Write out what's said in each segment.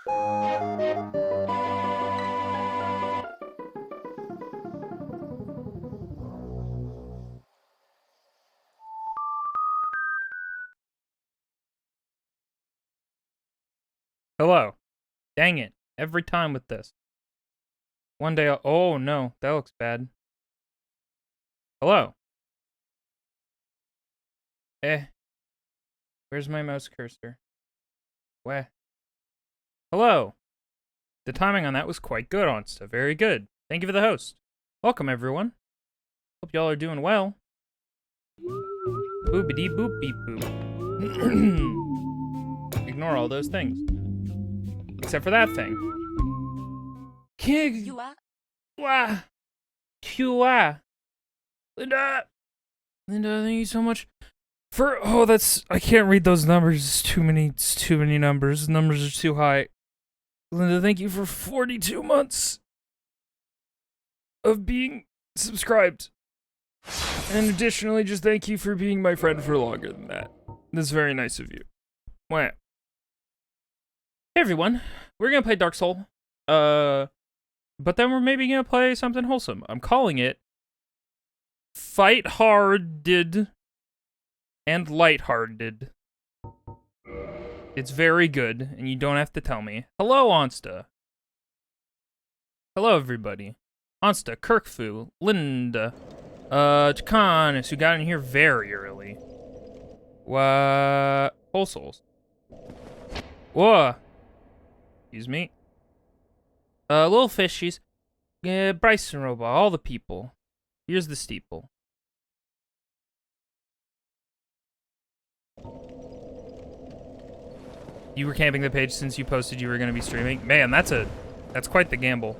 Hello. Dang it. Every time with this. One day I'll... Oh, no. That looks bad. Hello. Where's my mouse cursor? Where? Hello. The timing on that was quite good, Onsta. Very good. Thank you for the host. Welcome, everyone. Hope y'all are doing well. Boobity boop beep boop. Ignore all those things. Except for that thing. Kig. Wah. Linda. Linda, thank you so much for... Oh, that's... I can't read those numbers. It's too many numbers. The numbers are too high. Linda, thank you for 42 months of being subscribed. And additionally, just thank you for being my friend for longer than that. That's very nice of you. Wow. Hey everyone, we're gonna play Dark Soul. But then we're maybe gonna play something wholesome. I'm calling it Fight Harded and Lighthearted. It's very good, and you don't have to tell me. Hello, Onsta. Hello, everybody. Onsta, Kirkfu, Linda, Chakanis, who got in here very early. Whole Souls. Whoa. Excuse me. Little Fishies. Bryson Robot, all the people. Here's the steeple. You were camping the page since you posted you were going to be streaming? Man, that's quite the gamble.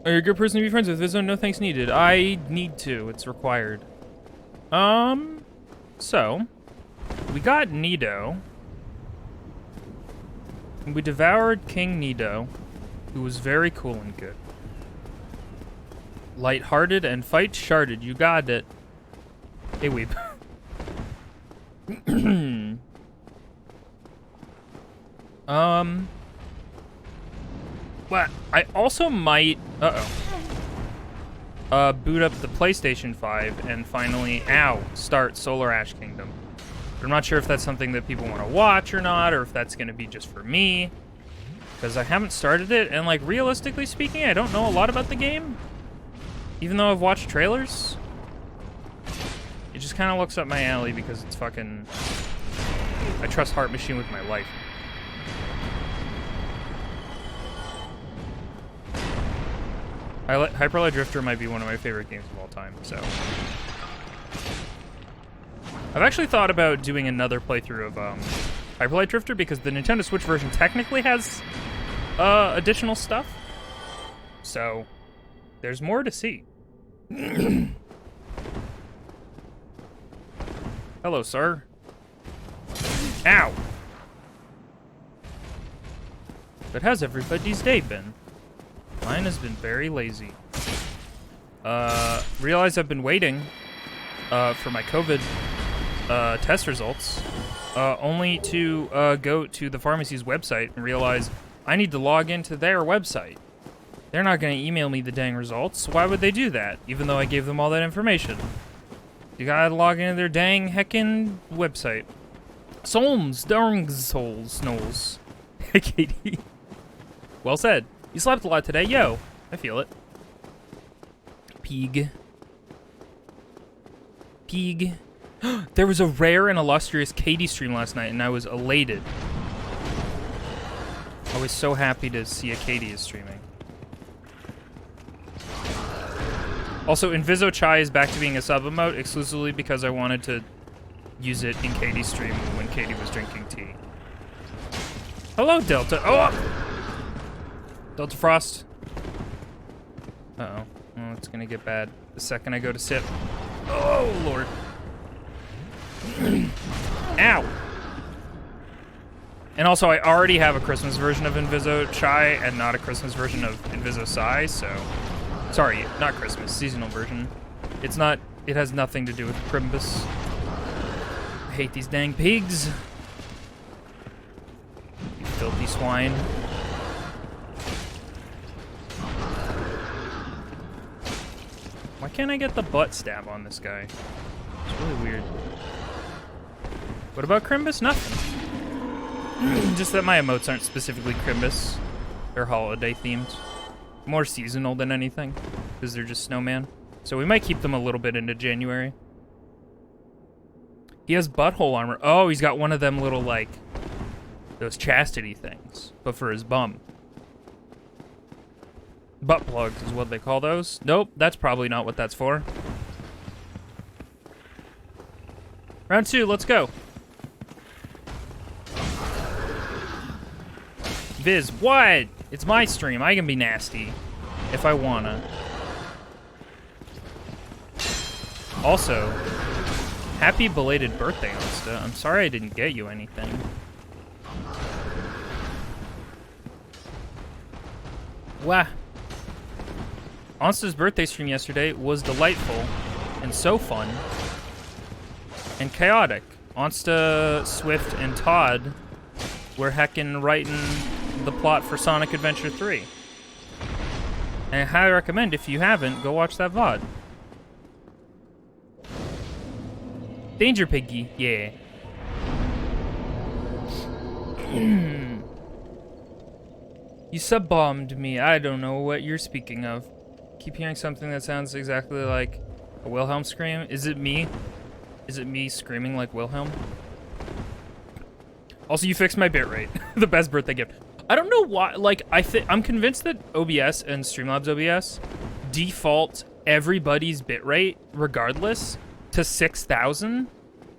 Are you a good person to be friends with? There's no thanks needed. I need to. It's required. So, we got Nido. We devoured King Nido, who was very cool and good. Lighthearted and fight sharded. You got it. Hey, weep. What? I also might... boot up the PlayStation 5 and finally, start Solar Ash Kingdom. But I'm not sure if that's something that people want to watch or not, or if that's going to be just for me. Because I haven't started it, and, like, realistically speaking, I don't know a lot about the game. Even though I've watched trailers. It just kind of looks up my alley because it's fucking... I trust Heart Machine with my life. Hyper Light Drifter might be one of my favorite games of all time, so... I've actually thought about doing another playthrough of Hyper Light Drifter because the Nintendo Switch version technically has additional stuff. So, there's more to see. Hello, sir. Ow! But how's everybody's day been? Mine has been very lazy. Realize I've been waiting for my COVID test results, only to go to the pharmacy's website and realize I need to log into their website. They're not going to email me the dang results. Why would they do that, even though I gave them all that information? You gotta log into their dang heckin' website. Solms, darn souls, snows. Hey, Katie. Well said. You slept a lot today. Yo, I feel it. Peeg. Peeg. There was a rare and illustrious Katie stream last night, and I was elated. I was so happy to see a Katie is streaming. Also, Invisoguy is back to being a sub emote exclusively because I wanted to use it in Katie's stream when Katie was drinking tea. Hello, Delta. Oh! Delta Frost. Uh-oh. Oh, it's gonna get bad the second I go to sip. Oh, Lord. Ow! And also, I already have a Christmas version of Invisoguy and not a Christmas version of Invisoguy, so... Sorry, not Christmas, seasonal version. It's not... It has nothing to do with Crimbus. I hate these dang pigs. You filthy swine. Why can't I get the butt stab on this guy? It's really weird. What about Crimbus? Nothing. Just that my emotes aren't specifically Crimbus. They're holiday themed. More seasonal than anything, because they're just snowman. So we might keep them a little bit into January. He has butthole armor. Oh, he's got one of them little, like, those chastity things, but for his bum. Butt plugs is what they call those. Nope, that's probably not what that's for. Round 2, let's go. Viz, what? It's my stream. I can be nasty if I wanna. Also, happy belated birthday, Onsta. I'm sorry I didn't get you anything. Wah. Onsta's birthday stream yesterday was delightful and so fun and chaotic. Onsta, Swift, and Todd were heckin' writing the plot for Sonic Adventure 3. And I highly recommend, if you haven't, go watch that VOD. Danger Piggy, yeah. You sub-bombed me. I don't know what you're speaking of. Keep hearing something that sounds exactly like a Wilhelm scream. Is it me? Is it me screaming like Wilhelm? Also, you fixed my bitrate. The best birthday gift. I don't know why. Like, I'm convinced that OBS and Streamlabs OBS default everybody's bitrate, regardless, to 6,000.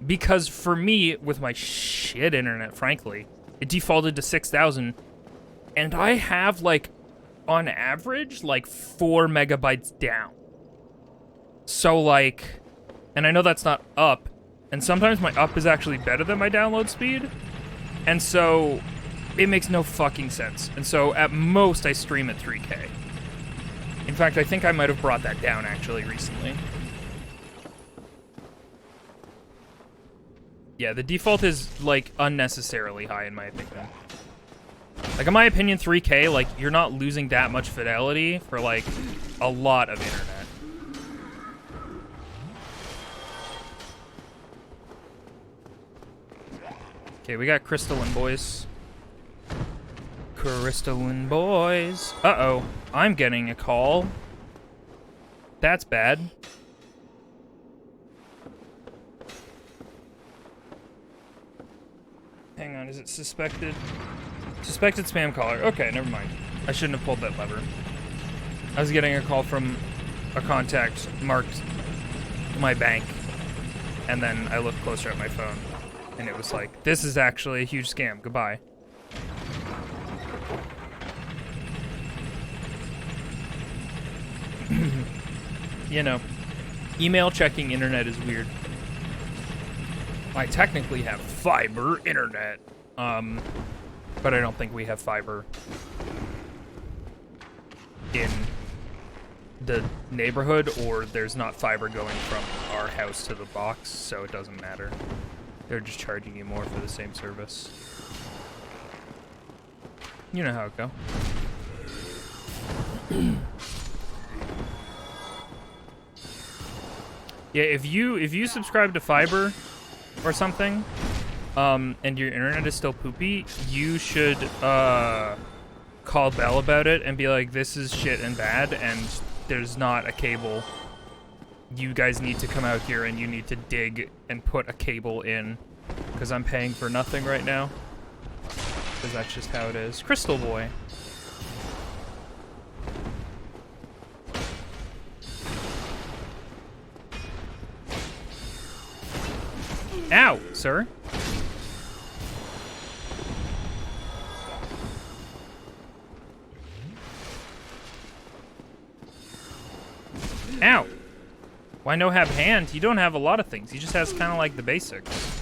Because for me, with my shit internet, frankly, it defaulted to 6,000. And I have, like, on average, like 4 megabytes down. So, like, and I know that's not up. And sometimes my up is actually better than my download speed. And so it makes no fucking sense. And so at most I stream at 3K. In fact, I think I might have brought that down actually recently. Yeah, the default is like unnecessarily high in my opinion. Like in my opinion, 3K, like you're not losing that much fidelity for like a lot of internet. Okay, we got Crystalline boys. Crystalline boys. Uh-oh. I'm getting a call. That's bad. Hang on, is it suspected? Suspected spam caller. Okay, never mind. I shouldn't have pulled that lever. I was getting a call from a contact marked my bank. And then I looked closer at my phone. And it was like, this is actually a huge scam. Goodbye. You know, email checking internet is weird. I technically have fiber internet, but I don't think we have fiber in the neighborhood, or there's not fiber going from our house to the box, so it doesn't matter. They're just charging you more for the same service. You know how it go. Yeah, if you subscribe to fiber or something, and your internet is still poopy, you should call Bell about it and be like, this is shit and bad, and there's not a cable. You guys need to come out here and you need to dig and put a cable in, because I'm paying for nothing right now. Because that's just how it is. Crystal Boy. Ow, sir. Ow. Why no have hand? He don't have a lot of things. He just has kind of like the basics.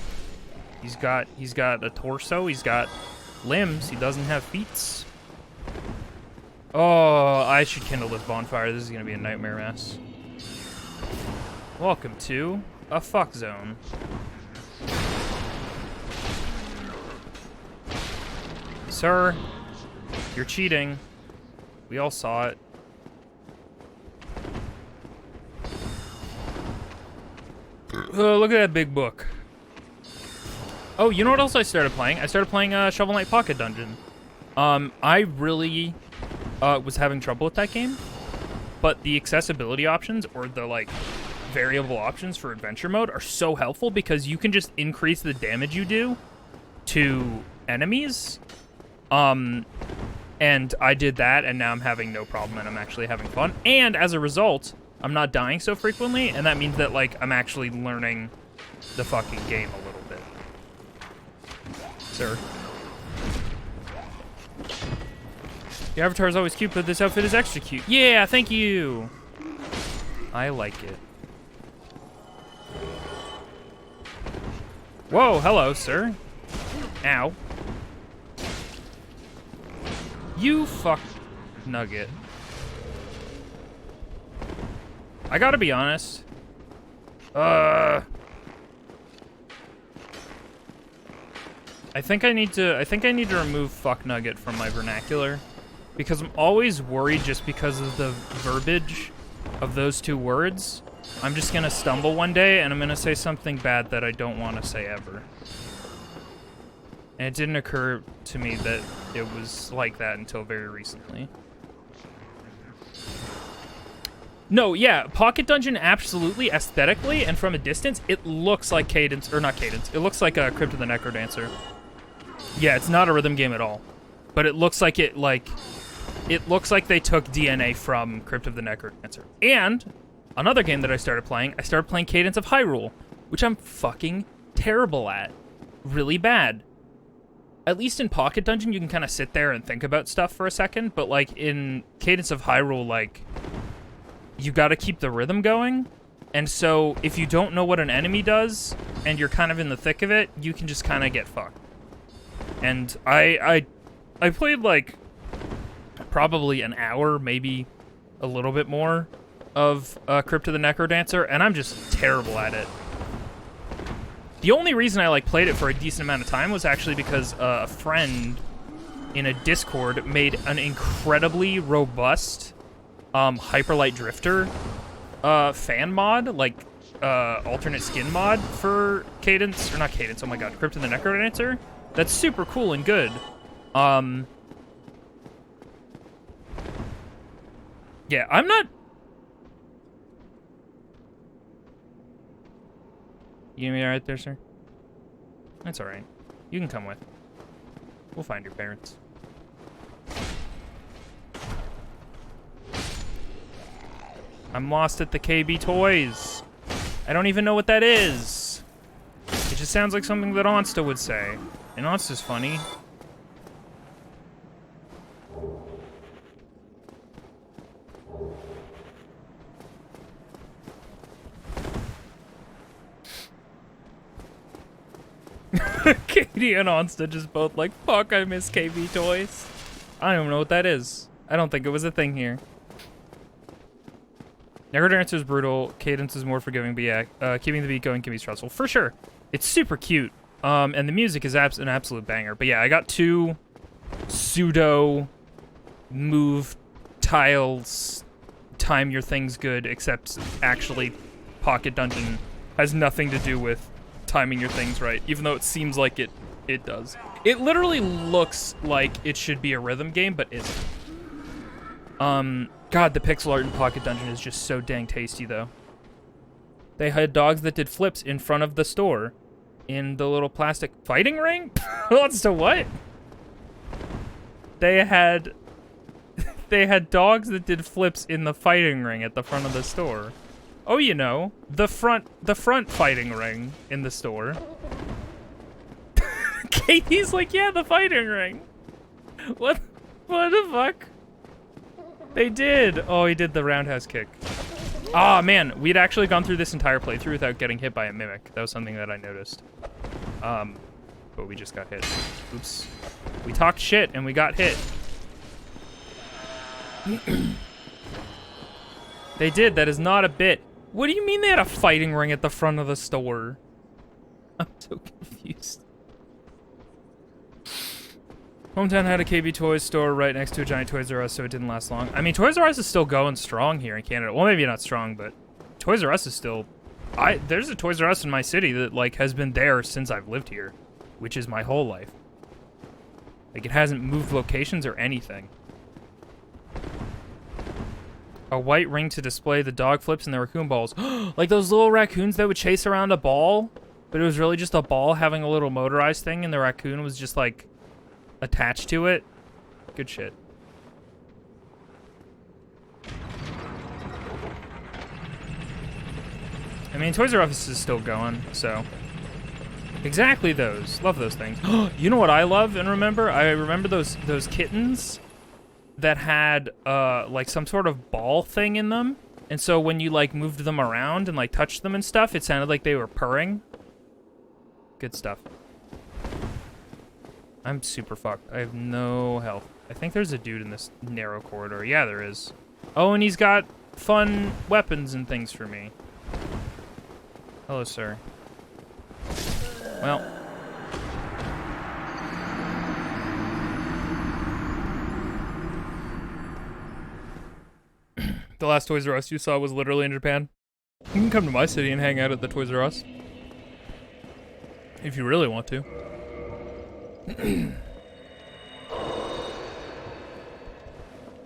He's got a torso. He's got limbs. He doesn't have feet. Oh, I should kindle this bonfire. This is gonna be a nightmare mess. Welcome to a fuck zone. Sir, you're cheating. We all saw it. Look at that big book. Oh, you know what else I started playing? I started playing Shovel Knight Pocket Dungeon. I really was having trouble with that game, but the accessibility options, or the like variable options for adventure mode, are so helpful because you can just increase the damage you do to enemies. And I did that, and now I'm having no problem, and I'm actually having fun. And as a result, I'm not dying so frequently, and that means that, like, I'm actually learning the fucking game a little bit. Sir. Your avatar is always cute, but this outfit is extra cute. Yeah, thank you. I like it. Whoa, hello, sir. Ow. You fuck nugget. I gotta be honest. I think I need to remove fuck nugget from my vernacular, because I'm always worried, just because of the verbiage of those two words. I'm just gonna stumble one day and I'm gonna say something bad that I don't want to say ever. And it didn't occur to me that it was like that until very recently. No, yeah, Pocket Dungeon, absolutely, aesthetically, and from a distance, it looks like Cadence, or not Cadence, it looks like Crypt of the Necrodancer. Yeah, it's not a rhythm game at all, but it looks like it looks like they took DNA from Crypt of the Necrodancer. And another game that I started playing Cadence of Hyrule, which I'm fucking terrible at. Really bad. At least in Pocket Dungeon, you can kind of sit there and think about stuff for a second, but, like, in Cadence of Hyrule, like, you gotta keep the rhythm going, and so if you don't know what an enemy does, and you're kind of in the thick of it, you can just kind of get fucked. And I played, like, probably an hour, maybe a little bit more, of Crypt of the Necrodancer, and I'm just terrible at it. The only reason I, like, played it for a decent amount of time was actually because a friend in a Discord made an incredibly robust Hyperlight Drifter fan mod, like alternate skin mod for Cadence, or not Cadence, oh my god, Crypt of the Necrodancer. That's super cool and good. Yeah, I'm not... You gonna be alright there, sir? That's alright. You can come with. We'll find your parents. I'm lost at the KB Toys. I don't even know what that is. It just sounds like something that Onsta would say. And Onsta's funny. Katie and Onsta just both like, fuck, I miss KB Toys. I don't even know what that is. I don't think it was a thing here. Necrodancer is brutal, Cadence is more forgiving, but yeah, keeping the beat going can be stressful. For sure. It's super cute, and the music is an absolute banger. But yeah, I got two pseudo move tiles, time your things good, except actually Pocket Dungeon has nothing to do with timing your things right, even though it seems like it does. It literally looks like it should be a rhythm game, but isn't. God, the pixel art in Pocket Dungeon is just so dang tasty, though. They had dogs that did flips in front of the store in the little plastic fighting ring? What's to what? They had dogs that did flips in the fighting ring at the front of the store. Oh, you know, the front fighting ring in the store. Katie's like, yeah, the fighting ring. What the fuck? They did. Oh, he did the roundhouse kick. Ah, man, we'd actually gone through this entire playthrough without getting hit by a mimic. That was something that I noticed. But we just got hit. Oops. We talked shit and we got hit. They did. That is not a bit. What do you mean they had a fighting ring at the front of the store? I'm so confused. Hometown had a KB Toys store right next to a giant Toys R Us, so it didn't last long. I mean, Toys R Us is still going strong here in Canada. Well, maybe not strong, but Toys R Us is still... There's a Toys R Us in my city that, like, has been there since I've lived here, which is my whole life. Like, it hasn't moved locations or anything. A white ring to display the dog flips and the raccoon balls. Like those little raccoons that would chase around a ball, but it was really just a ball having a little motorized thing, and the raccoon was just, like, attached to it. Good shit. I mean, Toys R Us is still going, so... Exactly those. Love those things. You know what I love and remember? I remember those kittens that had, like, some sort of ball thing in them. And so when you, like, moved them around and, like, touched them and stuff, it sounded like they were purring. Good stuff. I'm super fucked. I have no health. I think there's a dude in this narrow corridor. Yeah, there is. Oh, and he's got fun weapons and things for me. Hello, sir. Well. The last Toys R Us you saw was literally in Japan. You can come to my city and hang out at the Toys R Us. If you really want to.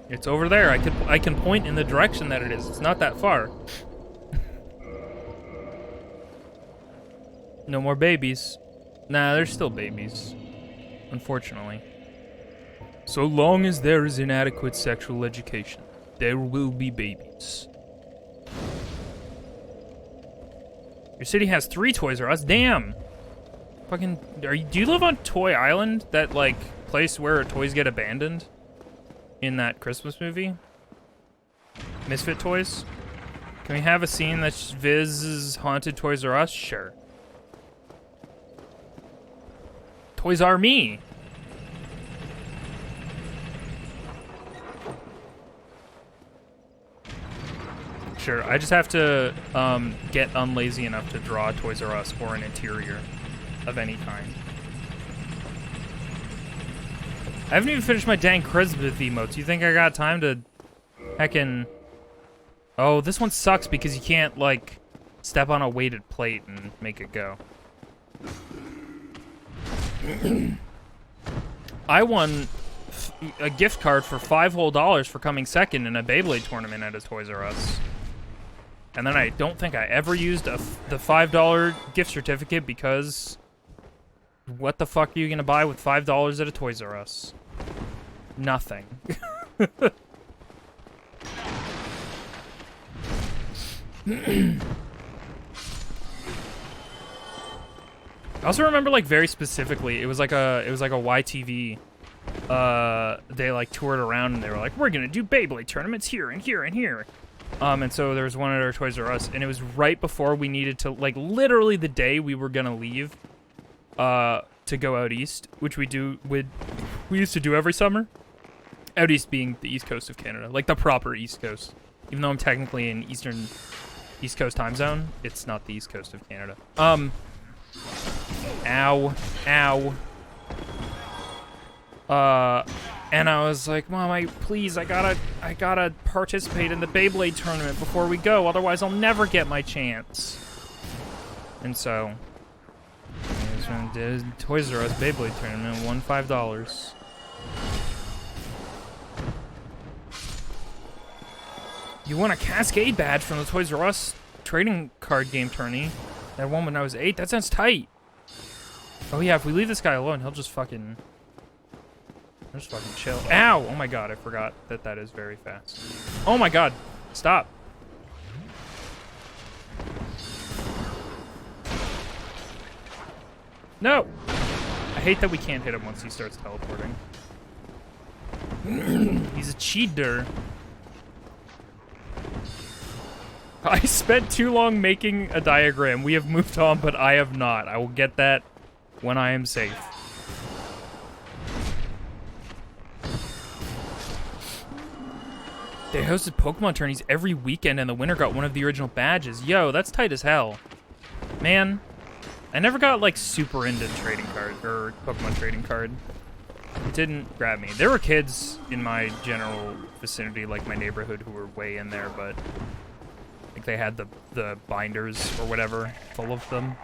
It's over there. I can point in the direction that it is. It's not that far. No more babies. Nah, there's still babies. Unfortunately. So long as there is inadequate sexual education, there will be babies. Your city has 3 Toys R Us? Damn! Fucking... do you live on Toy Island? That, like, place where toys get abandoned? In that Christmas movie? Misfit Toys? Can we have a scene that's Viz's Haunted Toys R Us? Sure. Toys R Me! Sure, I just have to get unlazy enough to draw Toys R Us or an interior of any kind. I haven't even finished my dang Christmas emotes. You think I got time to heckin'... Oh, this one sucks because you can't, like, step on a weighted plate and make it go. I won a gift card for $5 whole for coming second in a Beyblade tournament at a Toys R Us. And then I don't think I ever used the $5 gift certificate because... What the fuck are you gonna buy with $5 at a Toys R Us? Nothing. I also remember, like, very specifically, it was like a YTV. They, like, toured around and they were like, we're gonna do Beyblade tournaments here and here and here. And so there was one at our Toys R Us, and it was right before we needed to, like, literally the day we were gonna leave, to go out east, which we used to do every summer. Out east being the east coast of Canada, like the proper east coast. Even though I'm technically in east coast time zone, it's not the east coast of Canada. Ow. And I was like, Mom, please, I gotta participate in the Beyblade tournament before we go, otherwise I'll never get my chance. And so, I did Toys R Us Beyblade tournament and won $5. You won a Cascade badge from the Toys R Us trading card game tourney. That one when I was 8? That sounds tight. Oh yeah, if we leave this guy alone, he'll just fucking chill. Ow! Oh my god, I forgot that is very fast. Oh my god, stop. No! I hate that we can't hit him once he starts teleporting. He's a cheater. I spent too long making a diagram. We have moved on, but I have not. I will get that when I am safe. They hosted Pokemon tourneys every weekend, and the winner got one of the original badges. Yo, that's tight as hell. Man, I never got, like, super into trading card, or Pokemon trading card. It didn't grab me. There were kids in my general vicinity, like my neighborhood, who were way in there, but I think they had the binders or whatever full of them.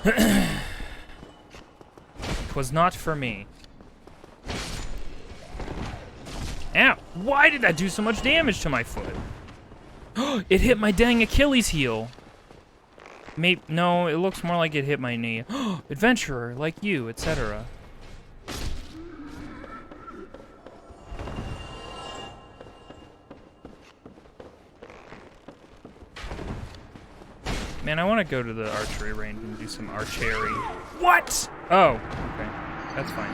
It was not for me. Ow! Why did that do so much damage to my foot? It hit my dang Achilles heel. No, it looks more like it hit my knee. Adventurer, like you, etc. Man, I want to go to the archery range and do some archery. What? Oh, okay. That's fine.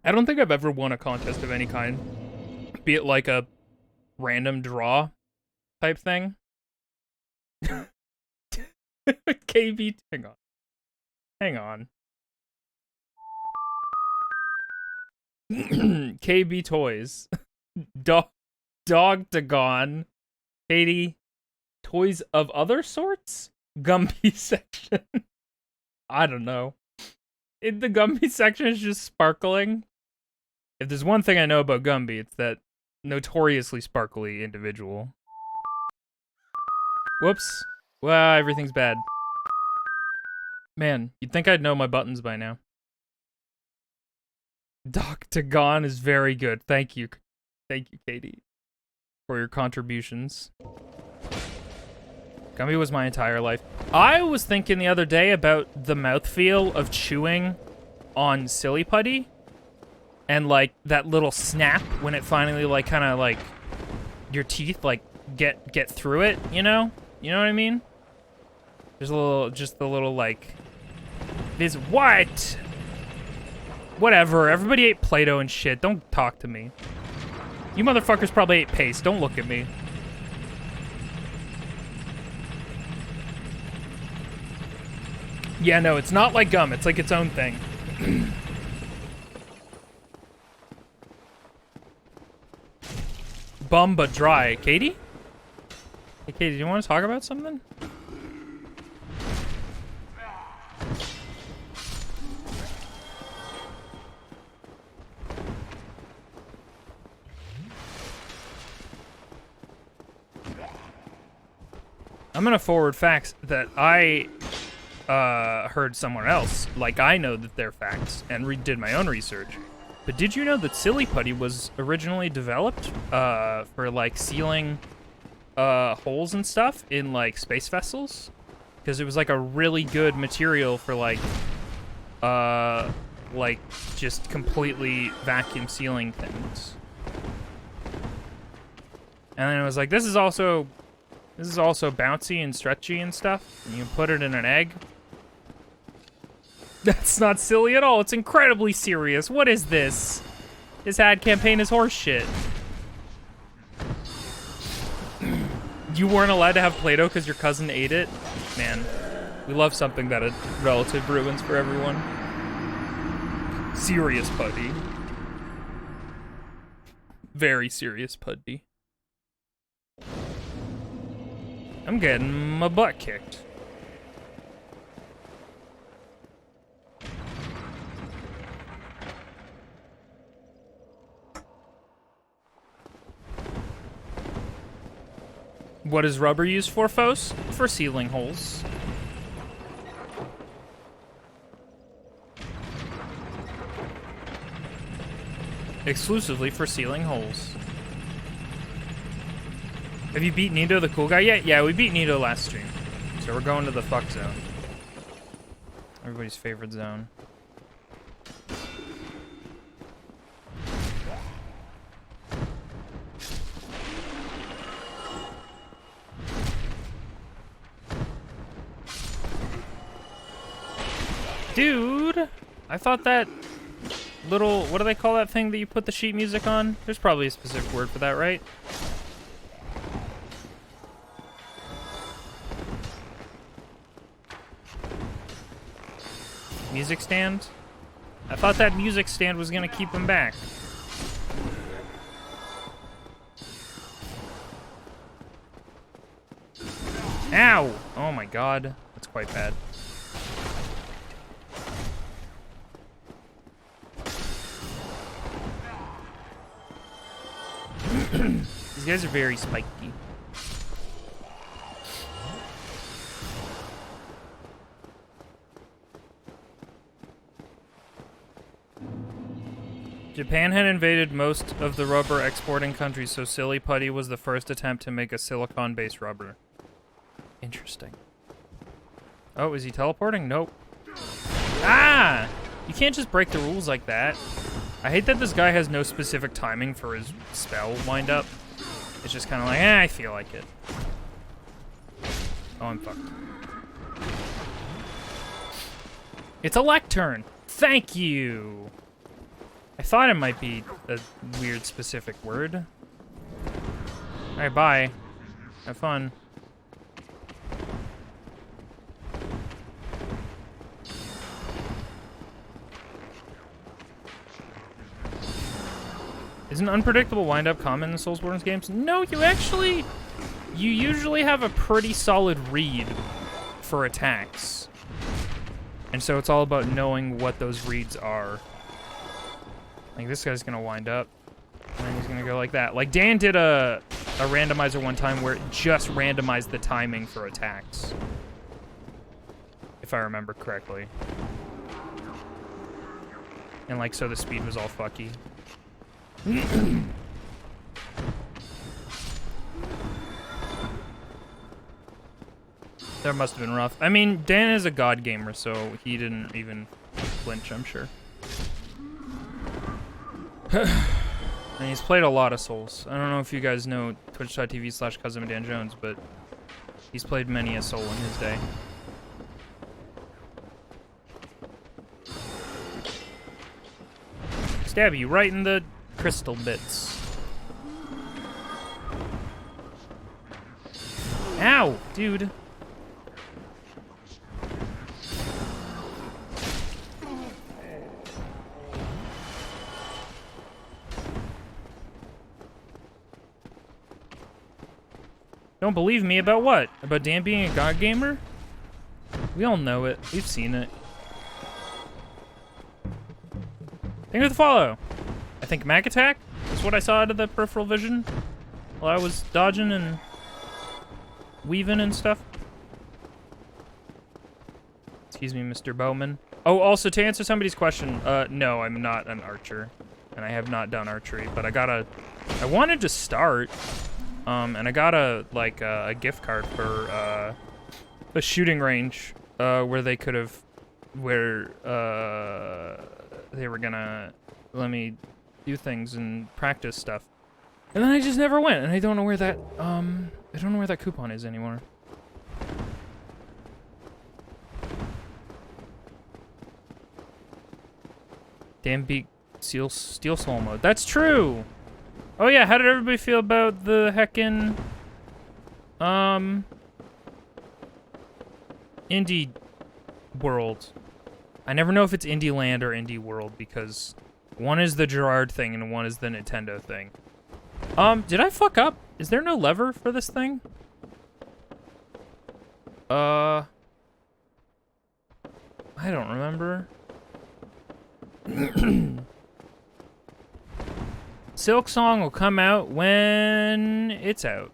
I don't think I've ever won a contest of any kind. Be it like a random draw type thing. KB, hang on. Hang on. KB Toys. Dog-dagon. Katie. Toys of other sorts? Gumby section. I don't know. The Gumby section is just sparkling. If there's one thing I know about Gumby, it's that notoriously sparkly individual. Whoops. Well, everything's bad. Man, you'd think I'd know my buttons by now. Dog-dagon is very good. Thank you. Thank you, Katie, for your contributions. Gumby was my entire life. I was thinking the other day about the mouthfeel of chewing on Silly Putty. And, like, that little snap when it finally, like, kind of, like, your teeth, like, get through it, you know? You know what I mean? There's a little, just the little, like, this, what? Whatever, everybody ate Play-Doh and shit. Don't talk to me. You motherfuckers probably ate paste. Don't look at me. Yeah, no, it's not like gum. It's like its own thing. Bum but dry. Katie? Hey, Katie, do you want to talk about something? I'm gonna forward facts that I heard somewhere else. Like, I know that they're facts and did my own research. But did you know that Silly Putty was originally developed for, like, sealing holes and stuff in, like, space vessels? Because it was, like, a really good material for, like, just completely vacuum sealing things. And then it was like, this is also bouncy and stretchy and stuff. And you can put it in an egg. That's not silly at all. It's incredibly serious. What is this? This ad campaign is horseshit. You weren't allowed to have Play-Doh because your cousin ate it? Man, we love something that a relative ruins for everyone. Serious putty. Very serious putty. I'm getting my butt kicked. What is rubber used for, Fos? For sealing holes. Exclusively for sealing holes. Have you beat Nito the cool guy yet? Yeah, we beat Nito last stream. So we're going to the fuck zone. Everybody's favorite zone. Dude, I thought that little, what do they call that thing that you put the sheet music on? There's probably a specific word for that, right? Music stand? I thought that music stand was gonna keep him back. Ow! Oh my god. That's quite bad. These guys are very spiky. Japan had invaded most of the rubber exporting countries, so Silly Putty was the first attempt to make a silicon-based rubber. Interesting. Oh, is he teleporting? Nope. Ah! You can't just break the rules like that. I hate that this guy has no specific timing for his spell wind-up. It's just kind of like, I feel like it. Oh, I'm fucked. It's a lectern! Thank you! I thought it might be a weird specific word. Alright, bye. Have fun. Is an unpredictable wind-up common in the Soulsborne games? No, you usually have a pretty solid read for attacks. And so it's all about knowing what those reads are. Like, this guy's gonna wind up, and then he's gonna go like that. Like, Dan did a randomizer one time where it just randomized the timing for attacks. If I remember correctly. And, like, so the speed was all fucky. That must have been rough. I mean, Dan is a god gamer, so he didn't even flinch, I'm sure. And he's played a lot of Souls. I don't know if you guys know twitch.tv/CousinDanJones, but he's played many a Soul in his day. Stab you right in the crystal bits. Ow, dude. Don't believe me about what? About Dan being a god gamer? We all know it. We've seen it. Thank you for the follow. I think mag attack is what I saw out of the peripheral vision while I was dodging and weaving and stuff. Excuse me, Mr. Bowman. Oh, also to answer somebody's question, no, I'm not an archer, and I have not done archery, but I wanted to start. And I got a gift card for a shooting range where they could have, they were gonna let me do things and practice stuff, and then I just never went, and I don't know where that coupon is anymore. Damn beat Steel Soul mode. That's true. Oh yeah, how did everybody feel about the heckin' Indie World? I never know if it's Indie Land or Indie World because one is the Gerard thing and one is the Nintendo thing. Did I fuck up? Is there no lever for this thing? I don't remember. Silk Song will come out when it's out.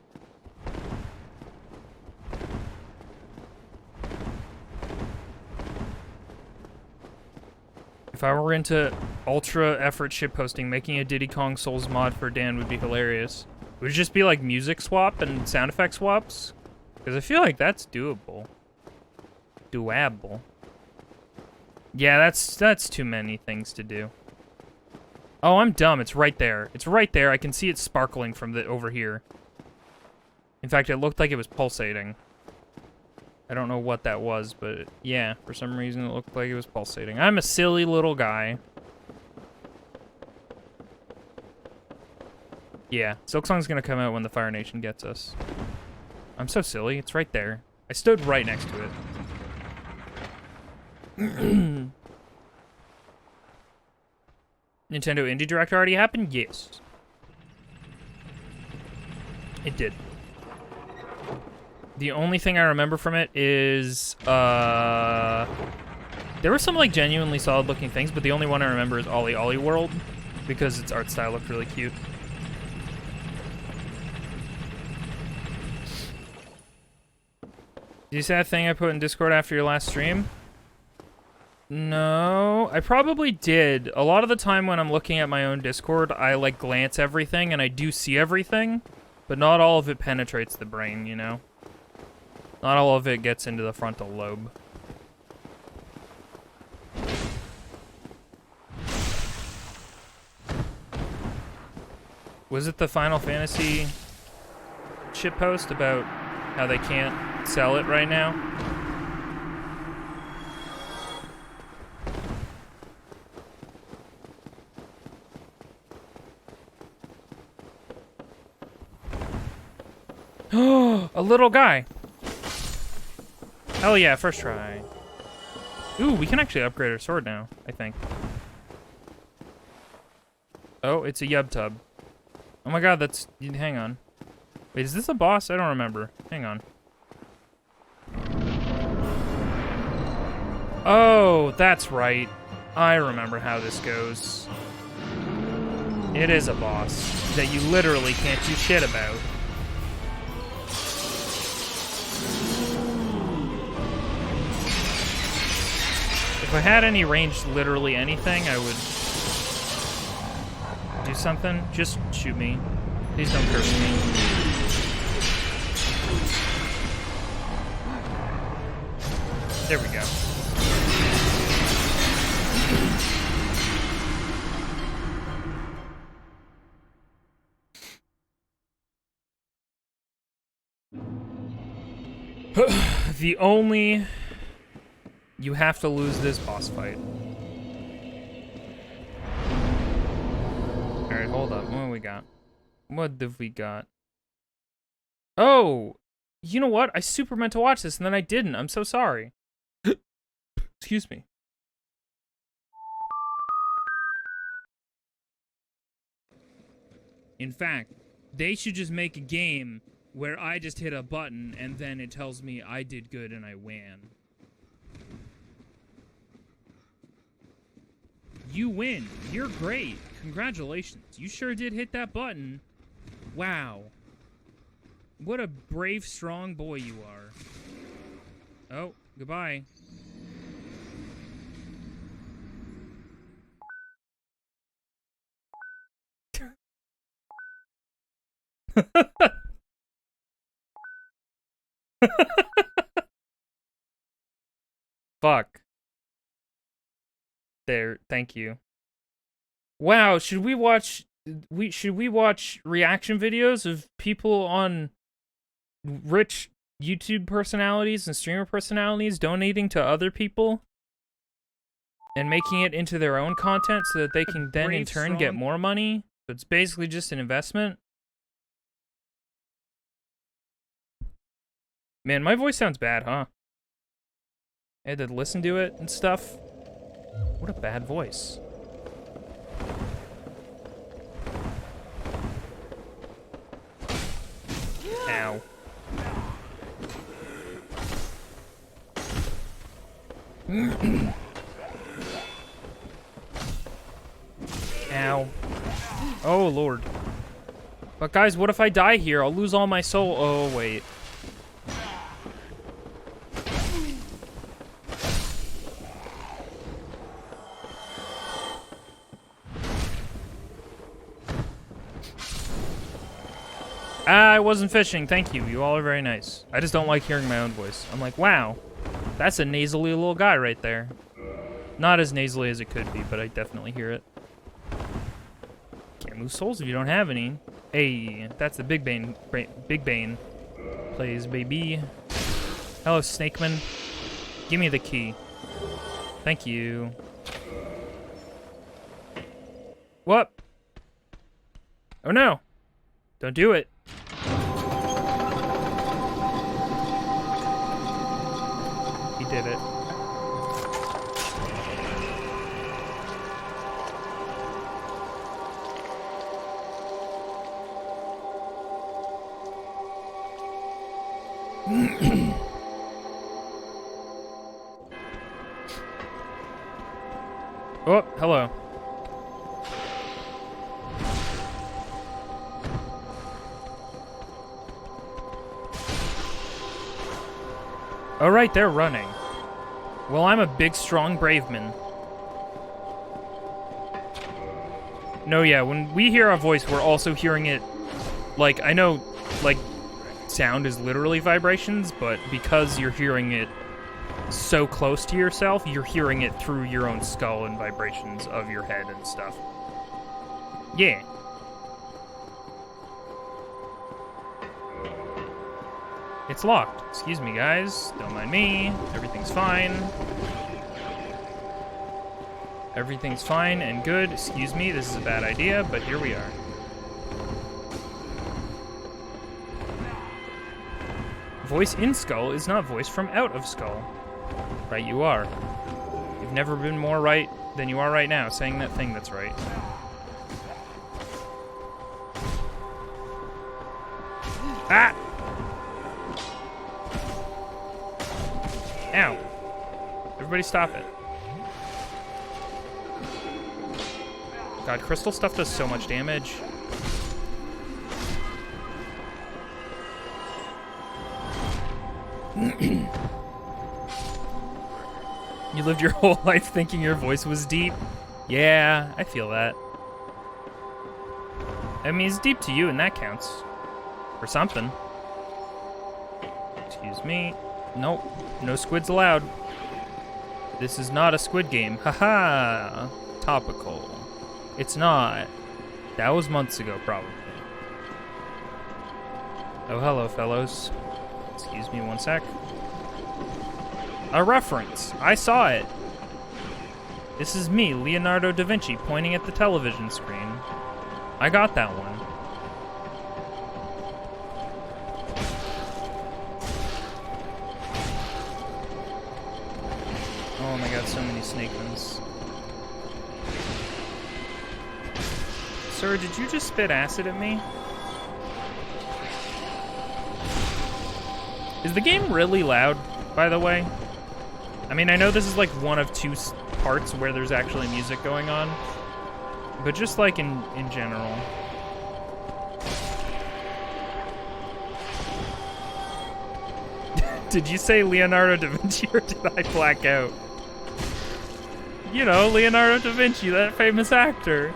If I were into ultra effort shitposting, making a Diddy Kong Souls mod for Dan would be hilarious. It would just be like music swap and sound effect swaps. Because I feel like that's doable. Doable. Yeah, that's too many things to do. Oh, I'm dumb. It's right there. It's right there. I can see it sparkling from over here. In fact, it looked like it was pulsating. I don't know what that was, but yeah, for some reason it looked like it was pulsating. I'm a silly little guy. Yeah, Silksong's gonna come out when the Fire Nation gets us. I'm so silly. It's right there. I stood right next to it. Nintendo Indie Direct already happened? Yes. It did. The only thing I remember from it is, there were some, like, genuinely solid-looking things, but the only one I remember is Ollie Ollie World, because its art style looked really cute. Did you see that thing I put in Discord after your last stream? No, I probably did. A lot of the time when I'm looking at my own Discord, I, like, glance everything, and I do see everything, but not all of it penetrates the brain, you know? Not all of it gets into the frontal lobe. Was it the Final Fantasy shitpost about how they can't sell it right now? Oh, a little guy. Hell yeah, first try. Ooh, we can actually upgrade our sword now, I think. Oh, it's a yub tub. Oh my god, that's... Hang on. Wait, is this a boss? I don't remember. Hang on. Oh, that's right. I remember how this goes. It is a boss that you literally can't do shit about. If I had any ranged literally anything, I would do something. Just shoot me. Please don't curse me. There we go. The only... You have to lose this boss fight. Alright, hold up. What do we got? What have we got? Oh! You know what? I super meant to watch this and then I didn't. I'm so sorry. Excuse me. In fact, they should just make a game where I just hit a button and then it tells me I did good and I win. You win. You're great. Congratulations. You sure did hit that button. Wow. What a brave, strong boy you are. Oh, goodbye. Fuck. There, thank you. Wow, should we watch reaction videos of people on rich YouTube personalities and streamer personalities donating to other people and making it into their own content so that they can then in turn get more money? So it's basically just an investment. Man, my voice sounds bad, huh? I had to listen to it and stuff. What a bad voice. Ow. Ow. Oh, Lord. But guys, what if I die here? I'll lose all my soul. Oh, wait. I wasn't fishing, thank you. You all are very nice. I just don't like hearing my own voice. I'm like, wow, that's a nasally little guy right there. Not as nasally as it could be, but I definitely hear it. Can't move souls if you don't have any. Hey, that's the Big Bane. Big Bane plays, baby. Hello, Snakeman. Give me the key. Thank you. What? Oh no. Don't do it. He did it. Oh, hello. Oh, right, they're running. Well, I'm a big, strong, brave man. No, yeah, when we hear our voice, we're also hearing it, like, I know, like, sound is literally vibrations, but because you're hearing it so close to yourself, you're hearing it through your own skull and vibrations of your head and stuff. Yeah. It's locked. Excuse me, guys. Don't mind me. Everything's fine. Everything's fine and good. Excuse me, this is a bad idea, but here we are. Voice in skull is not voice from out of skull. Right, you are. You've never been more right than you are right now, saying that thing that's right. Ah! Ow. Everybody stop it. God, crystal stuff does so much damage. You lived your whole life thinking your voice was deep? Yeah, I feel that. I mean, it's deep to you, and that counts. For something. Excuse me. Nope. No squids allowed. This is not a squid game. Haha. Topical. It's not. That was months ago, probably. Oh, hello, fellows. Excuse me one sec. A reference. I saw it. This is me, Leonardo da Vinci, pointing at the television screen. I got that one. Oh my god, so many snake ones. Sir, did you just spit acid at me? Is the game really loud, by the way? I mean, I know this is like one of two parts where there's actually music going on, but just like in general. Did you say Leonardo da Vinci or did I black out? You know, Leonardo da Vinci, that famous actor.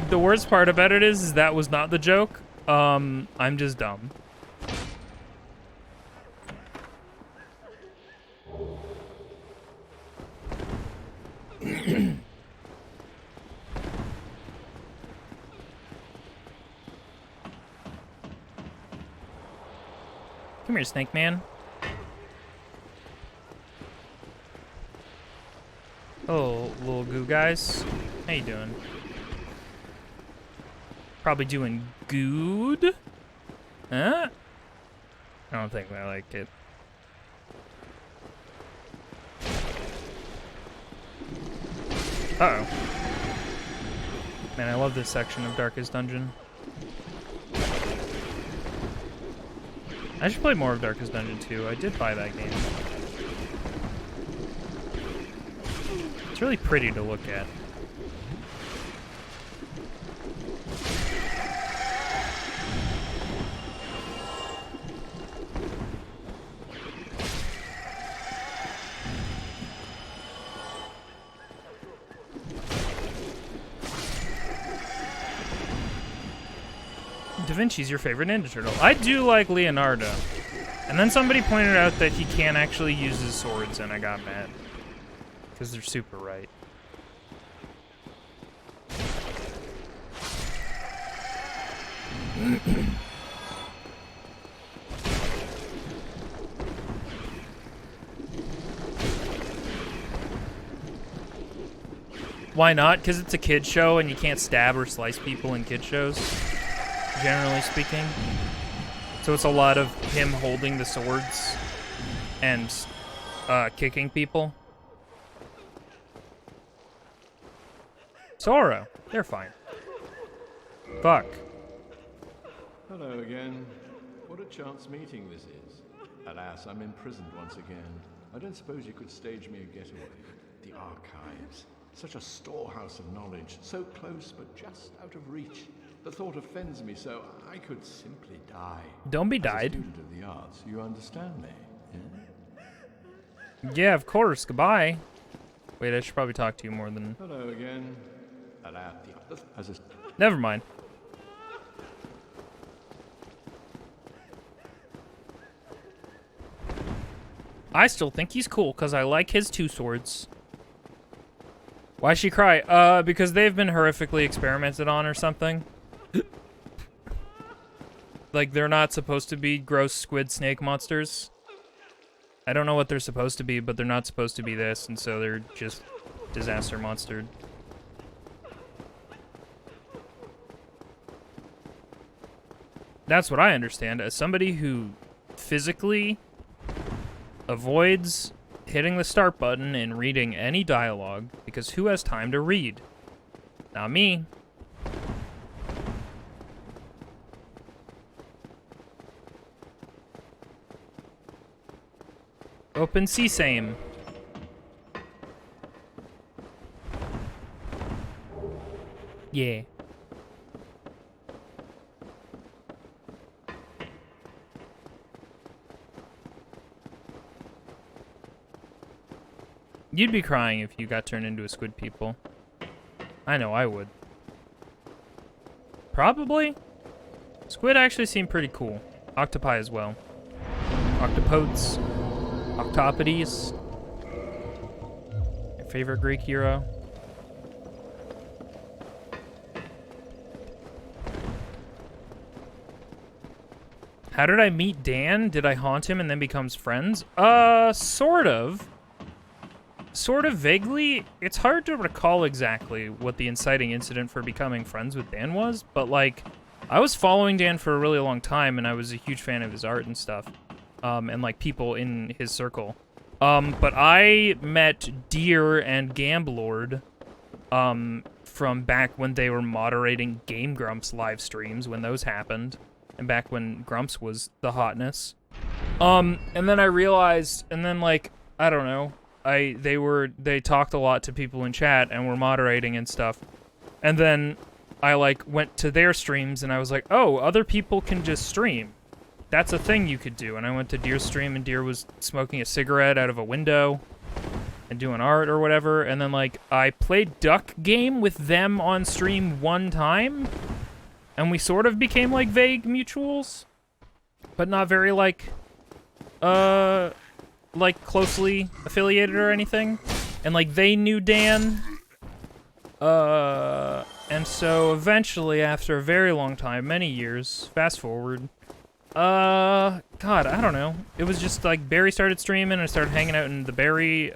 The worst part about it is that was not the joke. I'm just dumb. Come here, Snake Man. Oh, little goo guys. How you doing? Probably doing good? Huh? I don't think I like it. Uh-oh. Man, I love this section of Darkest Dungeon. I should play more of Darkest Dungeon 2. I did buy that game. It's really pretty to look at. Da Vinci's your favorite Ninja Turtle. I do like Leonardo. And then somebody pointed out that he can't actually use his swords, and I got mad. Because they're super right. Why not? Because it's a kid show and you can't stab or slice people in kid shows, generally speaking. So it's a lot of him holding the swords and kicking people. Sora, they're fine. Fuck. Hello again. What a chance meeting this is. Alas, I'm imprisoned once again. I don't suppose you could stage me a getaway. The archives. Such a storehouse of knowledge. So close, but just out of reach. The thought offends me, so I could simply die. Don't be As died. a student of the arts, you understand me? Yeah? Yeah, of course. Goodbye. Wait, I should probably talk to you more than... Hello again. Never mind. I still think he's cool, because I like his two swords. Why'd she cry? Because they've been horrifically experimented on or something. Like, they're not supposed to be gross squid snake monsters. I don't know what they're supposed to be, but they're not supposed to be this, and so they're just disaster monstered. That's what I understand. As somebody who physically avoids hitting the start button and reading any dialogue, because who has time to read? Not me. Open C-same. Yeah. You'd be crying if you got turned into a squid people. I know I would. Probably. Squid actually seem pretty cool. Octopi as well. Octopodes. Octopodes. Your favorite Greek hero. How did I meet Dan? Did I haunt him and then becomes friends? Sort of. Sort of vaguely. It's hard to recall exactly what the inciting incident for becoming friends with Dan was, but like, I was following Dan for a really long time and I was a huge fan of his art and stuff, and like people in his circle. But I met Deer and Gamblord, from back when they were moderating Game Grumps live streams when those happened, and back when Grumps was the hotness. And then I realized, and then like, I don't know, they talked a lot to people in chat and were moderating and stuff. And then I like went to their streams and I was like, oh, other people can just stream. That's a thing you could do. And I went to Deer's stream and Deer was smoking a cigarette out of a window and doing art or whatever. And then like I played Duck Game with them on stream one time and we sort of became like vague mutuals, but not very like closely affiliated or anything. And like they knew Dan. And so eventually after a very long time, many years, fast forward, God, I don't know. It was just like Barry started streaming and I started hanging out in the Barry,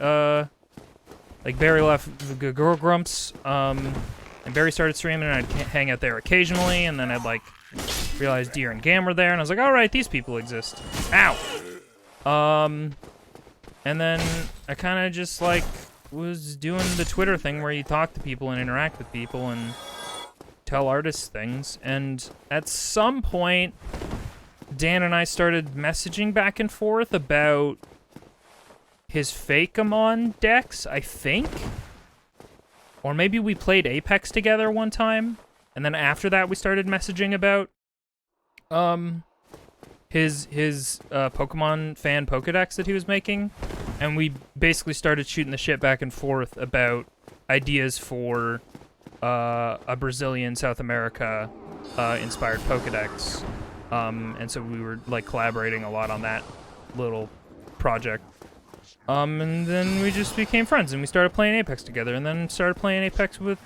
like Barry left the Girl Grumps, and Barry started streaming and I'd hang out there occasionally, and then I'd like realize Deer and Gam were there and I was like, all right, these people exist. Ow! And then I kind of just like was doing the Twitter thing where you talk to people and interact with people and tell artists things. And at some point, Dan and I started messaging back and forth about his Fakeamon decks, I think. Or maybe we played Apex together one time. And then after that, we started messaging about his Pokemon fan Pokedex that he was making, and we basically started shooting the shit back and forth about ideas for a Brazilian South America inspired Pokedex, and so we were like collaborating a lot on that little project, and then we just became friends and we started playing Apex together, and then started playing Apex with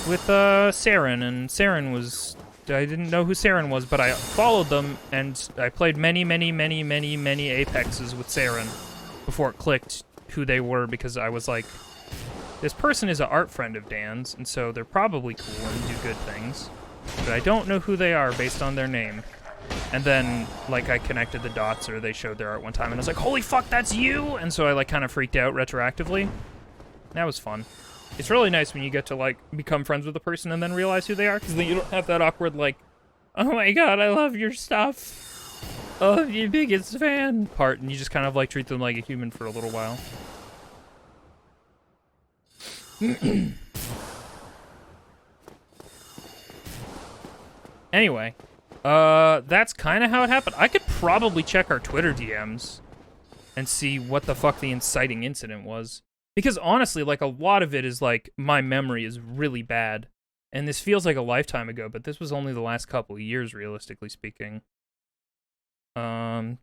Saren, and Saren was, I didn't know who Saren was, but I followed them, and I played many Apexes with Saren before it clicked who they were, because I was like, this person is an art friend of Dan's, and so they're probably cool and do good things, but I don't know who they are based on their name. And then, like, I connected the dots, or they showed their art one time, and I was like, holy fuck, that's you! And so I, like, kind of freaked out retroactively. That was fun. It's really nice when you get to, like, become friends with a person and then realize who they are, because then you don't have that awkward, like, oh my god, I love your stuff. oh, your biggest fan part, and you just kind of like treat them like a human for a little while. Anyway, that's kind of how it happened. I could probably check our Twitter DMs and see what the fuck the inciting incident was. Because honestly, like, a lot of it is like, my memory is really bad. And this feels like a lifetime ago, but this was only the last couple of years, realistically speaking. Dan.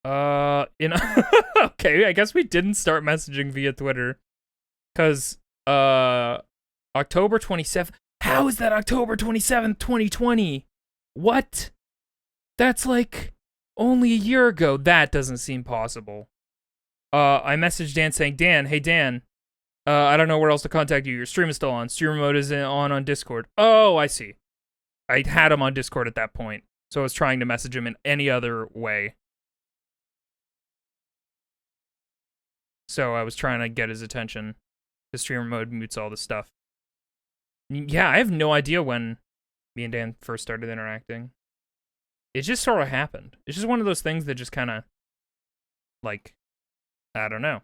Okay, I guess we didn't start messaging via Twitter. Cause, October 27th. How is that October 27th, 2020? What? That's like only a year ago. That doesn't seem possible. I messaged Dan saying, Dan, hey Dan, I don't know where else to contact you. Your stream is still on. Streamer mode is on Discord. Oh, I see. I had him on Discord at that point, so I was trying to message him in any other way. So I was trying to get his attention. The streamer mode mutes all this stuff. Yeah, I have no idea when me and Dan first started interacting. It just sort of happened. It's just one of those things that just kind of, like, I don't know.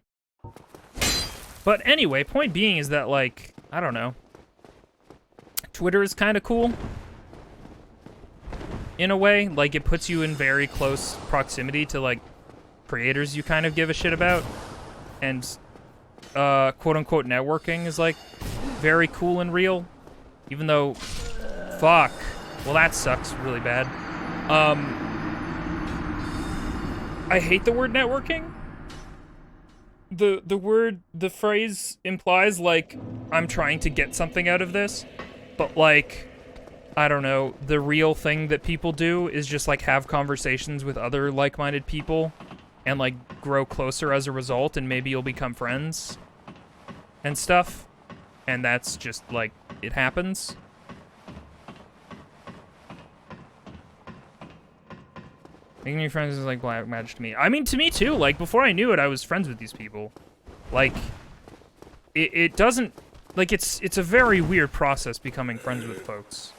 But anyway, point being is that, like, I don't know. Twitter is kind of cool. In a way. Like, it puts you in very close proximity to, like, creators you kind of give a shit about. And, quote-unquote networking is, like, very cool and real. Even though, fuck. Well, that sucks really bad. I hate the word networking. The phrase implies, like, I'm trying to get something out of this. But, like, I don't know, the real thing that people do is just, like, have conversations with other like-minded people and, like, grow closer as a result, and maybe you'll become friends and stuff. And that's just, like, it happens. Making new friends is like black magic to me. I mean, to me too. Like, before I knew it, I was friends with these people. Like, it doesn't... Like, it's a very weird process becoming friends with folks.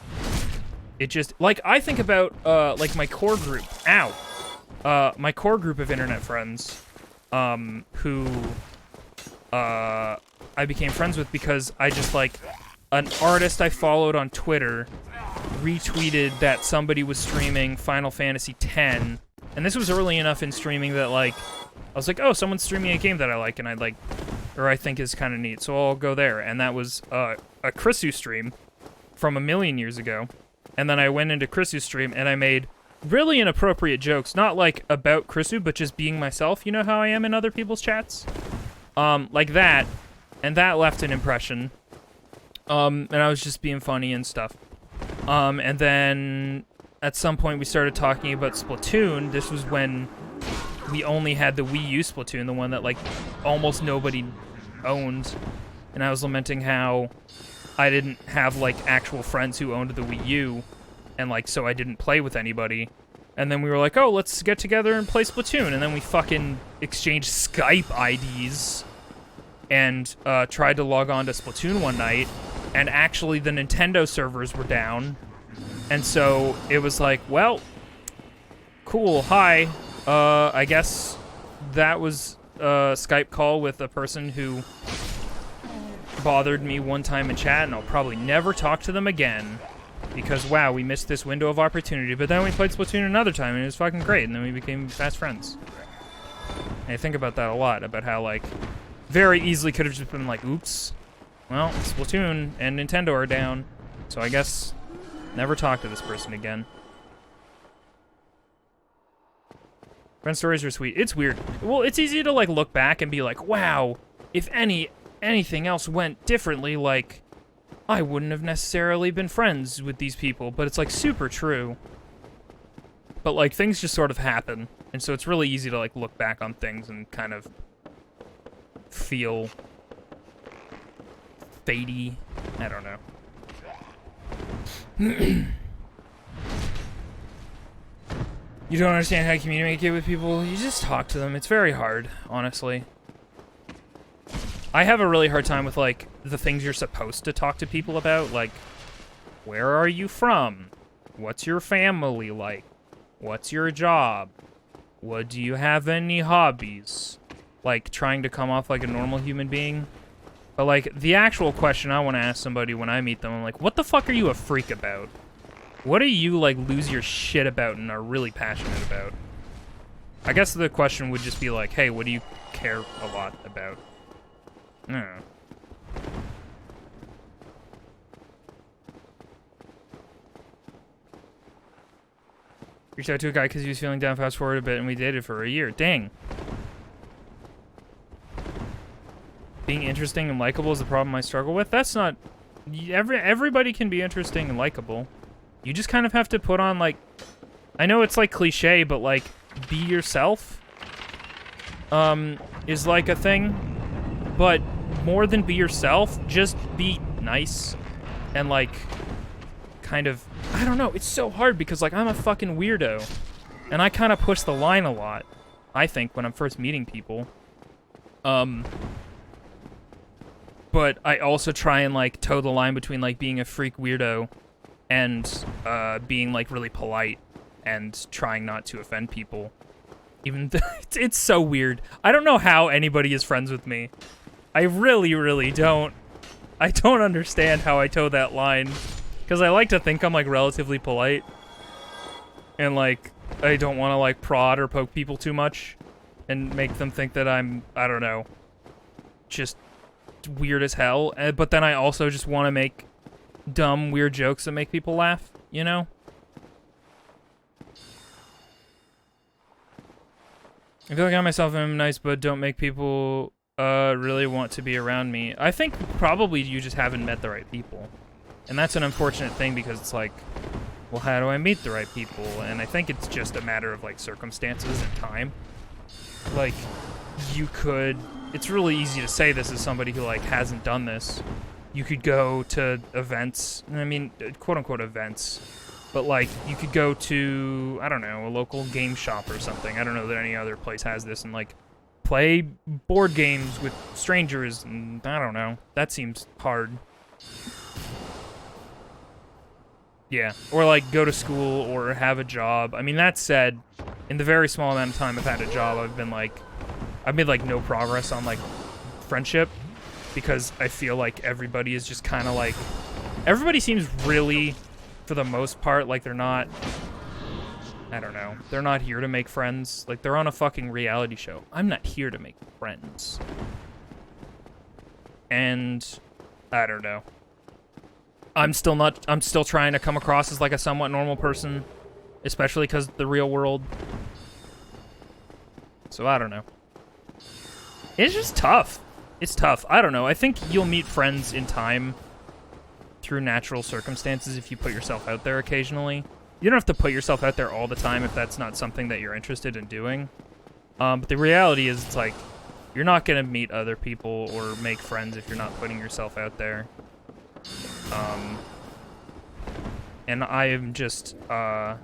It just... Like, I think about, like, my core group. Ow! My core group of internet friends, who, I became friends with because I just, like... An artist I followed on Twitter retweeted that somebody was streaming Final Fantasy X, and this was early enough in streaming that, like, I was like, oh, someone's streaming a game that I like, and I think is kind of neat, so I'll go there. And that was a Chrisu stream from a million years ago. And then I went into Chrisu's stream, and I made really inappropriate jokes, not, like, about Chrisu, but just being myself. You know how I am in other people's chats? Like that, and that left an impression. And I was just being funny and stuff. And then at some point we started talking about Splatoon. This was when we only had the Wii U Splatoon, the one that, like, almost nobody owned. And I was lamenting how I didn't have, like, actual friends who owned the Wii U, and, like, so I didn't play with anybody. And then we were like, oh, let's get together and play Splatoon. And then we fucking exchanged Skype IDs and tried to log on to Splatoon one night. And actually the Nintendo servers were down. And so it was like, well, cool, hi. I guess that was a Skype call with a person who bothered me one time in chat, and I'll probably never talk to them again. Because, wow, we missed this window of opportunity. But then we played Splatoon another time, and it was fucking great, and then we became fast friends. And I think about that a lot, about how, like, very easily could have just been like, oops. Well, Splatoon and Nintendo are down, so I guess never talk to this person again. Friend stories are sweet. It's weird. Well, it's easy to, like, look back and be like, wow, if anything else went differently, like, I wouldn't have necessarily been friends with these people, but it's, like, super true. But, like, things just sort of happen, and so it's really easy to, like, look back on things and kind of feel fatey. I don't know. You don't understand how to communicate with people? You just talk to them. It's very hard, honestly. I have a really hard time with, like, the things you're supposed to talk to people about, like, where are you from? What's your family like? What's your job? What do you have any hobbies? Like, trying to come off like a normal human being. But, like, the actual question I want to ask somebody when I meet them, I'm like, what the fuck are you a freak about? What do you, like, lose your shit about and are really passionate about? I guess the question would just be like, hey, what do you care a lot about? I don't know. Reached out to a guy because he was feeling down, fast forward a bit, and we dated for a year. Dang. Being interesting and likable is the problem I struggle with. That's not... Everybody can be interesting and likable. You just kind of have to put on, like... I know it's, like, cliche, but, like, be yourself is, like, a thing. But more than be yourself, just be nice. And, like, kind of... I don't know. It's so hard because, like, I'm a fucking weirdo. And I kind of push the line a lot, I think, when I'm first meeting people. But I also try and, like, toe the line between, like, being a freak weirdo and being, like, really polite and trying not to offend people. Even though it's so weird. I don't know how anybody is friends with me. I really, really don't. I don't understand how I toe that line. Because I like to think I'm, like, relatively polite. And, like, I don't want to, like, prod or poke people too much. And make them think that I'm, I don't know, just weird as hell. But then I also just want to make dumb, weird jokes that make people laugh, you know? I feel like I myself am nice, but don't make people really want to be around me. I think probably you just haven't met the right people. And that's an unfortunate thing because it's like, well, how do I meet the right people? And I think it's just a matter of, like, circumstances and time. Like, you could... It's really easy to say this as somebody who, like, hasn't done this. You could go to events, I mean, quote-unquote events, but, like, you could go to, I don't know, a local game shop or something. I don't know that any other place has this, and, like, play board games with strangers, and I don't know. That seems hard. Yeah, or, like, go to school or have a job. I mean, that said, in the very small amount of time I've had a job, I've made, like, no progress on, like, friendship, because I feel like everybody is just kind of, like... Everybody seems really, for the most part, like they're not... I don't know. They're not here to make friends. Like, they're on a fucking reality show. I'm not here to make friends. And... I don't know. I'm still trying to come across as, like, a somewhat normal person, especially because the real world. So, I don't know. It's just tough. It's tough. I don't know. I think you'll meet friends in time through natural circumstances if you put yourself out there occasionally. You don't have to put yourself out there all the time if that's not something that you're interested in doing. But the reality is, it's like, you're not going to meet other people or make friends if you're not putting yourself out there. And I am just a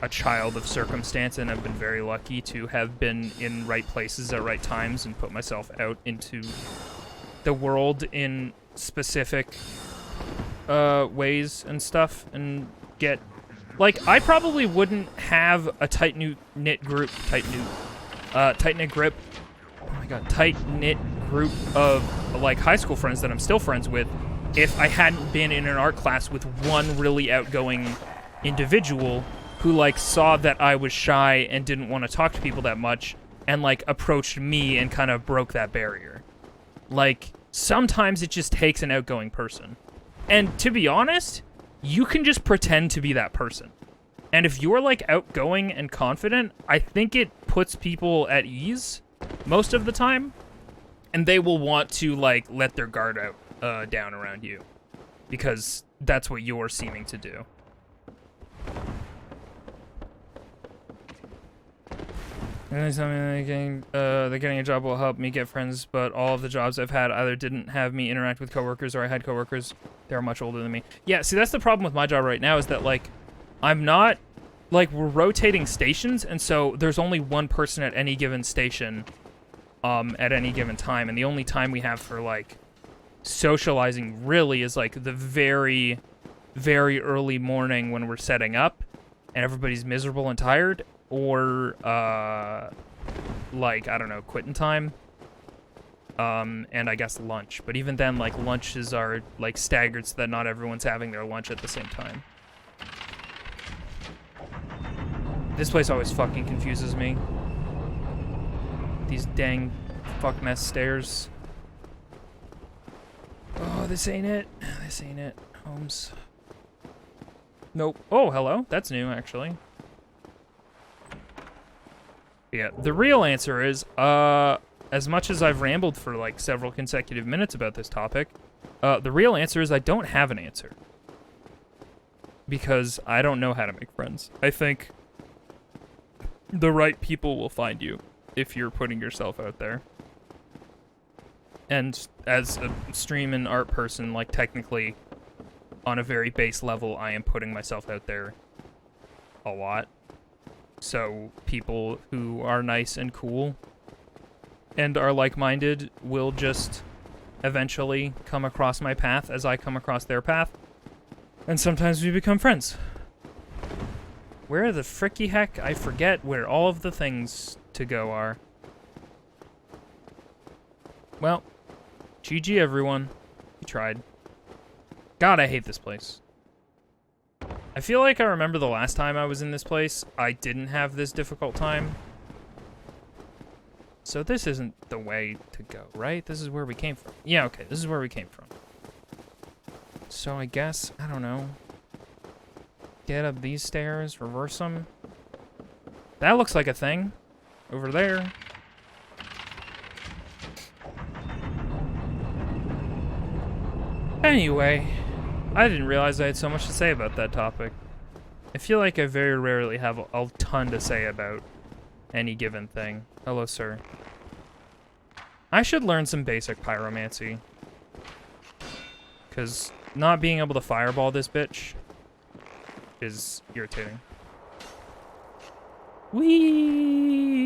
child of circumstance, and I've been very lucky to have been in right places at right times and put myself out into the world in specific ways and stuff, and get... Like, I probably wouldn't have a tight-knit grip... Oh my god, tight-knit group of, like, high school friends that I'm still friends with if I hadn't been in an art class with one really outgoing individual who, like, saw that I was shy and didn't want to talk to people that much and, like, approached me and kind of broke that barrier. Like, sometimes it just takes an outgoing person. And to be honest, you can just pretend to be that person. And if you're, like, outgoing and confident, I think it puts people at ease most of the time. And they will want to, like, let their guard out down around you. Because that's what you're seeming to do. And something that getting a job will help me get friends, but all of the jobs I've had either didn't have me interact with coworkers or I had coworkers that are much older than me. Yeah, see, that's the problem with my job right now is that, like, I'm not, like, we're rotating stations, and so there's only one person at any given station at any given time, and the only time we have for like socializing really is like the very, very early morning when we're setting up and everybody's miserable and tired, or like, I don't know, quitting time, and I guess lunch. But even then, like, lunches are like staggered so that not everyone's having their lunch at the same time. This place always fucking confuses me. These dang fuck mess stairs. Oh, this ain't it. This ain't it. Holmes. Nope. Oh, hello. That's new, actually. Yeah, the real answer is, as much as I've rambled for like several consecutive minutes about this topic, the real answer is I don't have an answer. Because I don't know how to make friends. I think the right people will find you if you're putting yourself out there. And as a stream and art person, like, technically, on a very base level, I am putting myself out there a lot. So people who are nice and cool and are like-minded will just eventually come across my path as I come across their path. And sometimes we become friends. Where the fricky heck? I forget where all of the things to go are. Well, GG everyone. You tried. God, I hate this place. I feel like I remember the last time I was in this place, I didn't have this difficult time. So this isn't the way to go, right? This is where we came from. Yeah, okay, this is where we came from. So I guess, I don't know. Get up these stairs, reverse them. That looks like a thing. Over there. Anyway, I didn't realize I had so much to say about that topic. I feel like I very rarely have a ton to say about any given thing. Hello, sir. I should learn some basic pyromancy. Because not being able to fireball this bitch is irritating. Whee!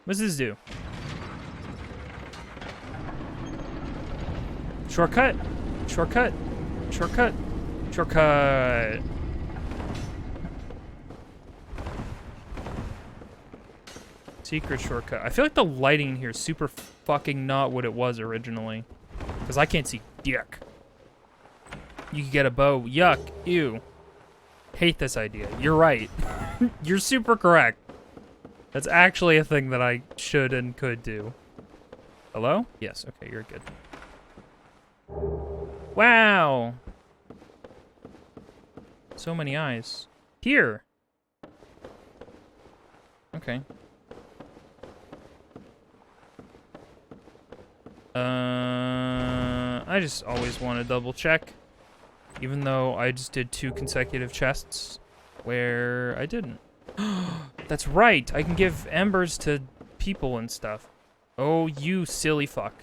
What does this do? Shortcut! Shortcut! Shortcut! Shortcut! Secret shortcut. I feel like the lighting in here is super fucking not what it was originally. Because I can't see dick. You can get a bow. Yuck. Ew. Hate this idea. You're right. You're super correct. That's actually a thing that I should and could do. Hello? Yes. Okay, you're good. Wow. So many eyes. Here. Okay. I just always want to double check. Even though I just did 2 consecutive chests where I didn't. That's right. I can give embers to people and stuff. Oh, you silly fuck.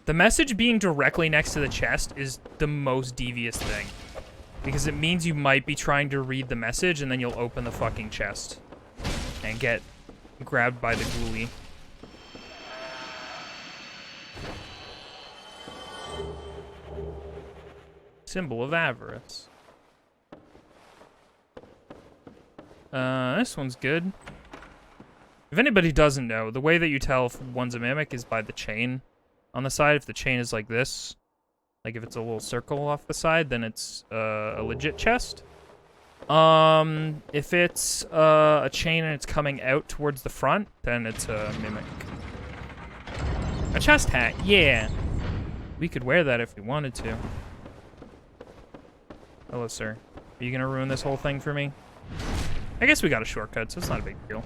The message being directly next to the chest is the most devious thing. Because it means you might be trying to read the message and then you'll open the fucking chest and get grabbed by the ghoulie. Symbol of avarice. This one's good. If anybody doesn't know, the way that you tell if one's a mimic is by the chain on the side. If the chain is like this, like if it's a little circle off the side, then it's a legit chest. If it's a chain and it's coming out towards the front, then it's a mimic. A chest hat, yeah. We could wear that if we wanted to. Hello, sir. Are you gonna ruin this whole thing for me? I guess we got a shortcut, so it's not a big deal.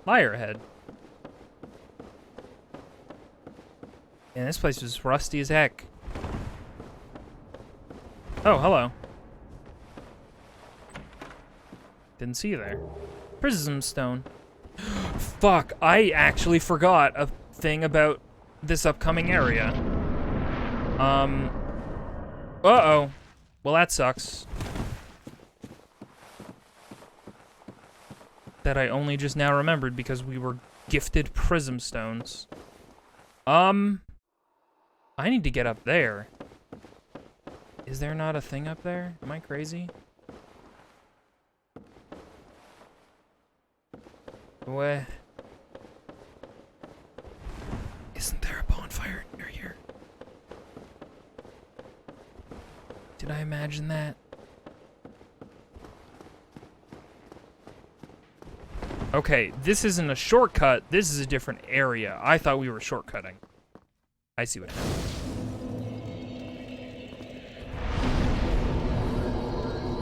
Liar head. Man, this place is rusty as heck. Oh, hello. Didn't see you there. Prism stone. Fuck, I actually forgot a thing about this upcoming area. Uh-oh. Well, that sucks. That I only just now remembered because we were gifted prism stones. I need to get up there. Is there not a thing up there? Am I crazy? What? Isn't there a bonfire near here? Did I imagine that? Okay, this isn't a shortcut. This is a different area. I thought we were shortcutting. I see what happened.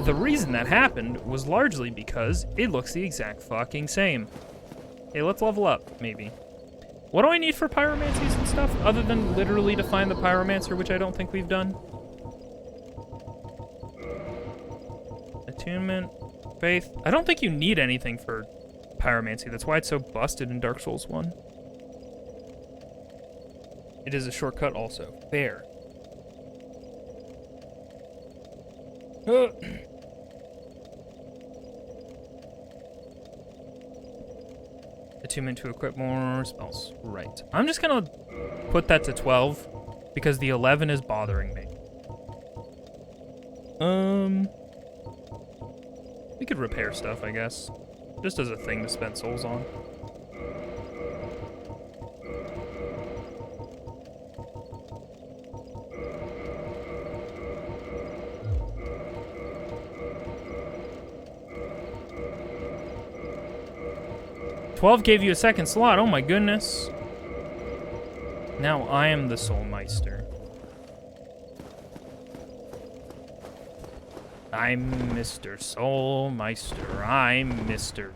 The reason that happened was largely because it looks the exact fucking same. Hey, let's level up, maybe. What do I need for pyromancies and stuff, other than literally to find the pyromancer, which I don't think we've done? Attunement, faith. I don't think you need anything for pyromancy. That's why it's so busted in Dark Souls 1. It is a shortcut also. Fair. Attunement to equip more spells. Right. I'm just gonna put that to 12 because the 11 is bothering me. We could repair stuff, I guess. Just as a thing to spend souls on. "12 gave you a second slot, oh my goodness. Now I am the Soul Meister. I'm Mr. Soul Meister. I'm Mr.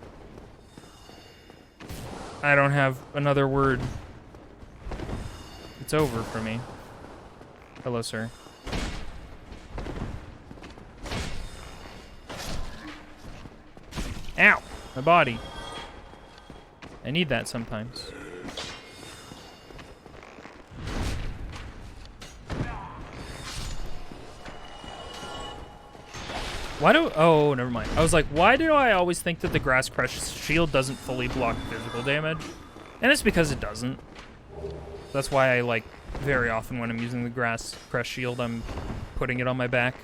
I don't have another word. It's over for me. Hello, sir. Ow! My body. I need that sometimes. Why do... Oh, never mind. I was like, why do I always think that the Grass Crush shield doesn't fully block physical damage? And it's because it doesn't. That's why I, like, very often when I'm using the Grass Crush shield, I'm putting it on my back.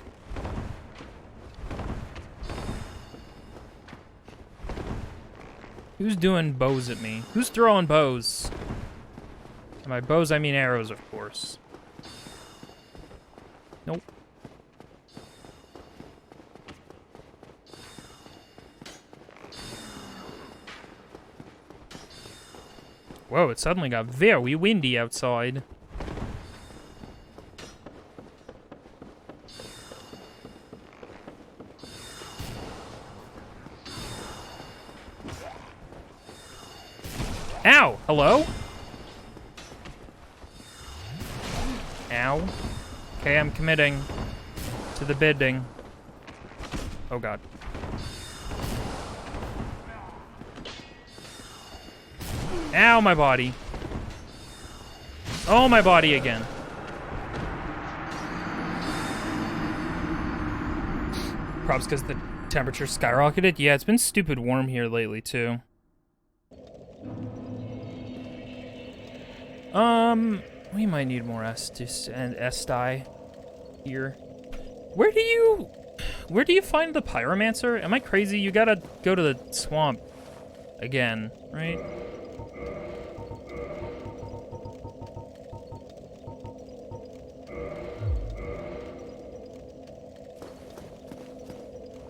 Who's doing bows at me? Who's throwing bows? And by bows, I mean arrows, of course. Nope. Whoa, it suddenly got very windy outside. Ow! Hello? Ow. Okay, I'm committing to the bidding. Oh god. Ow, my body. Oh, my body again. Probably because the temperature skyrocketed. Yeah, it's been stupid warm here lately, too. We might need more Estus and Esti here. Where do you find the Pyromancer? Am I crazy? You gotta go to the swamp again, right?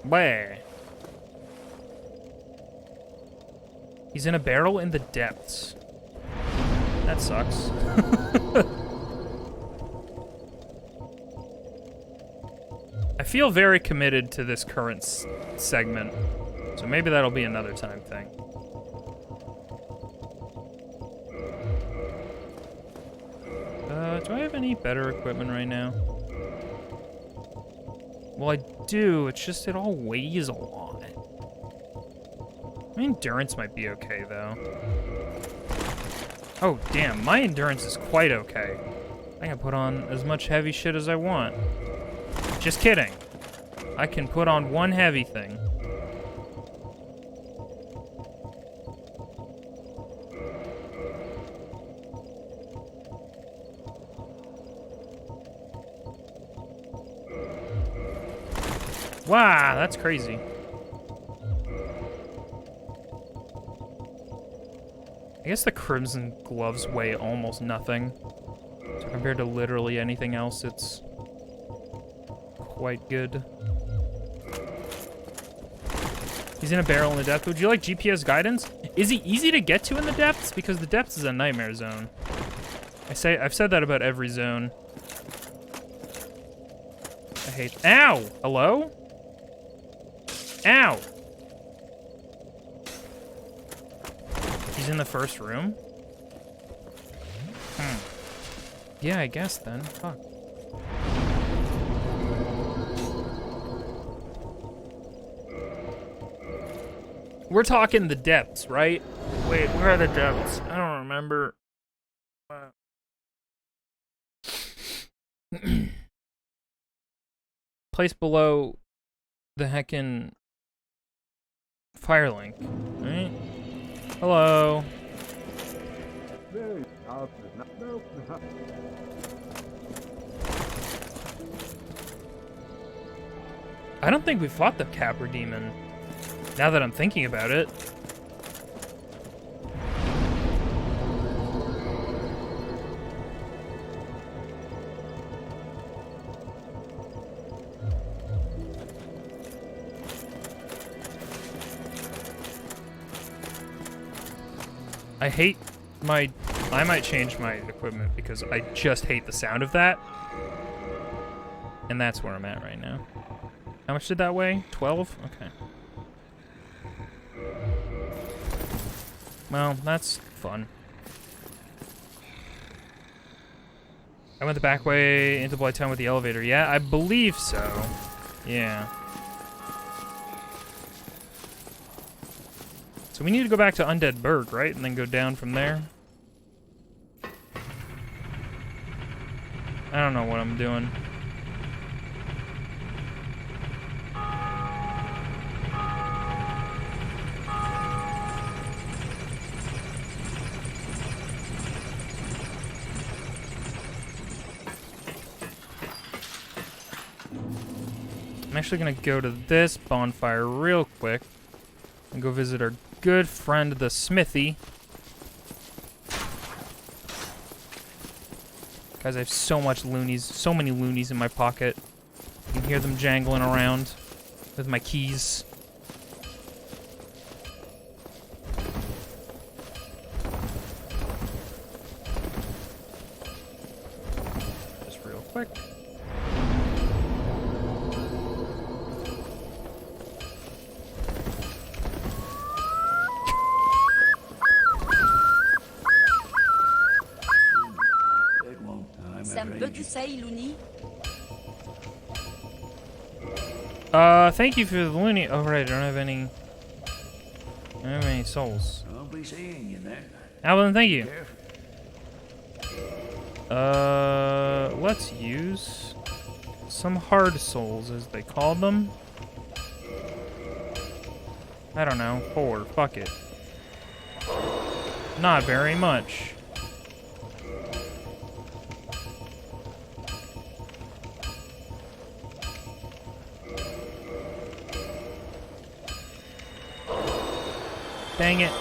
Where? He's in a barrel in the depths. That sucks. I feel very committed to this current segment, so maybe that'll be another time thing. Do I have any better equipment right now? Well, I do, it's just it all weighs a lot. My endurance might be okay, though. Oh, damn, my endurance is quite okay. I can put on as much heavy shit as I want. Just kidding. I can put on one heavy thing. Wow, that's crazy. I guess the Crimson Gloves weigh almost nothing. So compared to literally anything else, it's quite good. He's in a barrel in the depth. Would you like GPS guidance? Is he easy to get to in the depths? Because the depths is a nightmare zone. I've said that about every zone. I hate. Ow! Hello? Ow! He's in the first room? Yeah, I guess then. Fuck. We're talking the depths, right? Wait, where are the depths? I don't remember. Place below the heckin' Firelink, right? Hello. I don't think we fought the Capra Demon, now that I'm thinking about it. I might change my equipment because I just hate the sound of that. And that's where I'm at right now. How much did that weigh? 12? Okay. Well, that's fun. I went the back way into Blighttown with the elevator. Yeah, I believe so. Yeah. So we need to go back to Undead Burg, right? And then go down from there. I don't know what I'm doing. I'm actually gonna go to this bonfire real quick and go visit our good friend, the Smithy. Guys, I have so many loonies in my pocket. You can hear them jangling around with my keys. Just real quick. Thank you for the loony. Oh, right, I don't have any souls. I'll be seeing you then. Alvin, thank you. Let's use some hard souls, as they call them. I don't know, 4, fuck it. Not very much. Dang it.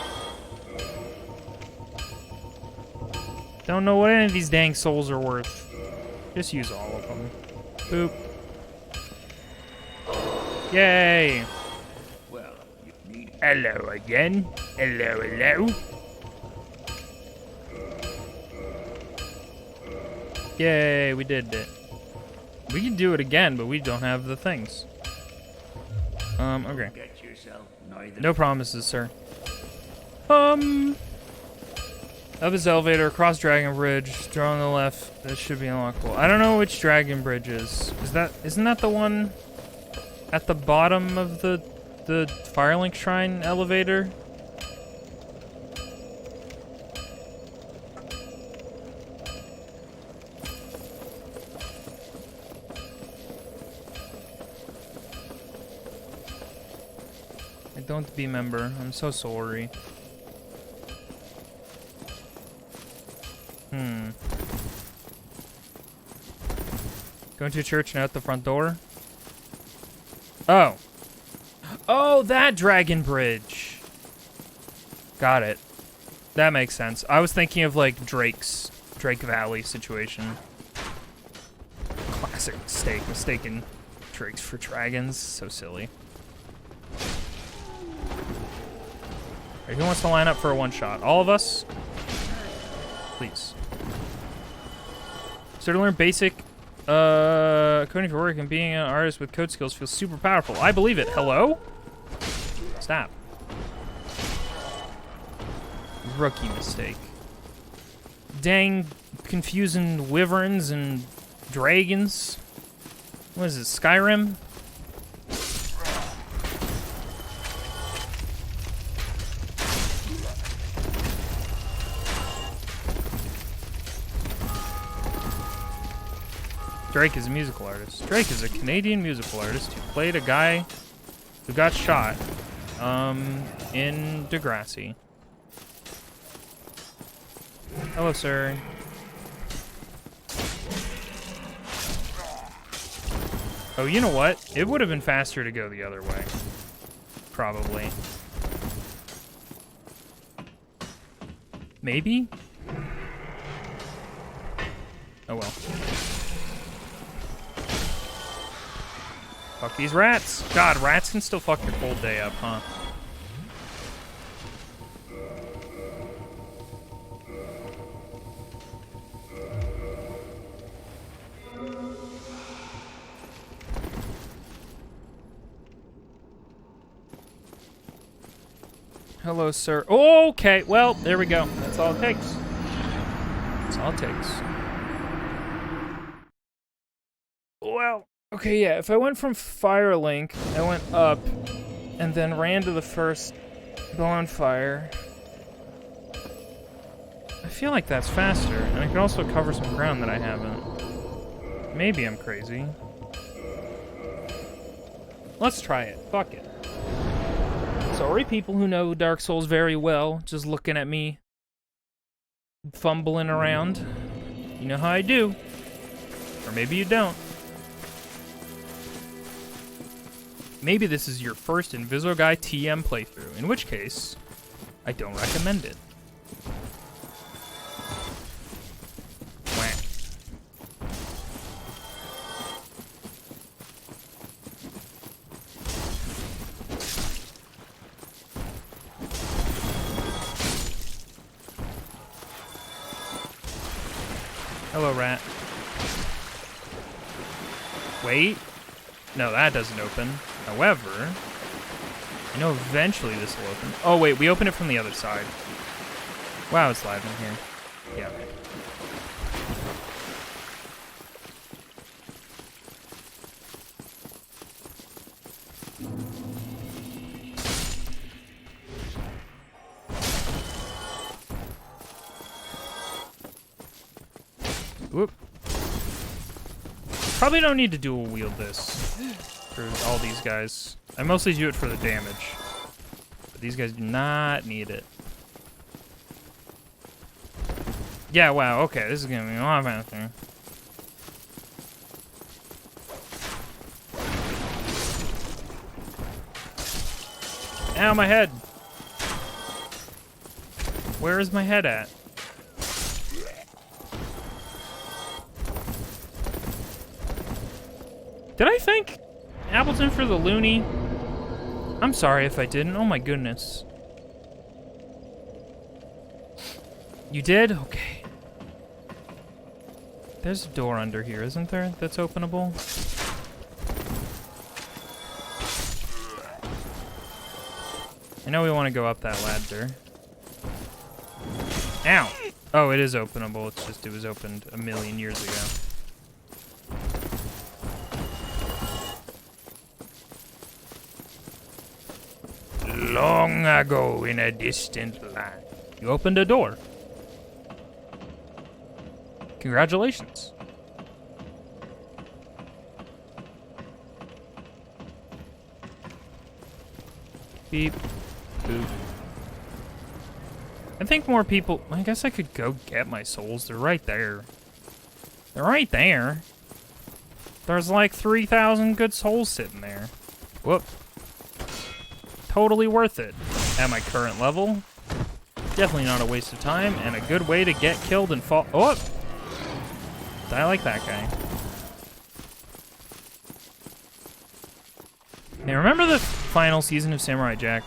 Don't know what any of these dang souls are worth. Just use all of them. Boop. Yay. Well, you need... Hello again. Hello, hello. Yay, we did it. We can do it again, but we don't have the things. Okay. Get yourself neither. No promises, sir. Up his elevator, across Dragon Bridge, draw on the left. That should be unlockable. I don't know which Dragon Bridge is. Isn't that the one at the bottom of the Firelink Shrine elevator? I don't remember. I'm so sorry. Going to a church and out the front door? Oh. Oh, that dragon bridge. Got it. That makes sense. I was thinking of, like, Drake Valley situation. Classic mistake. Mistaken Drakes for dragons. So silly. Alright, who wants to line up for a one-shot? All of us? Please. So to learn basic coding for work and being an artist with code skills feels super powerful. I believe it. Hello? Stop. Rookie mistake. Dang confusing wyverns and dragons. What is it, Skyrim? Drake is a musical artist. Drake is a Canadian musical artist who played a guy who got shot in Degrassi. Hello, sir. Oh, you know what? It would have been faster to go the other way. Probably. Maybe? Oh well. Fuck these rats. God, rats can still fuck your whole day up, huh? Hello, sir. Oh, okay, well, there we go. That's all it takes. That's all it takes. Well, okay, yeah, if I went from Firelink, I went up, and then ran to the first bonfire. I feel like that's faster, and I could also cover some ground that I haven't. Maybe I'm crazy. Let's try it. Fuck it. Sorry, people who know Dark Souls very well, just looking at me fumbling around. You know how I do. Or maybe you don't. Maybe this is your first Invisoguy TM playthrough, in which case, I don't recommend it. Whack. Hello, rat. Wait. No, that doesn't open. However, I know eventually this will open. Oh, wait, we open it from the other side. Wow, it's live in here. Yeah, right. Whoop. Probably don't need to dual wield this for all these guys. I mostly do it for the damage. But these guys do not need it. Yeah, wow, okay, this is gonna be a lot faster. Ow, my head! Where is my head at? Did I thank Appleton for the loony? I'm sorry if I didn't. Oh my goodness. You did? Okay. There's a door under here, isn't there? That's openable? I know we want to go up that ladder. Ow! Oh, it is openable. It's just it was opened a million years ago. Long ago in a distant land. You opened a door. Congratulations. Beep. Boop. I think more people... I guess I could go get my souls. They're right there. They're right there. There's like 3,000 good souls sitting there. Whoop. Totally worth it. At my current level. Definitely not a waste of time, and a good way to get killed and fall... Oh! I like that guy. Hey, remember the final season of Samurai Jack?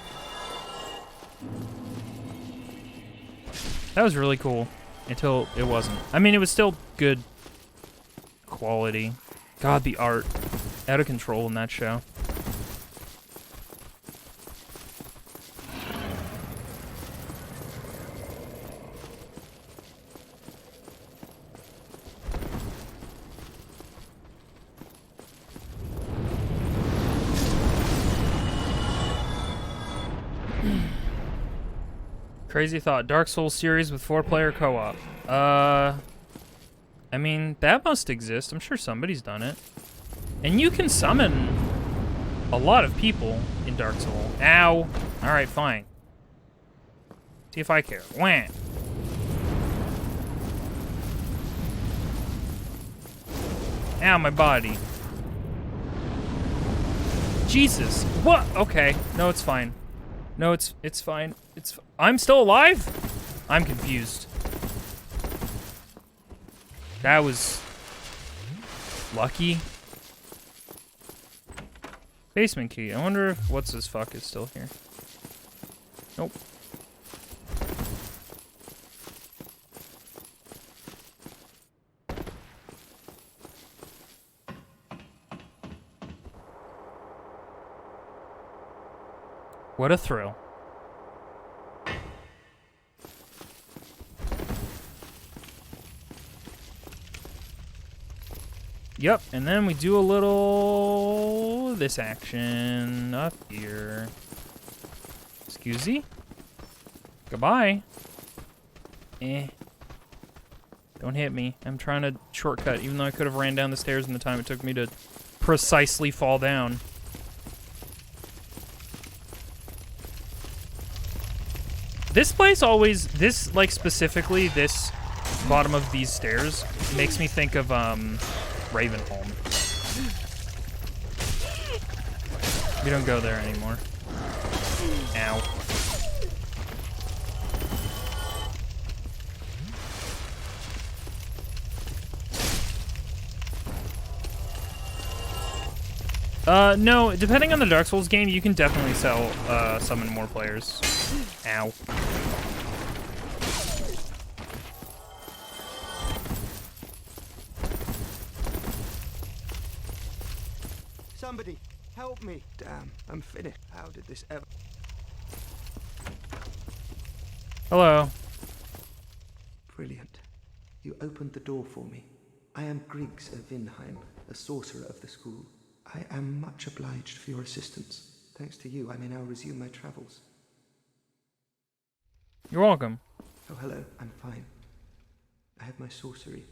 That was really cool. Until it wasn't. I mean, it was still good quality. God, the art. Out of control in that show. Crazy thought. Dark Souls series with 4-player co-op. I mean, that must exist. I'm sure somebody's done it. And you can summon a lot of people in Dark Souls. Ow. Alright, fine. See if I care. Wham. Ow, my body. Jesus. What? Okay. No, it's fine. No, it's fine. I'm still alive? I'm confused. That was lucky. Basement key. I wonder if what's his fuck is still here. Nope. What a thrill. Yep, and then we do a little this action up here. Excusey. Goodbye. Eh. Don't hit me. I'm trying to shortcut, even though I could have ran down the stairs in the time it took me to precisely fall down. This place always, like specifically, this bottom of these stairs makes me think of, Ravenholm. We don't go there anymore. Ow. No, depending on the Dark Souls game, you can definitely summon more players. Ow. Somebody, help me. Damn, I'm finished. How did this ever... Hello. Brilliant. You opened the door for me. I am Griggs of Vinheim, a sorcerer of the school. I am much obliged for your assistance. Thanks to you, I may now resume my travels. You're welcome. Oh, hello. I'm fine. I have my sorcery.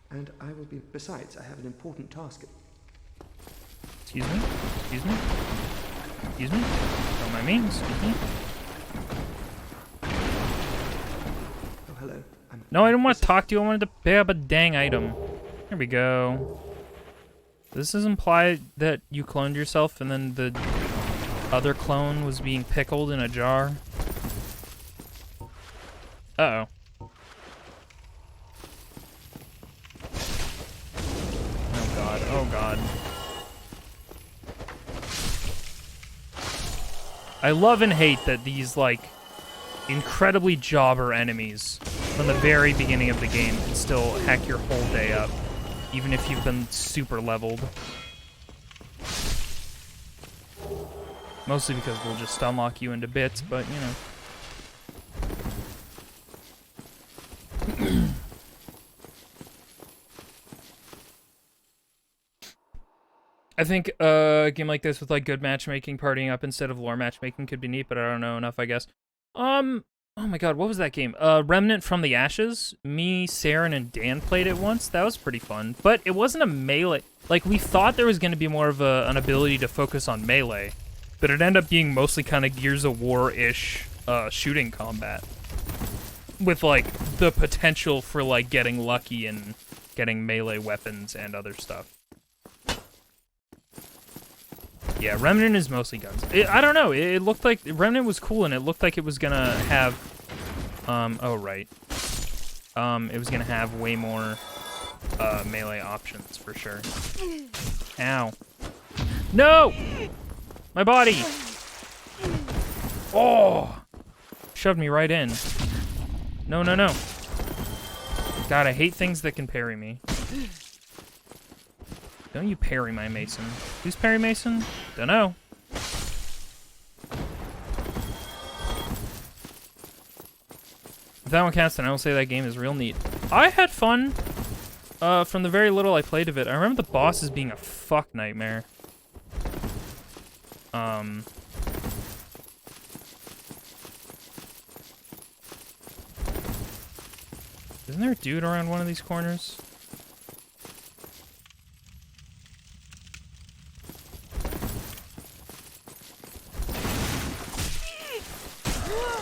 And I will be... Besides, I have an important task. Excuse me? Excuse me? Excuse me? Don't mind me. Excuse me? Oh, hello. No, I didn't want to talk to you. I wanted to pick up a dang item. Here we go. Does this imply that you cloned yourself and then the other clone was being pickled in a jar? Uh-oh. Oh god, oh god. I love and hate that these, like, incredibly jobber enemies from the very beginning of the game can still hack your whole day up, even if you've been super leveled. Mostly because we'll just unlock you into bits, but, you know. I think a game like this with like good matchmaking, partying up instead of lore matchmaking could be neat, but I don't know enough, I guess. Oh my god, what was that game? Remnant from the Ashes. Me, Saren, and Dan played it once. That was pretty fun, but it wasn't a melee. Like, we thought there was going to be more of an ability to focus on melee, but it ended up being mostly kind of Gears of War-ish shooting combat. With, like, the potential for, like, getting lucky and getting melee weapons and other stuff. Yeah, Remnant is mostly guns. I don't know, it looked like... Remnant was cool, and it looked like it was gonna have... oh, right. It was gonna have way more, melee options, for sure. Ow. No! My body! Oh! Shoved me right in. No, no, no. God, I hate things that can parry me. Don't you parry my Mason. Who's Parry Mason? Dunno. If that one counts, then I will say that game is real neat. I had fun from the very little I played of it. I remember the bosses being a fuck nightmare. Isn't there a dude around one of these corners?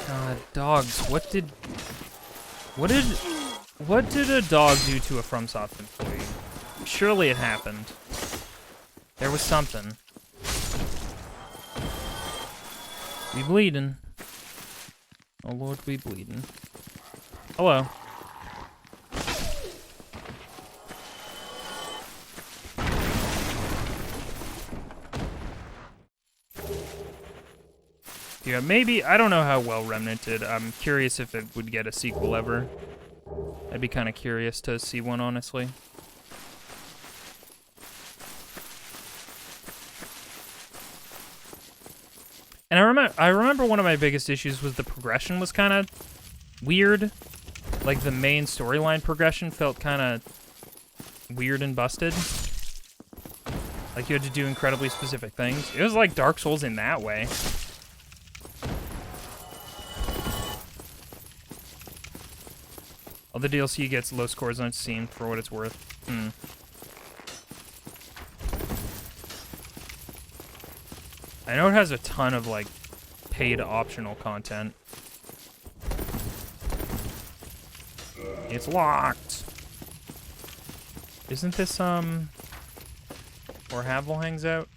God, dogs. What did a dog do to a FromSoft employee? Surely it happened. There was something. We bleeding. Oh Lord, we bleeding. Hello. Yeah, maybe, I don't know how well Remnant did. I'm curious if it would get a sequel ever. I'd be kind of curious to see one, honestly. And I remember one of my biggest issues was the progression was kind of weird. Like, the main storyline progression felt kind of weird and busted. Like, you had to do incredibly specific things. It was like Dark Souls in that way. All the DLC gets low scores on Steam for what it's worth. I know it has a ton of, like, paid optional content. It's locked! Isn't this, where Havel hangs out?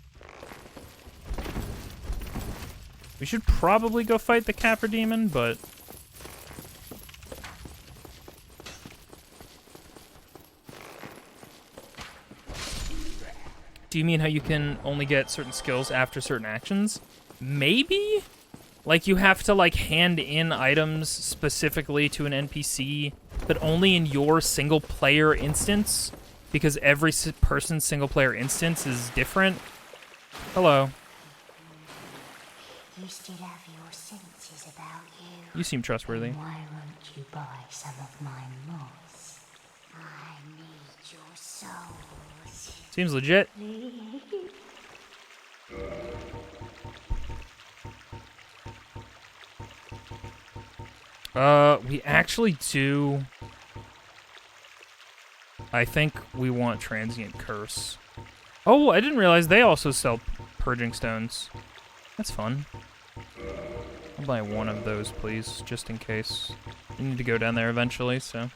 We should probably go fight the Capra Demon, but... Do you mean how you can only get certain skills after certain actions? Maybe? Like, you have to, like, hand in items specifically to an NPC, but only in your single-player instance? Because every person's single-player instance is different? Hello. You still have your senses about you. You seem trustworthy. Why won't you buy some of my moss? I need your souls. Seems legit. We actually do... I think we want Transient Curse. Oh, I didn't realize they also sell Purging Stones. That's fun. I'll buy one of those, please, just in case. I need to go down there eventually, so...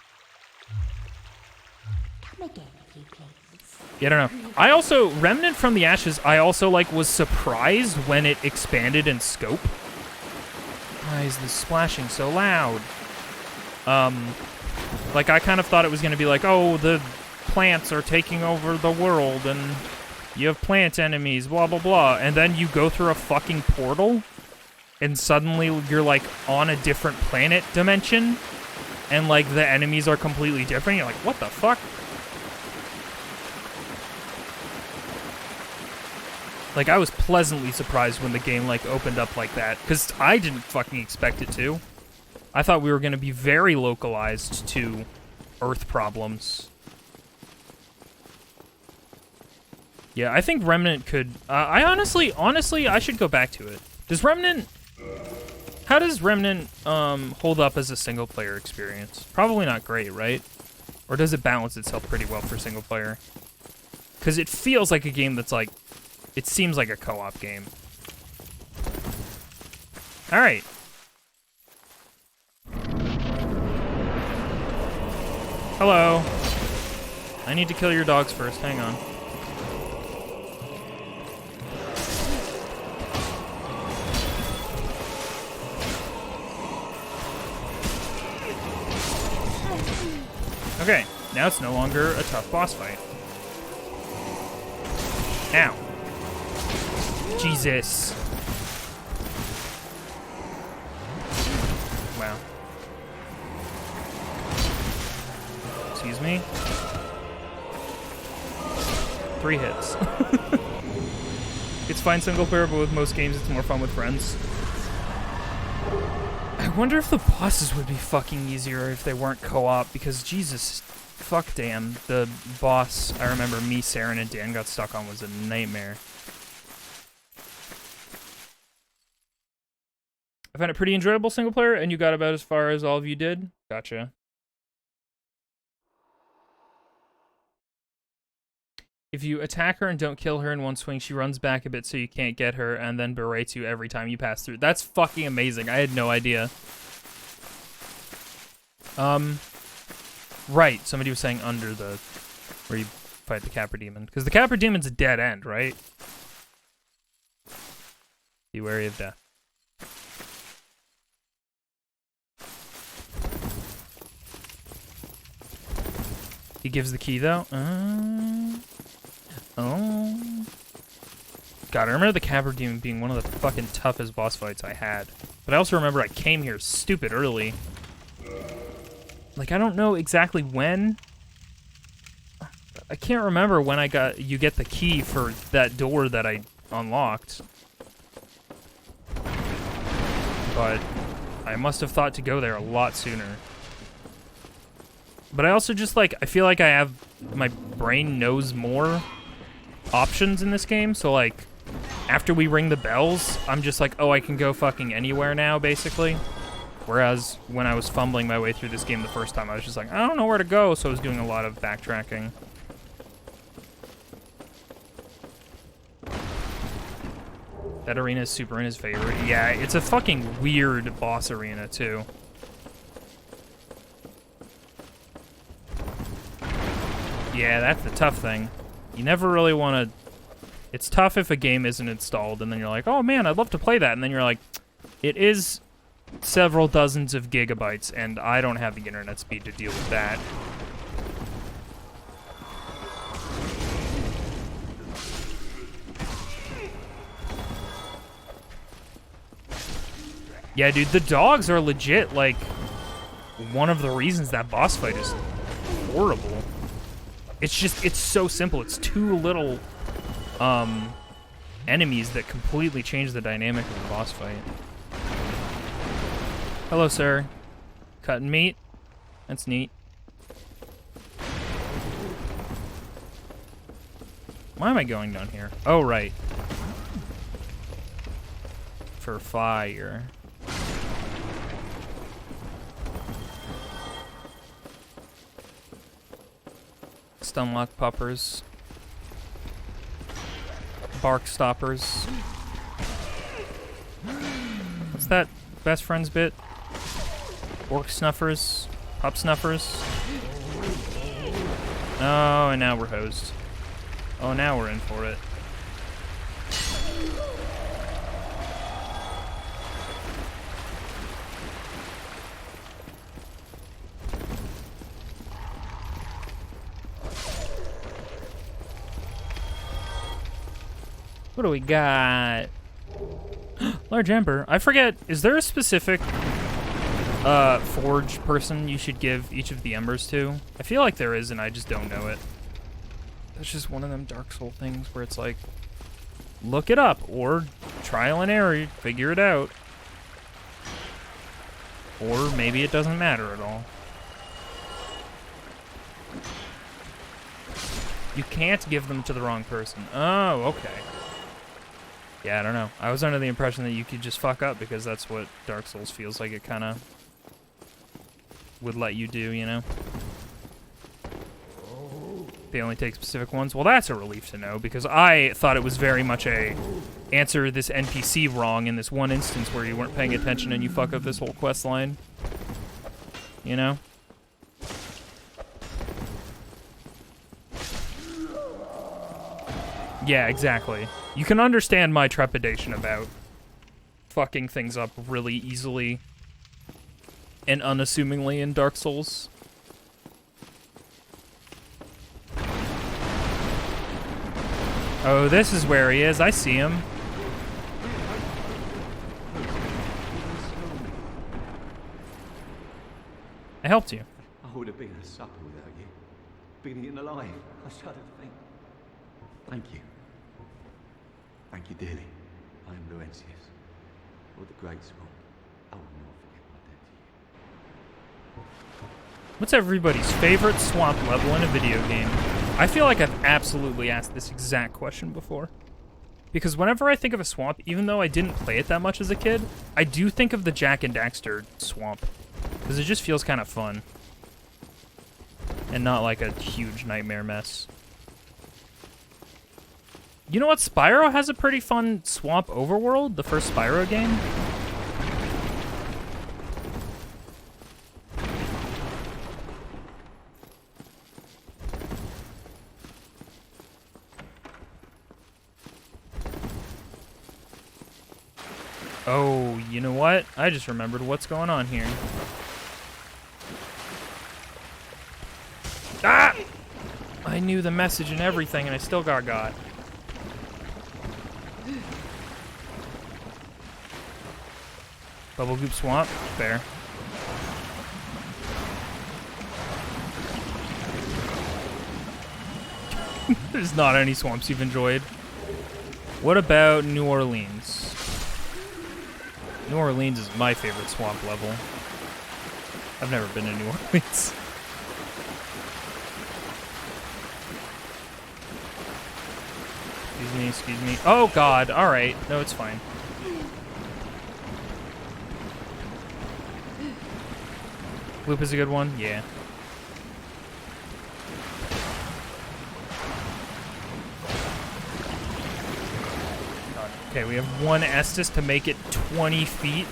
Come again, if you please. Yeah, I don't know. I also, Remnant from the Ashes, I also, like, was surprised when it expanded in scope. Why is this splashing so loud? Like, I kind of thought it was going to be like, oh, the plants are taking over the world, and you have plant enemies, blah, blah, blah. And then you go through a fucking portal, and suddenly you're, like, on a different planet dimension, and, like, the enemies are completely different. You're like, what the fuck? Like, I was pleasantly surprised when the game, like, opened up like that, because I didn't fucking expect it to. I thought we were going to be very localized to Earth problems. Yeah, I think Remnant could... I honestly, I should go back to it. Does Remnant... How does Remnant hold up as a single-player experience? Probably not great, right? Or does it balance itself pretty well for single-player? Because it feels like a game that's, like... It seems like a co-op game. Alright. Hello. I need to kill your dogs first. Hang on. Okay, now it's no longer a tough boss fight. Ow. Jesus. Wow. Excuse me. 3 hits. It's fine single player, but with most games it's more fun with friends. I wonder if the bosses would be fucking easier if they weren't co-op, because Jesus, fuck damn, the boss I remember me, Saren, and Dan got stuck on was a nightmare. I found it pretty enjoyable single player, and you got about as far as all of you did? Gotcha. If you attack her and don't kill her in one swing, she runs back a bit so you can't get her, and then berates you every time you pass through. That's fucking amazing. I had no idea. Right. Somebody was saying under the... where you fight the Capra Demon. Because the Capra Demon's a dead end, right? Be wary of death. He gives the key, though. Oh. God, I remember the Capra Demon being one of the fucking toughest boss fights I had. But I also remember I came here stupid early. Like, I don't know exactly when. I can't remember when you get the key for that door that I unlocked. But I must have thought to go there a lot sooner. But I also just, like, I feel like my brain knows more options in this game, so, like, after we ring the bells, I'm just like, oh, I can go fucking anywhere now, basically. Whereas, when I was fumbling my way through this game the first time, I was just like, I don't know where to go, so I was doing a lot of backtracking. That arena is super in his favorite. Yeah, it's a fucking weird boss arena, too. Yeah, that's the tough thing. You never really want to... It's tough if a game isn't installed, and then you're like, oh man, I'd love to play that, and then you're like, it is several dozens of gigabytes, and I don't have the internet speed to deal with that. Yeah, dude, the dogs are legit, like, one of the reasons that boss fight is horrible. It's just, it's so simple. It's 2 little enemies that completely change the dynamic of the boss fight. Hello, sir. Cutting meat? That's neat. Why am I going down here? Oh, right. For fire. Stunlock puppers. Bark stoppers. What's that best friend's bit? Orc snuffers? Pup snuffers? Oh, and now we're hosed. Oh, now we're in for it. What do we got? Large Ember. I forget, is there a specific forge person you should give each of the embers to? I feel like there is, and I just don't know it. That's just one of them Dark Soul things where it's like, look it up, or trial and error, figure it out. Or maybe it doesn't matter at all. You can't give them to the wrong person. Oh, okay. Yeah, I don't know. I was under the impression that you could just fuck up because that's what Dark Souls feels like it kind of would let you do, you know? They only take specific ones. Well, that's a relief to know, because I thought it was very much a answer this NPC wrong in this one instance where you weren't paying attention and you fuck up this whole quest line. You know? Yeah, exactly. You can understand my trepidation about fucking things up really easily and unassumingly in Dark Souls. Oh, this is where he is. I see him. I helped you. I would have been a supper without you. Been eaten alive. I shudder to think. Thank you. Thank you dearly. I am Laurentius, or the Great Swamp. I will not forget my debt to you. What's everybody's favorite swamp level in a video game? I feel like I've absolutely asked this exact question before. Because whenever I think of a swamp, even though I didn't play it that much as a kid, I do think of the Jak and Daxter swamp. Because it just feels kind of fun. And not like a huge nightmare mess. You know what? Spyro has a pretty fun swamp overworld, the first Spyro game. Oh, you know what? I just remembered what's going on here. Ah! I knew the message and everything, and I still got. Bubble Goop Swamp? Fair. There's not any swamps you've enjoyed. What about New Orleans? New Orleans is my favorite swamp level. I've never been to New Orleans. Excuse me. Oh, God. All right. No, it's fine. Loop is a good one? Yeah. Okay, we have one Estus to make it 20 feet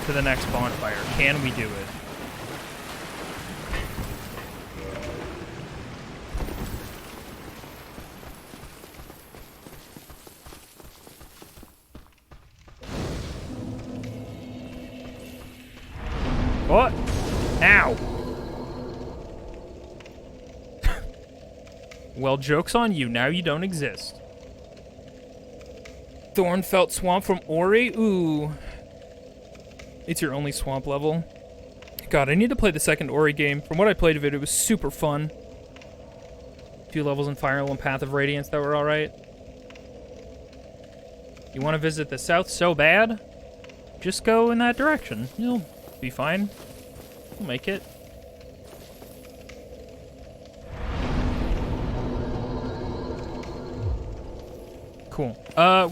to the next bonfire. Can we do it? What? Ow! Well, joke's on you. Now you don't exist. Thornfelt Swamp from Ori? Ooh. It's your only swamp level. God, I need to play the second Ori game. From what I played of it, it was super fun. A few levels in Fire Emblem Path of Radiance that were alright. You want to visit the south so bad? Just go in that direction. You'll be fine. We'll make it. Cool.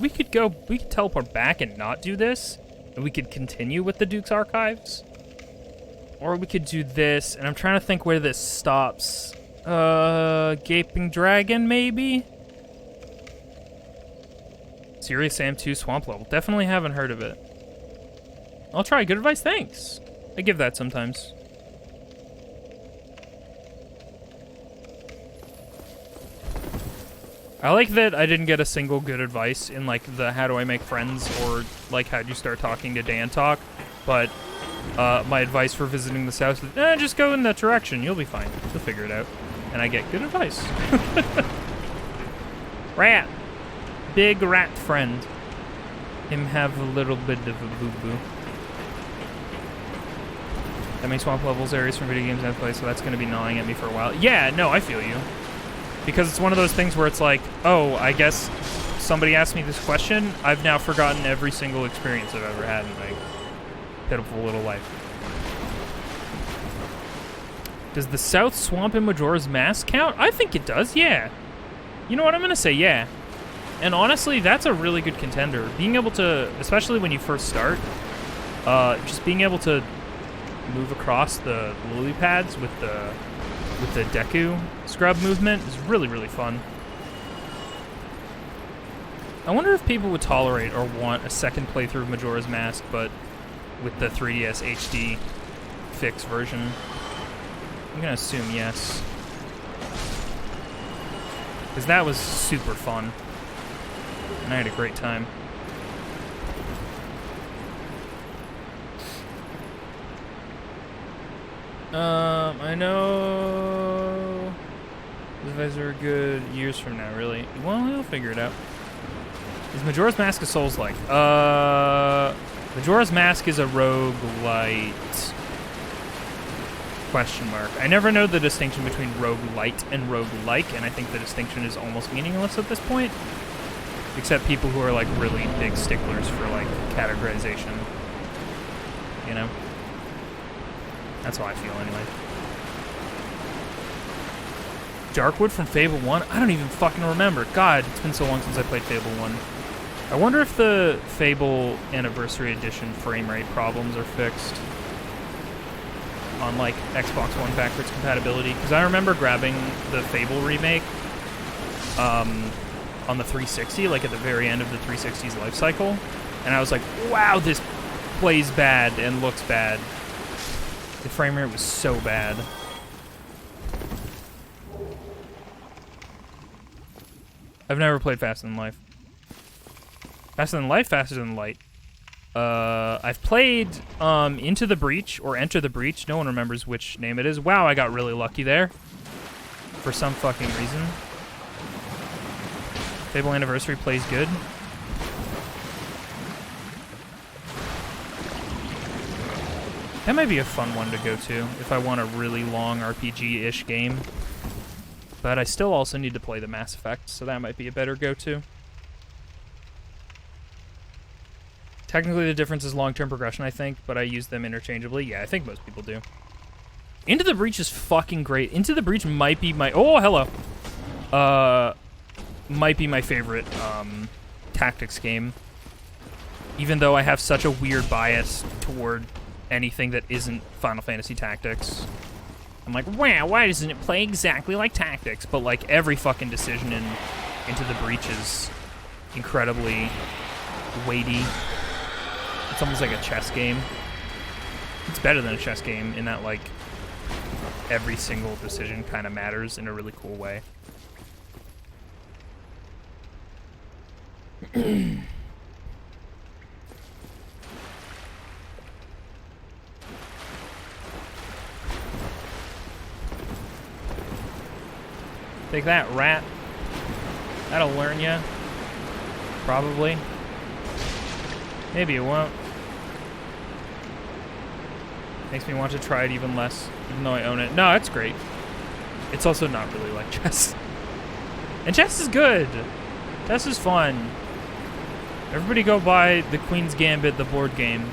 We could teleport back and not do this, and we could continue with the Duke's Archives. Or we could do this, and I'm trying to think where this stops. Gaping Dragon, maybe? Serious Sam 2 Swamp Level. Definitely haven't heard of it. I'll try. Good advice, thanks. I give that sometimes. I like that I didn't get a single good advice in, like, the how do I make friends or, like, how'd you start talking to Dan talk, but my advice for visiting the south is, just go in that direction. You'll be fine. You'll figure it out. And I get good advice. Rat. Big rat friend. Him have a little bit of a boo-boo. That many swamp levels areas from video games I've played, so that's going to be gnawing at me for a while. Yeah, no, I feel you. Because it's one of those things where it's like, oh, I guess somebody asked me this question. I've now forgotten every single experience I've ever had in my pitiful little life. Does the South Swamp in Majora's Mask count? I think it does, yeah. You know what, I'm going to say yeah. And honestly, that's a really good contender. Being able to, especially when you first start, just being able to move across the lily pads with the with the Deku scrub movement is really, really fun. I wonder if people would tolerate or want a second playthrough of Majora's Mask, but with the 3DS HD fix version. I'm gonna assume yes. Because that was super fun. And I had a great time. I know these guys are good years from now, really. Well, I'll figure it out. Is Majora's Mask a Souls-like? Majora's Mask is a roguelite. Question mark. I never know the distinction between roguelite and roguelike, and I think the distinction is almost meaningless at this point. Except people who are like really big sticklers for like categorization. You know? That's how I feel anyway. Darkwood from Fable 1? I don't even fucking remember. God, it's been so long since I played Fable 1. I wonder if the Fable Anniversary Edition frame rate problems are fixed on like Xbox One backwards compatibility. Because I remember grabbing the Fable remake on the 360, like at the very end of the 360's life cycle. And I was like, wow, this plays bad and looks bad. The frame rate was so bad. I've never played Faster Than Life. Faster Than Life, Faster Than Light. I've played Into the Breach or Enter the Breach. No one remembers which name it is. Wow, I got really lucky there. For some fucking reason. Fable Anniversary plays good. That might be a fun one to go to if I want a really long RPG-ish game. But I still also need to play the Mass Effect, so that might be a better go-to. Technically, the difference is long-term progression, I think, but I use them interchangeably. Yeah, I think most people do. Into the Breach is fucking great. Into the Breach might be my... Oh, hello! Might be my favorite tactics game. Even though I have such a weird bias toward anything that isn't Final Fantasy Tactics. I'm like, wow, why doesn't it play exactly like Tactics? But like every fucking decision in Into the Breach is incredibly weighty. It's almost like a chess game. It's better than a chess game in that like every single decision kind of matters in a really cool way. Take that, rat. That'll learn ya. Probably. Maybe it won't. Makes me want to try it even less, even though I own it. No, it's great. It's also not really like chess. And chess is good. Chess is fun. Everybody go buy the Queen's Gambit, the board game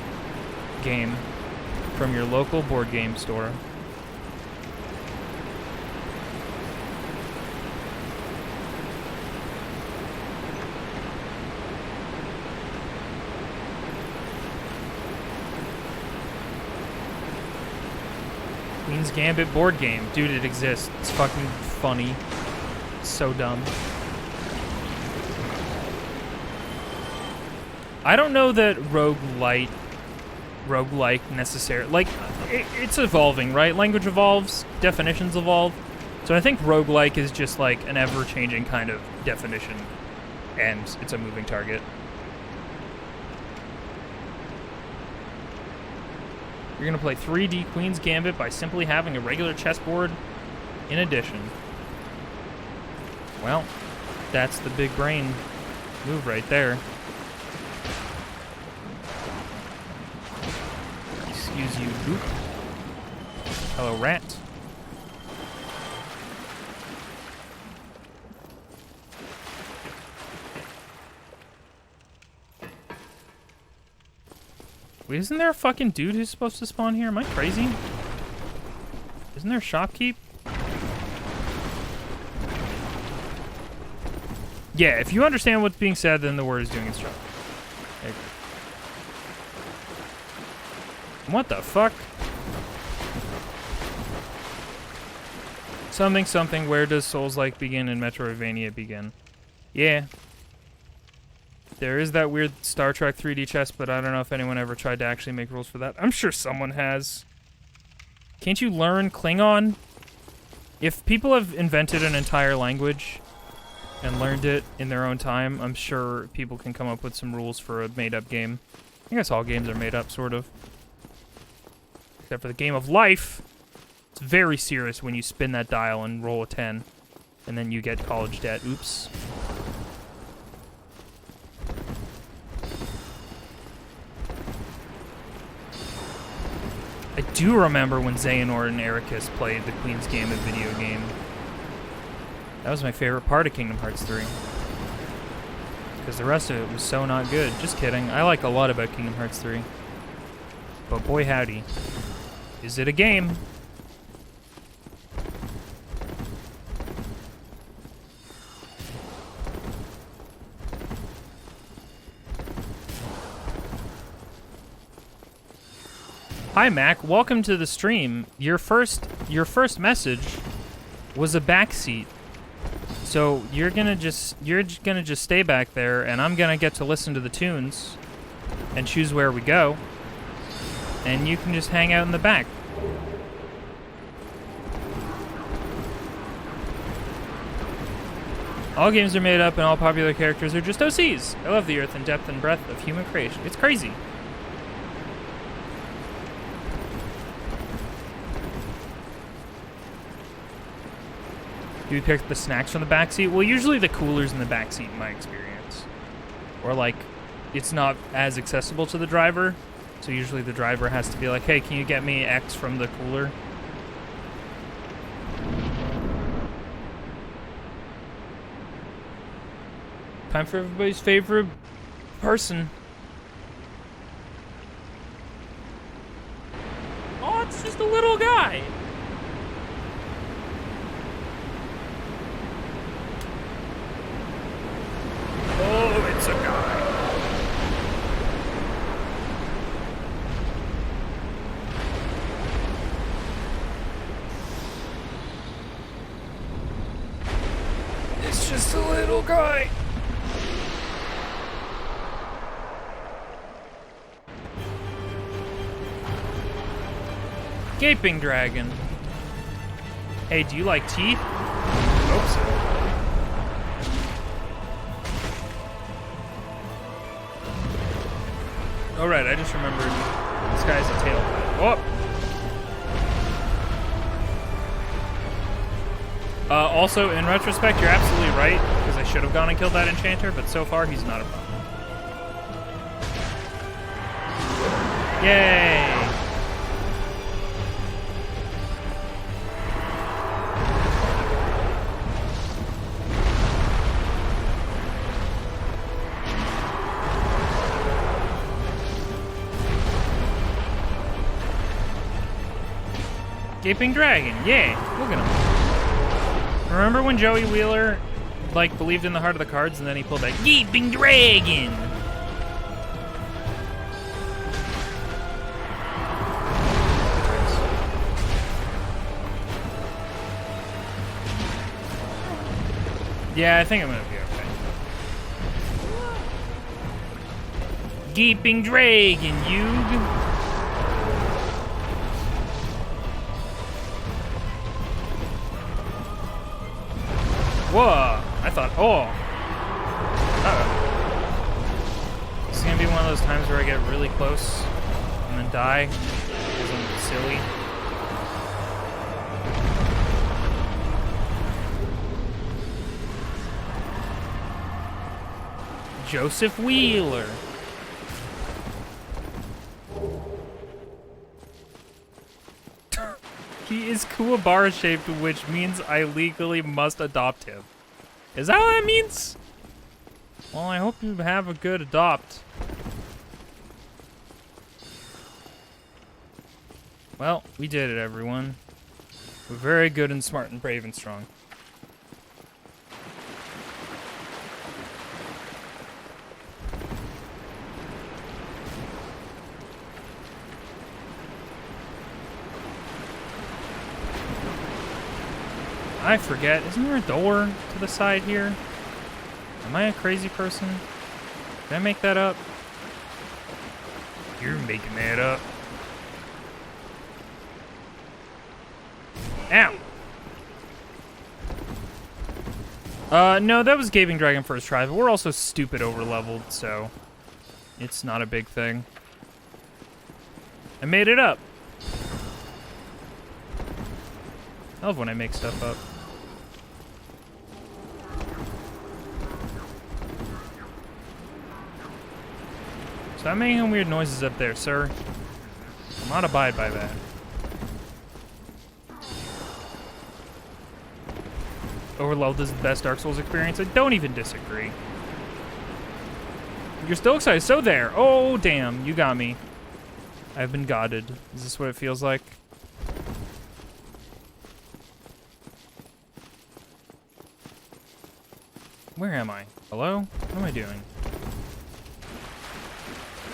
from your local board game store. Queen's Gambit board game. Dude, it exists. It's fucking funny. It's so dumb. I don't know that roguelike necessarily... Like, it's evolving, right? Language evolves, definitions evolve. So I think roguelike is just like an ever-changing kind of definition. And it's a moving target. You're going to play 3D Queen's Gambit by simply having a regular chessboard in addition. Well, that's the big brain move right there. Excuse you, Goop. Hello, rat. Wait, isn't there a fucking dude who's supposed to spawn here? Am I crazy? Isn't there a shopkeep? Yeah, if you understand what's being said, then the word is doing its job. I agree. What the fuck? Something, something, where does Souls-like begin and Metroidvania begin? Yeah. There is that weird Star Trek 3D chess, but I don't know if anyone ever tried to actually make rules for that. I'm sure someone has. Can't you learn Klingon? If people have invented an entire language and learned it in their own time, I'm sure people can come up with some rules for a made-up game. I guess all games are made up, sort of. Except for the game of life. It's very serious when you spin that dial and roll a 10. And then you get college debt. Oops. I do remember when Xehanort and Ericus played the Queen's Gambit video game. That was my favorite part of Kingdom Hearts 3. Because the rest of it was so not good. Just kidding. I like a lot about Kingdom Hearts 3. But boy howdy. Is it a game? Hi Mac, welcome to the stream. Your first message was a backseat. So you're gonna just stay back there, and I'm gonna get to listen to the tunes and choose where we go. And you can just hang out in the back. All games are made up and all popular characters are just OCs. I love the earth and depth and breadth of human creation. It's crazy. Do we pick the snacks from the backseat? Well, usually the cooler's in the backseat in my experience. Or like, it's not as accessible to the driver. So usually the driver has to be like, hey, can you get me X from the cooler? Time for everybody's favorite person. Oh, it's just a little guy. Oh, it's a guy. It's just a little guy. Gaping dragon. Hey, do you like teeth? Hope so. Oh, right, I just remembered this guy's a tail. Oh! Also, in retrospect, you're absolutely right, because I should have gone and killed that enchanter, but so far, he's not a problem. Yay! Gaping dragon, yay! Look at him. Remember when Joey Wheeler, like, believed in the heart of the cards and then he pulled that gaping dragon? Yeah, I think I'm gonna be okay. Gaping dragon, Yug. Whoa! I thought, oh! Uh-oh. This is gonna be one of those times where I get really close and then die because I'm silly. Joseph Wheeler. He is Kuwabara-shaped, which means I legally must adopt him. Is that what that means? Well, I hope you have a good adopt. Well, we did it, everyone. We're very good and smart and brave and strong. I forget. Isn't there a door to the side here? Am I a crazy person? Did I make that up? You're making that up. Ow! No, that was Gaping Dragon first try, but we're also stupid over-leveled, so it's not a big thing. I made it up. I love when I make stuff up. Stop making weird noises up there, sir. I'll not abide by that. Overload is the best Dark Souls experience. I don't even disagree. You're still excited. So there. Oh, damn. You got me. I've been godded. Is this what it feels like? Where am I? Hello? What am I doing?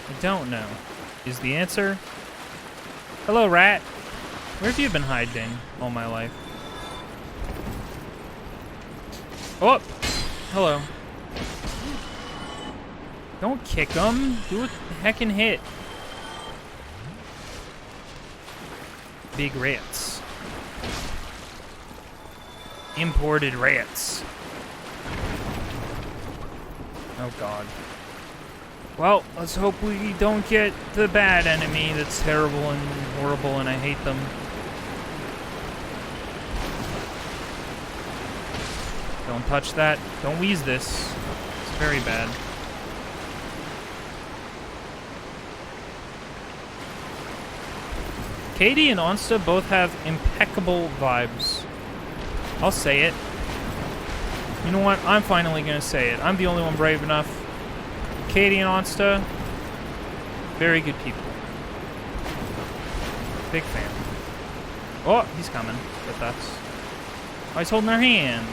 I don't know. Is the answer? Hello, rat. Where have you been hiding all my life? Oh! Hello. Don't kick them. Do a heckin' hit. Big rats. Imported rats. Oh god. Well, let's hope we don't get the bad enemy that's terrible and horrible and I hate them. Don't touch that. Don't wheeze this. It's very bad. Katie and Onsta both have impeccable vibes. I'll say it. You know what? I'm finally gonna say it. I'm the only one brave enough. Katie and Onsta, very good people. Big fan. Oh, he's coming with us. Oh, he's holding our hand.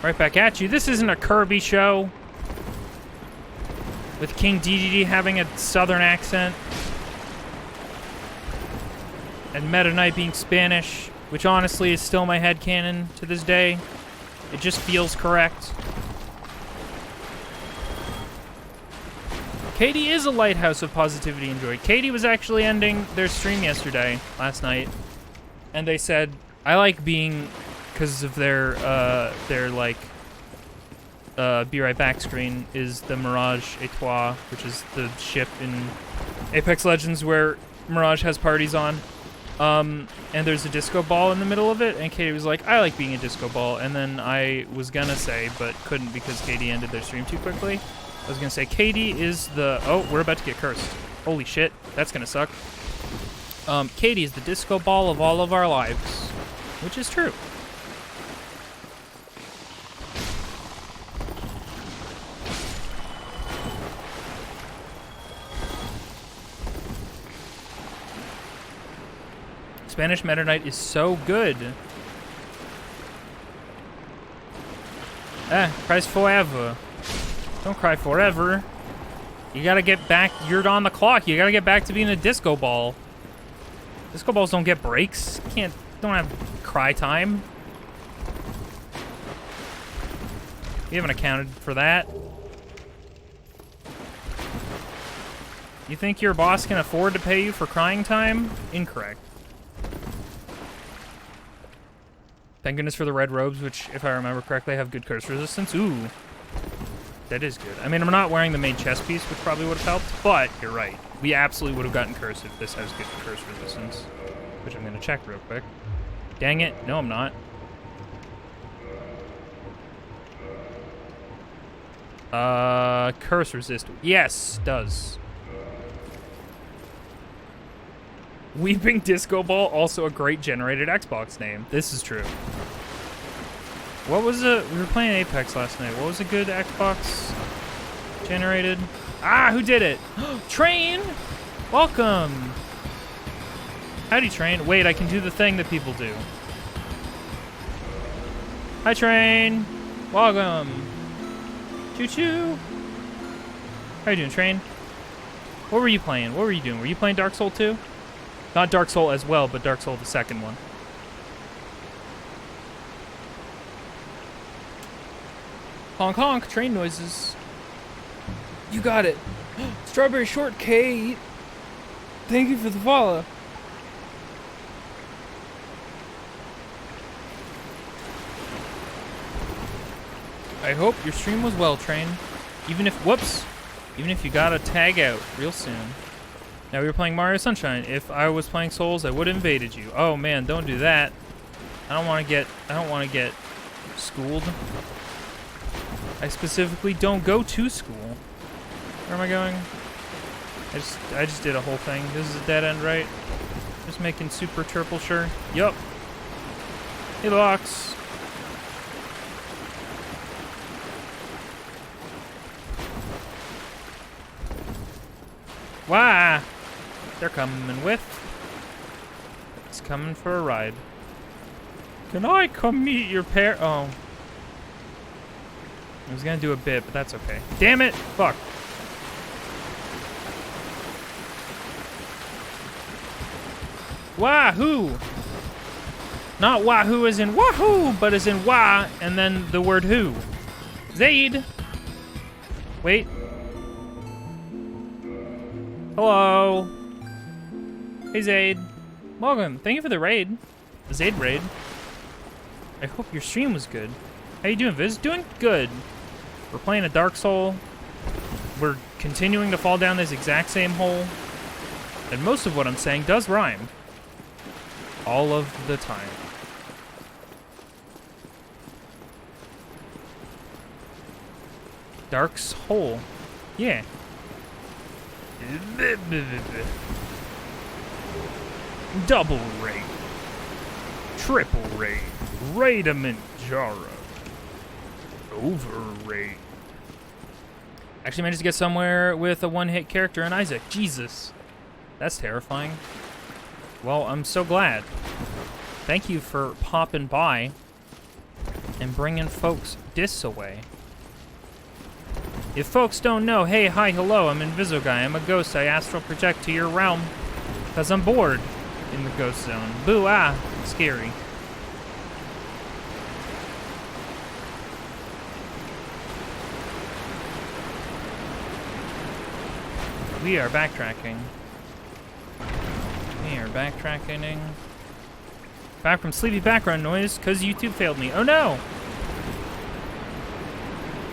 Right back at you. This isn't a Kirby show. With King DDD having a southern accent. And Meta Knight being Spanish. Which honestly is still my headcanon to this day. It just feels correct. Katie is a lighthouse of positivity and joy. Katie was actually ending their stream yesterday, last night. And they said, I like being... because of their like, be right back screen is the Mirage Etoile, which is the ship in Apex Legends where Mirage has parties on. And there's a disco ball in the middle of it, and Katie was like, I like being a disco ball. And then I was gonna say, but couldn't because Katie ended their stream too quickly. I was gonna say, Katie is the... Oh, we're about to get cursed. Holy shit, that's gonna suck. Katie is the disco ball of all of our lives, which is true. Spanish Meta Knight is so good. Cries forever. Don't cry forever. You gotta get back. You're on the clock. You gotta get back to being a disco ball. Disco balls don't get breaks. Don't have cry time. We haven't accounted for that. You think your boss can afford to pay you for crying time? Incorrect. Thank goodness for the red robes, which, if I remember correctly, have good curse resistance. Ooh. That is good. I mean, I'm not wearing the main chest piece, which probably would have helped, but you're right. We absolutely would have gotten curse if this has good curse resistance, which I'm going to check real quick. Dang it. No, I'm not. Curse resist. Yes, does. Weeping Disco Ball, also a great generated Xbox name. This is true. What was it? We were playing Apex last night. What was a good Xbox generated? Ah, who did it? Train! Welcome! Howdy, Train. Wait, I can do the thing that people do. Hi, Train! Welcome! Choo-choo! How you doing, Train? What were you playing? What were you doing? Were you playing Dark Soul 2? Not Dark Soul as well, but Dark Soul the second one. Honk honk, train noises. You got it. Strawberry shortcake. Thank you for the follow. I hope your stream was well, Train. Even if, whoops, even if you got a tag out real soon. Now we were playing Mario Sunshine. If I was playing Souls, I would have invaded you. Oh man, don't do that. I don't want to get schooled. I specifically don't go to school. Where am I going? I just did a whole thing. This is a dead end, right? Just making super triple sure. Yup. Hey, Locks. Why? They're coming with. It's coming for a ride. Can I come meet your Oh. I was gonna do a bit, but that's okay. Damn it! Fuck. Wahoo! Not wahoo as in wahoo, but as in wah, and then the word who. Zaid! Wait. Hello. Hey, Zaid. Welcome. Thank you for the raid. The Zaid raid. I hope your stream was good. How you doing, Viz? Doing good. We're playing a Dark Soul. We're continuing to fall down this exact same hole. And most of what I'm saying does rhyme. All of the time. Dark's hole. Yeah. Double raid. Triple raid. Raidament Jaro. Over raid. Actually managed to get somewhere with a one-hit character in Isaac. Jesus. That's terrifying. Well, I'm so glad. Thank you for popping by and bringing folks this away. If folks don't know, hey, hi, hello, I'm Invisoguy. I'm a ghost. I astral project to your realm because I'm bored in the ghost zone. Boo, ah, scary. We are backtracking. We are backtracking. Back from sleepy background noise because YouTube failed me. Oh no!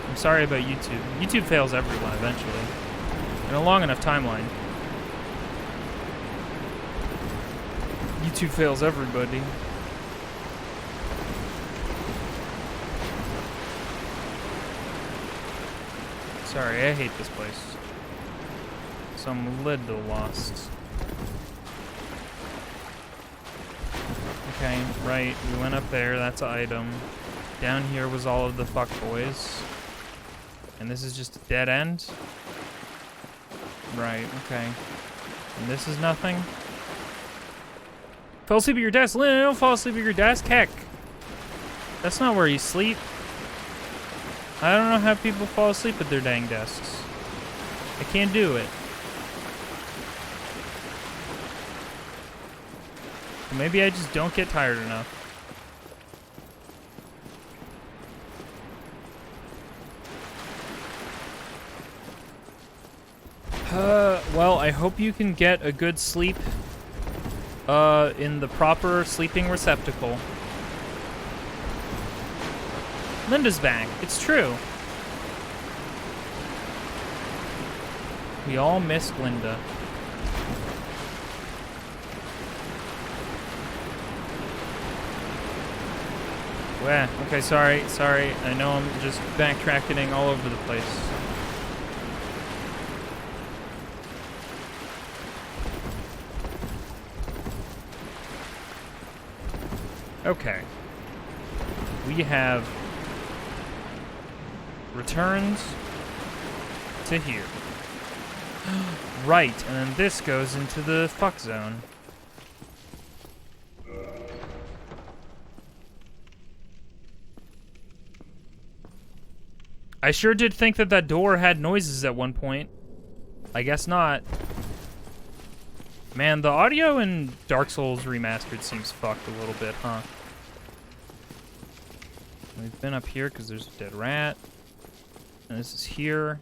I'm sorry about YouTube. YouTube fails everyone eventually. In a long enough timeline. YouTube fails everybody. Sorry, I hate this place. So I'm a little lost. Okay, right, we went up there, that's an item. Down here was all of the fuckboys. And this is just a dead end? Right, okay. And this is nothing? Fall asleep at your desk? Lynn, don't fall asleep at your desk, heck. That's not where you sleep. I don't know how people fall asleep at their dang desks. I can't do it. Maybe I just don't get tired enough. Well, I hope you can get a good sleep in the proper sleeping receptacle. Linda's back. It's true. We all missed Linda. Well, okay, sorry. I know I'm just backtracking all over the place. Okay. We have returned to here. Right, and then this goes into the fuck zone. I sure did think that that door had noises at one point. I guess not. Man, the audio in Dark Souls Remastered seems fucked a little bit, huh? We've been up here because there's a dead rat. And this is here.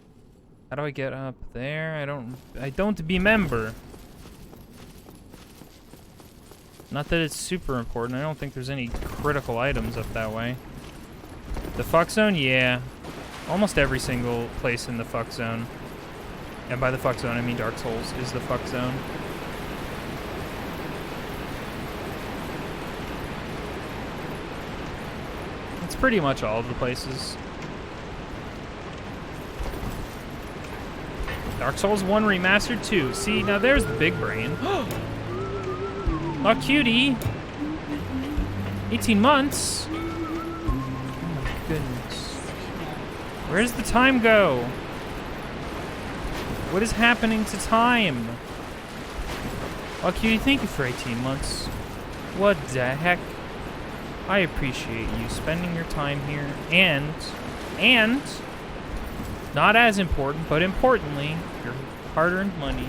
How do I get up there? I don't remember. Not that it's super important. I don't think there's any critical items up that way. The fuck zone? Yeah. Almost every single place in the fuck zone. And by the fuck zone, I mean Dark Souls is the fuck zone. It's pretty much all of the places. Dark Souls 1 Remastered 2. See, now there's the big brain. Oh, cutie. 18 months. Oh my goodness. Where does the time go? What is happening to time? Oh, cutie, thank you for 18 months. What the heck? I appreciate you spending your time here and, not as important, but importantly, your hard-earned money.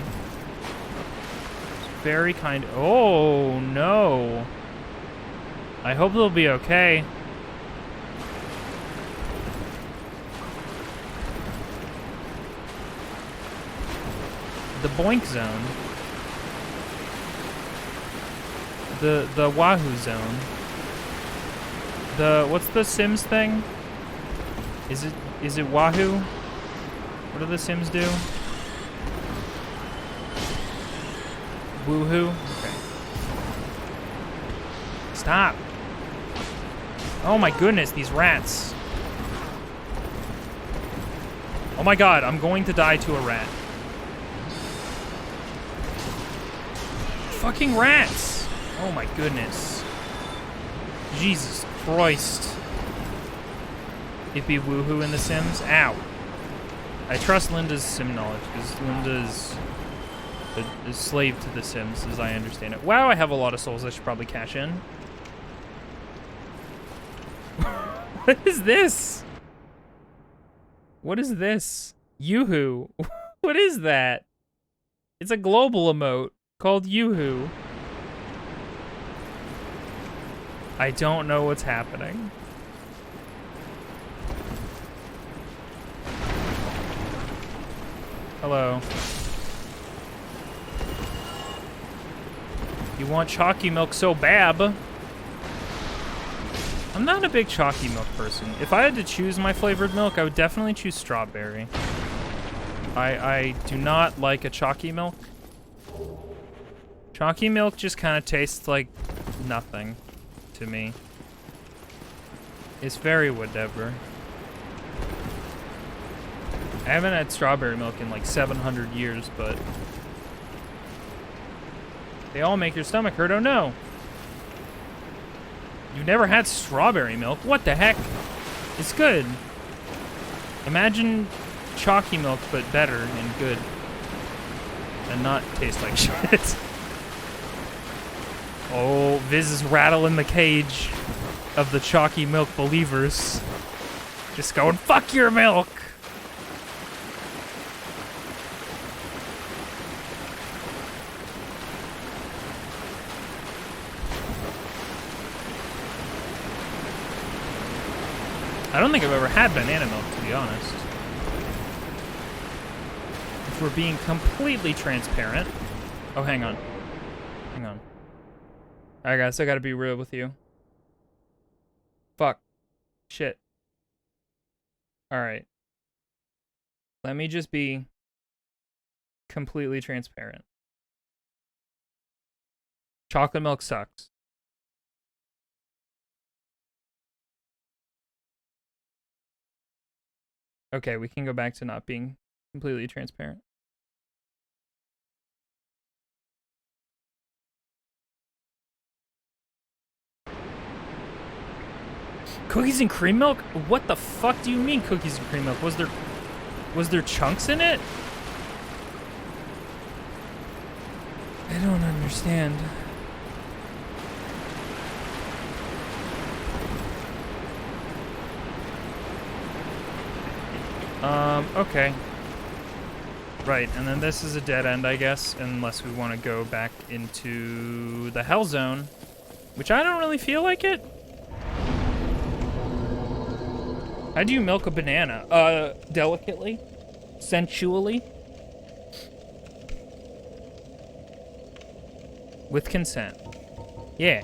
It's very kind. Oh, no. I hope they'll be okay. The Boink Zone. The Wahoo Zone. What's the Sims thing? Is it Wahoo? What do the Sims do? Woohoo? Okay. Stop. Oh my goodness, these rats. Oh my god, I'm going to die to a rat. Fucking rats! Oh my goodness. Jesus Christ. It be woohoo in The Sims? Ow. I trust Linda's sim knowledge, because Linda is a slave to The Sims, as I understand it. Wow, I have a lot of souls I should probably cash in. What is this? What is this? Yoo-hoo. What is that? It's a global emote called Yoo-hoo. I don't know what's happening. Hello. You want chalky milk so bad? I'm not a big chalky milk person. If I had to choose my flavored milk, I would definitely choose strawberry. I do not like a chalky milk. Chalky milk just kind of tastes like nothing to me. It's very whatever. I haven't had strawberry milk in like 700 years, but they all make your stomach hurt. Oh no. You've never had strawberry milk? What the heck? It's good. Imagine chalky milk, but better and good. And not taste like shit. Oh, Viz is rattling the cage of the chalky milk believers. Just going, fuck your milk! I don't think I've ever had banana milk, to be honest. If we're being completely transparent. Oh, hang on. Hang on. Alright, guys, I gotta be real with you. Fuck. Shit. Alright. Let me just be completely transparent. Chocolate milk sucks. Okay, we can go back to not being completely transparent. Cookies and cream milk? What the fuck do you mean cookies and cream milk? Was there chunks in it? I don't understand. Okay. Right, and then this is a dead end, I guess, unless we want to go back into the Hell Zone, which I don't really feel like it. How do you milk a banana? Delicately? Sensually? With consent. Yeah.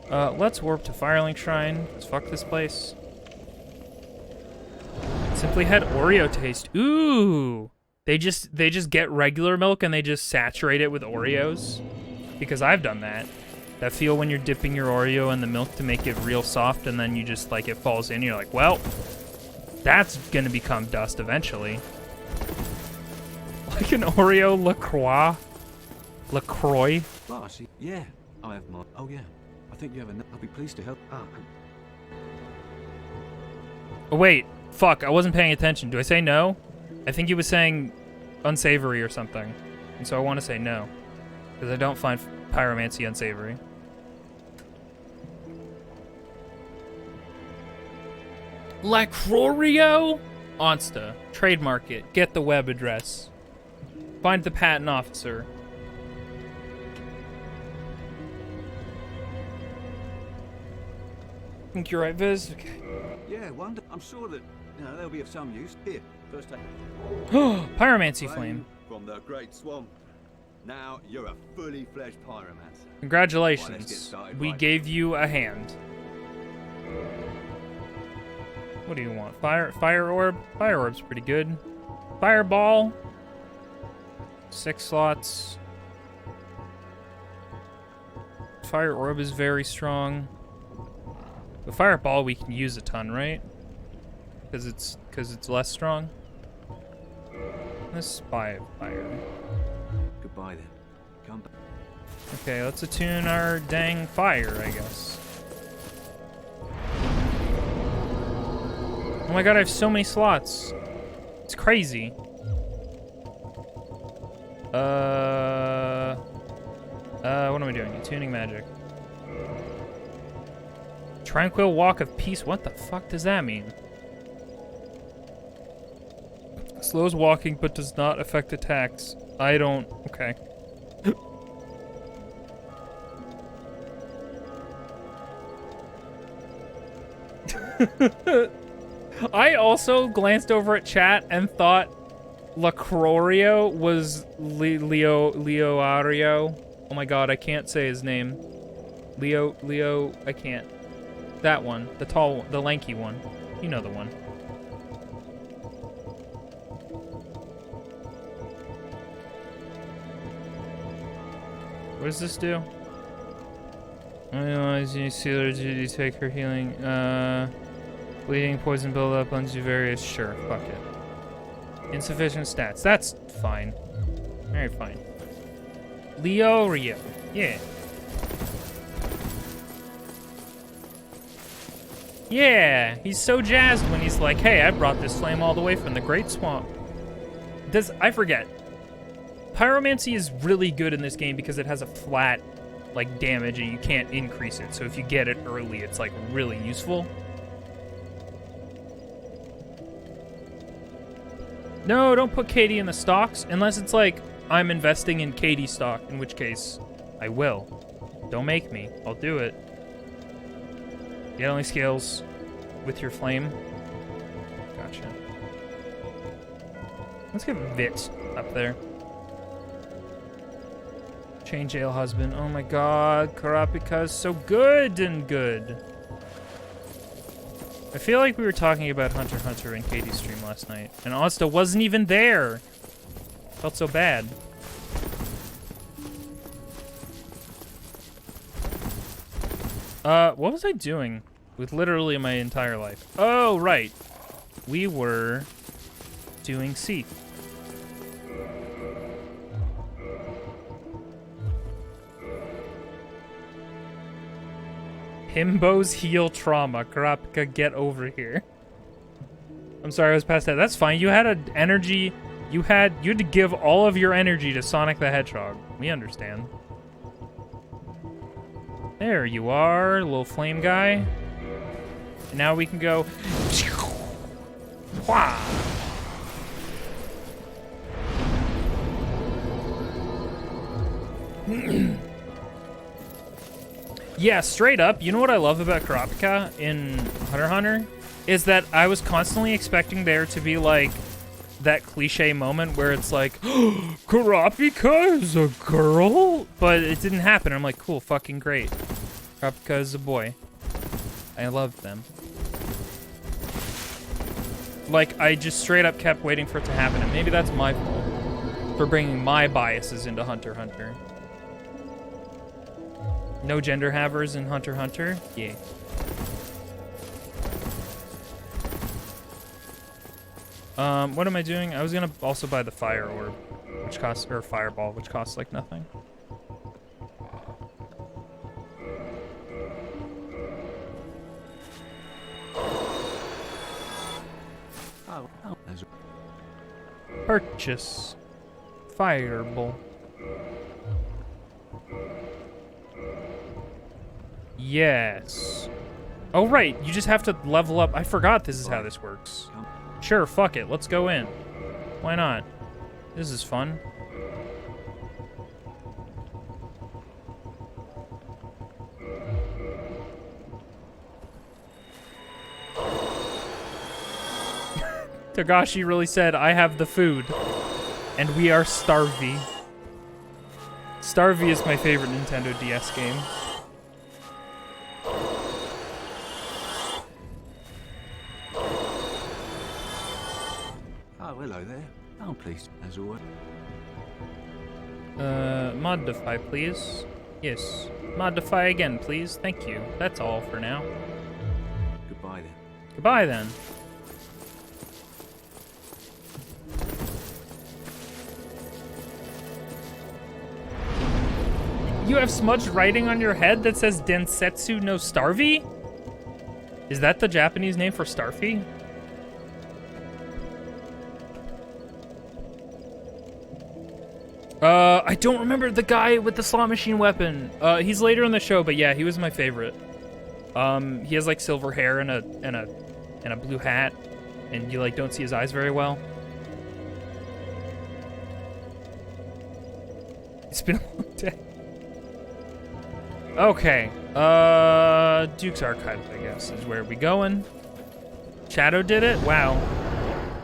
Let's warp to Firelink Shrine. Let's fuck this place. Simply had Oreo taste. Ooh! They just get regular milk and they just saturate it with Oreos. Because I've done that. That feel when you're dipping your Oreo in the milk to make it real soft and then you just, like, it falls in. You're like, well, that's gonna become dust eventually. Like an Oreo LaCroix. LaCroix. Oh, see, yeah, I have my. Oh, yeah. I think you have enough. I'll be pleased to help. Oh, wait. Fuck, I wasn't paying attention. Do I say no? I think he was saying unsavory or something. And so I want to say no. Because I don't find pyromancy unsavory. Lacrorio? Onsta. Trademark it. Get the web address. Find the patent officer. Think you're right, Viz? Okay. Yeah, wonder. I'm sure that they'll be of some use. Here, first take. Pyromancy flame. From the Great Swamp. Now you're a fully fledged pyromancer. Congratulations. We gave you a hand. What do you want? Fire orb? Fire orb's pretty good. Fireball. 6 slots. Fire orb is very strong. The fireball we can use a ton, right? Because it's less strong. This is fire. Goodbye then. Come back. Okay, let's attune our dang fire, I guess. Oh my god, I have so many slots. It's crazy. What am I doing? Attuning magic. Tranquil Walk of Peace. What the fuck does that mean? Slows walking but does not affect attacks. I don't... Okay. I also glanced over at chat and thought Lacrorio was Leoario. Oh my god, I can't say his name. Leo, I can't. That one, the tall one, the lanky one. You know the one. What does this do? As you see her duty, take her healing. Bleeding, poison buildup, undo various. Sure, fuck it. Insufficient stats. That's fine. Very fine. Leorio. Yeah. Yeah, he's so jazzed when he's like, hey, I brought this flame all the way from the Great Swamp. I forget. Pyromancy is really good in this game because it has a flat, like, damage and you can't increase it. So if you get it early, it's, like, really useful. No, don't put Katie in the stocks unless it's like, I'm investing in Katie stock, in which case, I will. Don't make me. I'll do it. Get only scales with your flame. Gotcha. Let's get Vit up there. Chain jail husband. Oh my god, Karapika's so good and good. I feel like we were talking about Hunter x Hunter in Katie's stream last night, and Asta wasn't even there. Felt so bad. What was I doing with literally my entire life? Oh, right. We were doing Seath. Himbo's heal trauma. Karapika, get over here. I'm sorry, I was past that. That's fine. You had an energy. You had to give all of your energy to Sonic the Hedgehog. We understand. There you are, little flame guy. And now we can go. Wah! Yeah, straight up, you know what I love about Kurapika in Hunter x Hunter? Is that I was constantly expecting there to be, like, that cliche moment where it's like, Kurapika is a girl? But it didn't happen. I'm like, cool, fucking great. Kurapika is a boy. I love them. Like, I just straight up kept waiting for it to happen, and maybe that's my fault for bringing my biases into Hunter x Hunter. No gender havers in Hunter x Hunter? Yeah. What am I doing? I was gonna also buy the fire orb, which costs, or fireball, which costs like nothing. Purchase. Fireball. Yes. Oh, right. You just have to level up. I forgot this is how this works. Sure, fuck it. Let's go in. Why not? This is fun. Togashi really said, I have the food. And we are Starvey. Starvey is my favorite Nintendo DS game. Oh, hello there. Oh, please, as always. Modify, please. Yes. Modify again, please. Thank you. That's all for now. Goodbye then. Goodbye, then. You have smudged writing on your head that says Densetsu no Starvey? Is that the Japanese name for Starfy? I don't remember the guy with the slot machine weapon. He's later in the show, but yeah, he was my favorite. He has like silver hair and a blue hat, and you like don't see his eyes very well. It's been a long day. Okay, Duke's Archive, I guess, is where we going. Shadow did it? Wow.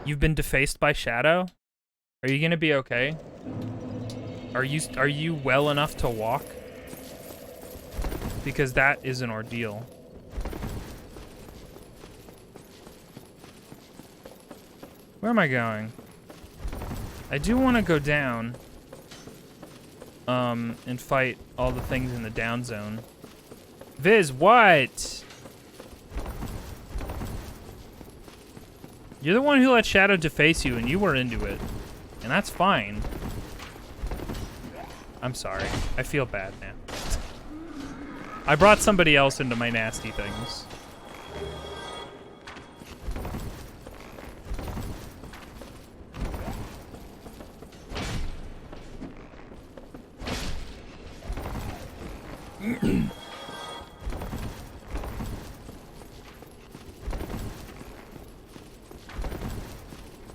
You've been defaced by Shadow? Are you gonna be okay? Are you well enough to walk? Because that is an ordeal. Where am I going? I do want to go down. And fight all the things in the down zone. Viz, what? You're the one who let Shadow deface you, and you were into it. And that's fine. I'm sorry. I feel bad now. I brought somebody else into my nasty things.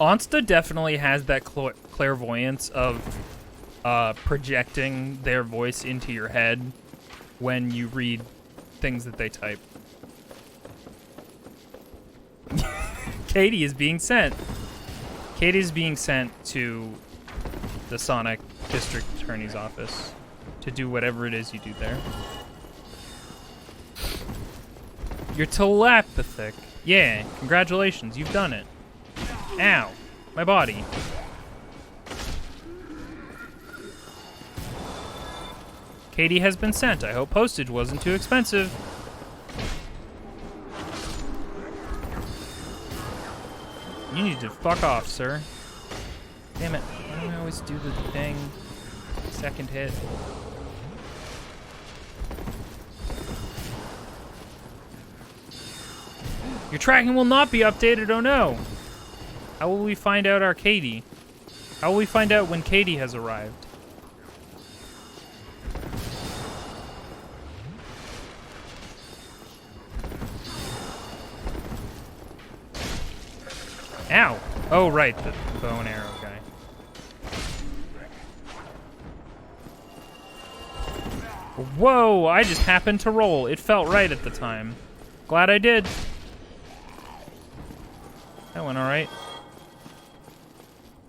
Onsta definitely has that clairvoyance of projecting their voice into your head when you read things that they type. Katie is being sent. Katie is being sent to the Sonic District Attorney's office to do whatever it is you do there. You're telepathic. Yeah, congratulations, you've done it. Ow, my body. Katie has been sent. I hope postage wasn't too expensive. You need to fuck off, sir. Damn it. Why do I always do the thing? Second hit. Your tracking will not be updated, oh no. How will we find out our Katie? How will we find out when Katie has arrived? Ow! Oh, right, the bow and arrow guy. Whoa, I just happened to roll. It felt right at the time. Glad I did. That went alright.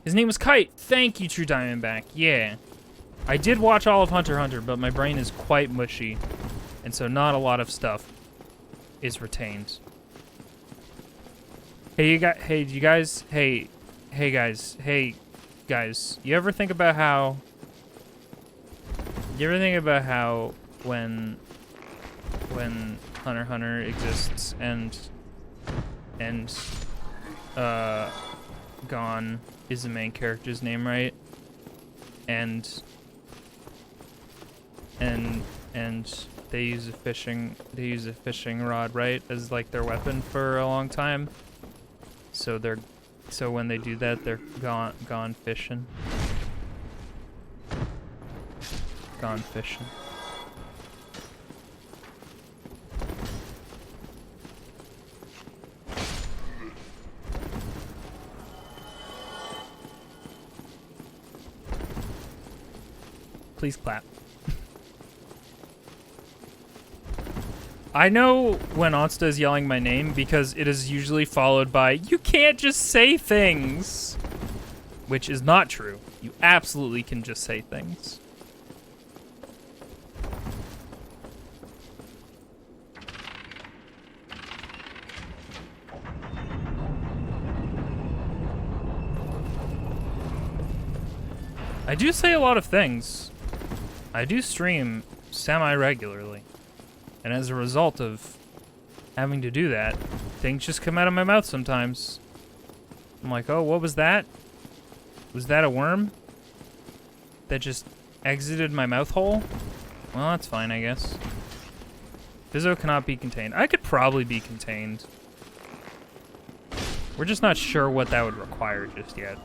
His name was Kite. Thank you, True Diamondback. Yeah. I did watch all of Hunter x Hunter, but my brain is quite mushy. And so not a lot of stuff is retained. Hey, you guys, hey guys, you ever think about how, when Hunter x Hunter exists and Gon is the main character's name, right? And they use a fishing rod, right, as like their weapon for a long time. So when they do that, they're gone fishing. Gone fishing. Please clap. I know when Onsta is yelling my name because it is usually followed by, "You can't just say things!" Which is not true. You absolutely can just say things. I do say a lot of things. I do stream semi-regularly. And as a result of having to do that, things just come out of my mouth sometimes. I'm like, oh, what was that? Was that a worm that just exited my mouth hole? Well, that's fine, I guess. Bizzo cannot be contained. I could probably be contained. We're just not sure what that would require just yet.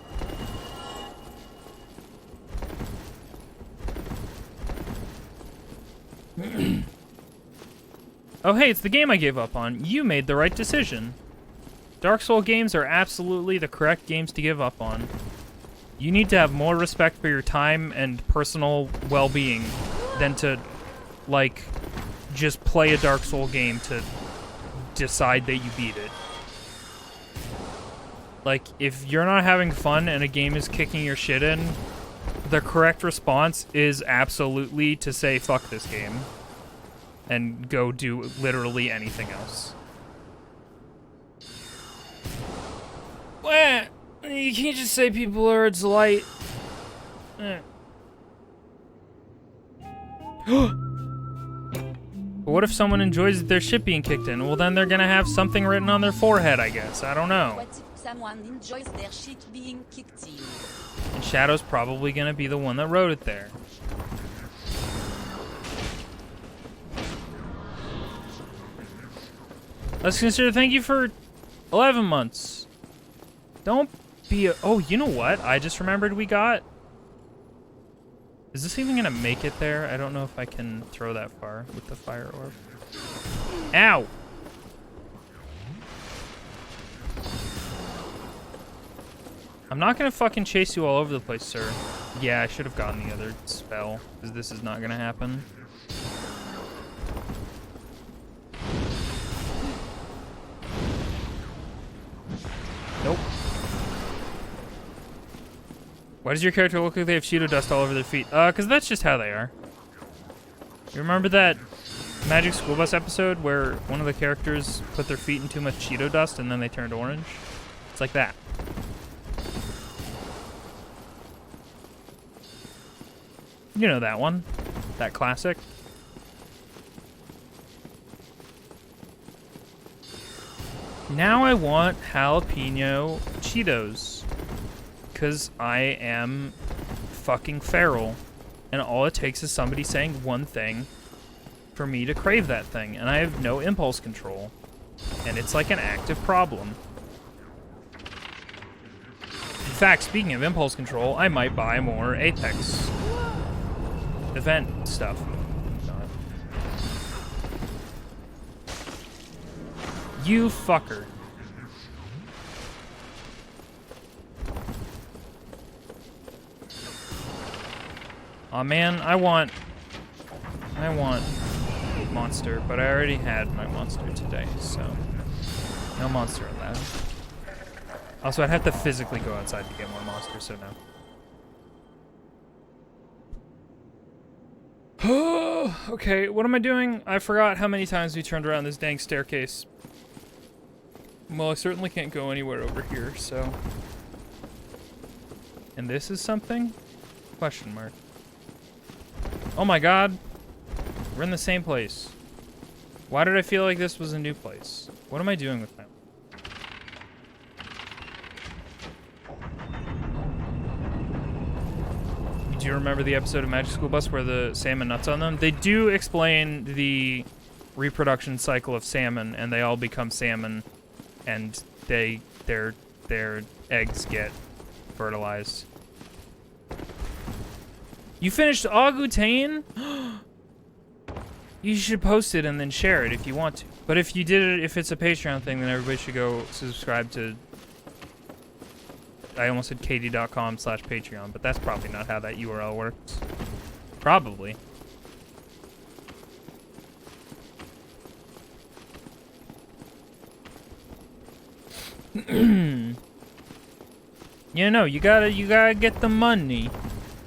Oh hey, it's the game I gave up on. You made the right decision. Dark Souls games are absolutely the correct games to give up on. You need to have more respect for your time and personal well-being than to, like, just play a Dark Souls game to decide that you beat it. Like, if you're not having fun and a game is kicking your shit in, the correct response is absolutely to say, fuck this game. And go do literally anything else. Well, you can't just say people are a delight. But what if someone enjoys their shit being kicked in? Well, then they're gonna have something written on their forehead, I guess. I don't know. What if someone enjoys their shit being kicked in? And Shadow's probably gonna be the one that wrote it there. Let's consider thank you for 11 months. Don't be a... Oh, you know what? I just remembered we got... Is this even gonna make it there? I don't know if I can throw that far with the fire orb. Ow! I'm not gonna fucking chase you all over the place, sir. Yeah, I should have gotten the other spell, because this is not gonna happen. Nope. Why does your character look like they have Cheeto dust all over their feet? Because that's just how they are. You remember that Magic School Bus episode where one of the characters put their feet in too much Cheeto dust and then they turned orange? It's like that. You know that one. That classic. Now I want jalapeno Cheetos. Because I am fucking feral. And all it takes is somebody saying one thing for me to crave that thing. And I have no impulse control. And it's like an active problem. In fact, speaking of impulse control, I might buy more Apex event stuff. You fucker. Aw, man, I want I want monster, but I already had my monster today, so no monster allowed. Also, I'd have to physically go outside to get more monsters, so no. Okay, what am I doing? I forgot how many times we turned around this dang staircase. Well, I certainly can't go anywhere over here, so... And this is something? Question mark. Oh my god. We're in the same place. Why did I feel like this was a new place? What am I doing with that? Do you remember the episode of Magic School Bus where the salmon nuts on them? They do explain the reproduction cycle of salmon, and they all become salmon, and their eggs get fertilized. You finished Augutane? You should post it and then share it if you want to. But if you did it, if it's a Patreon thing, then everybody should go subscribe to... I almost said katie.com/Patreon, but that's probably not how that URL works. Probably. You know, you gotta get the money.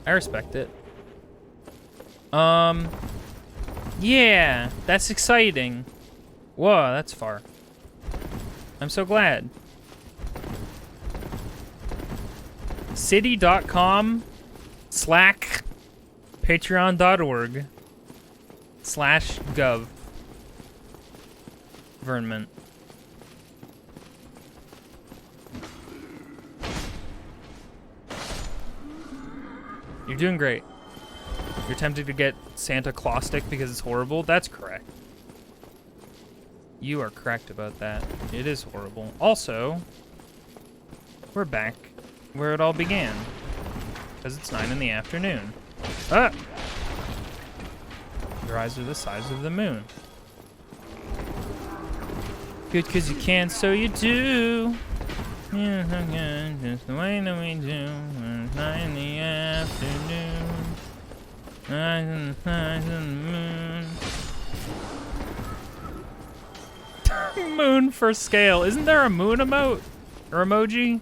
I respect it. Yeah, that's exciting. Whoa, that's far. I'm so glad. city.com/patreon.org/gov. Vernment. You're doing great. You're tempted to get Santa Claustic because it's horrible? That's correct. You are correct about that. It is horrible. Also, we're back where it all began. Because it's 9 in the afternoon. Ah! Your eyes are the size of the moon. Good because you can, so you do. Yeah, just the way that we do. It's 9 in the afternoon. Eyes in the size of the moon. Moon for scale. Isn't there a moon emote? Or emoji?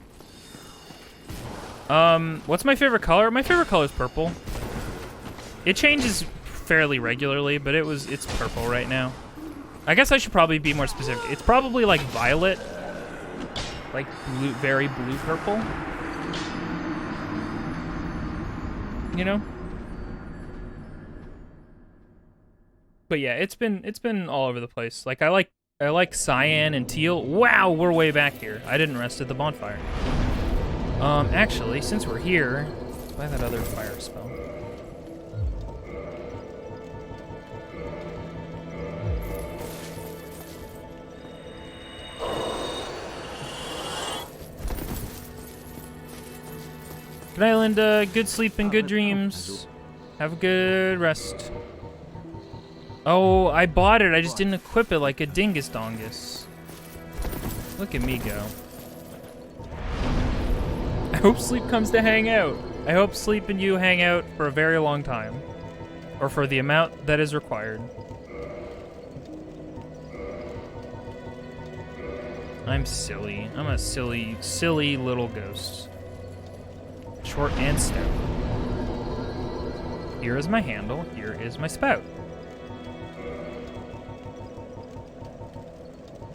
What's my favorite color? My favorite color is purple. It changes fairly regularly, but it's purple right now. I guess I should probably be more specific. It's probably like violet. Like blue, very blue purple. You know? But yeah, it's been all over the place. Like I like cyan and teal. Wow, we're way back here. I didn't rest at the bonfire. Actually, since we're here, let's buy that other fire spell. Good night, Linda. Good sleep and good dreams. Have a good rest. Oh, I bought it. I just didn't equip it like a dingus dongus. Look at me go. I hope Sleep comes to hang out. I hope Sleep and you hang out for a very long time. Or for the amount that is required. I'm silly. I'm a silly, silly little ghost. Short and stout. Here is my handle. Here is my spout.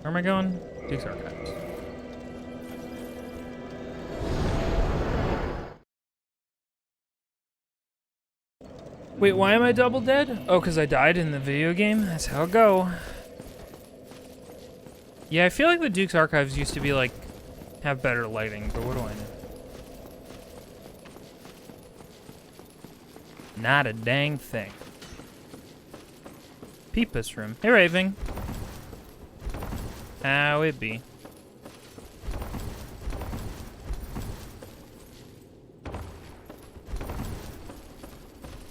Where am I going? Duke's Archives. Wait, why am I double dead? Oh, because I died in the video game? That's how it go. Yeah, I feel like the Duke's Archives used to be like, have better lighting, but what do I know? Not a dang thing. Peepus room. Hey, Raving. How it be?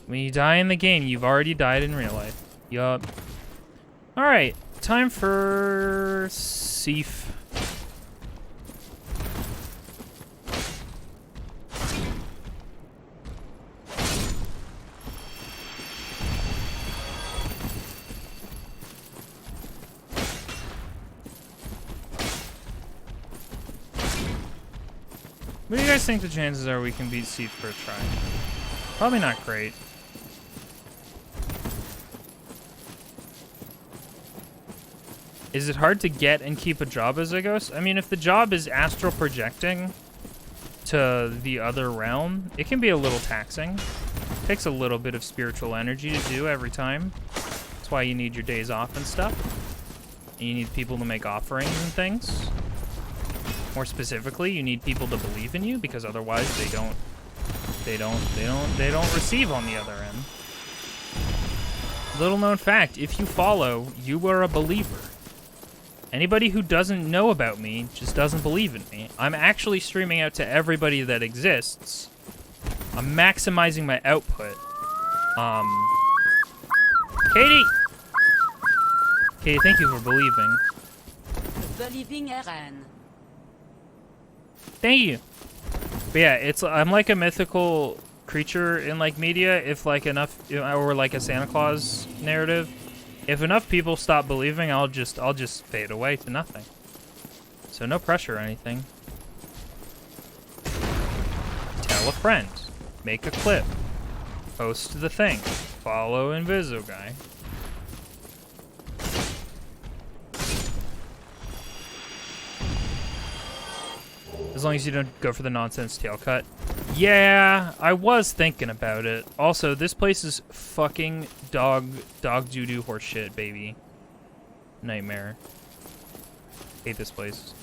When you die in the game, you've already died in real life. Yup. Alright, time for Seif. What do you guys think the chances are we can beat Seed for a try? Probably not great. Is it hard to get and keep a job as a ghost? I mean, if the job is astral projecting to the other realm, it can be a little taxing. It takes a little bit of spiritual energy to do every time. That's why you need your days off and stuff. And you need people to make offerings and things. More specifically, you need people to believe in you, because otherwise they don't receive on the other end. Little known fact, if you follow, you are a believer. Anybody who doesn't know about me just doesn't believe in me. I'm actually streaming out to everybody that exists. I'm maximizing my output. Katie! Katie, thank you for believing. Believing RN. Thank you. But yeah, I'm like a mythical creature in like media. If like enough, or like a Santa Claus narrative, if enough people stop believing, I'll just fade away to nothing. So no pressure or anything. Tell a friend. Make a clip. Post the thing. Follow Invisoguy. As long as you don't go for the nonsense tail cut. Yeah, I was thinking about it. Also, this place is fucking dog doo-doo horse shit, baby. Nightmare. Hate this place.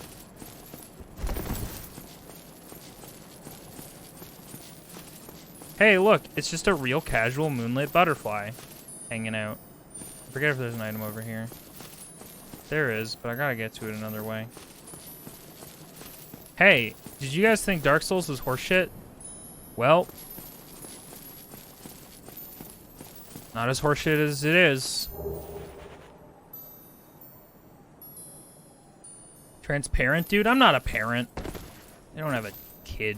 Hey, look, it's just a real casual moonlit butterfly hanging out. I forget if there's an item over here. There is, but I gotta get to it another way. Hey, did you guys think Dark Souls was horseshit? Well, not as horseshit as it is. Transparent, dude? I'm not a parent. I don't have a kid.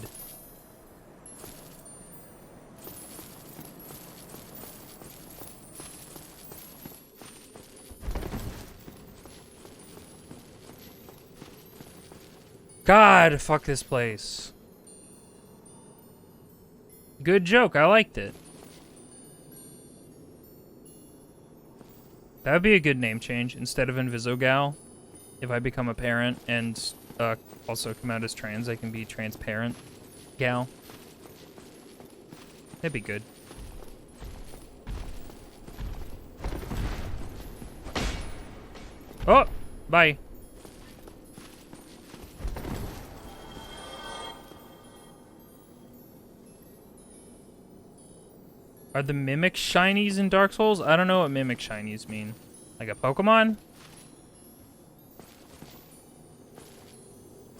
God, fuck this place. Good joke, I liked it. That would be a good name change. Instead of Invisogal, if I become a parent and also come out as trans, I can be Transparent Gal. That'd be good. Oh, bye. Are the Mimic Shinies in Dark Souls? I don't know what Mimic Shinies mean. Like a Pokemon?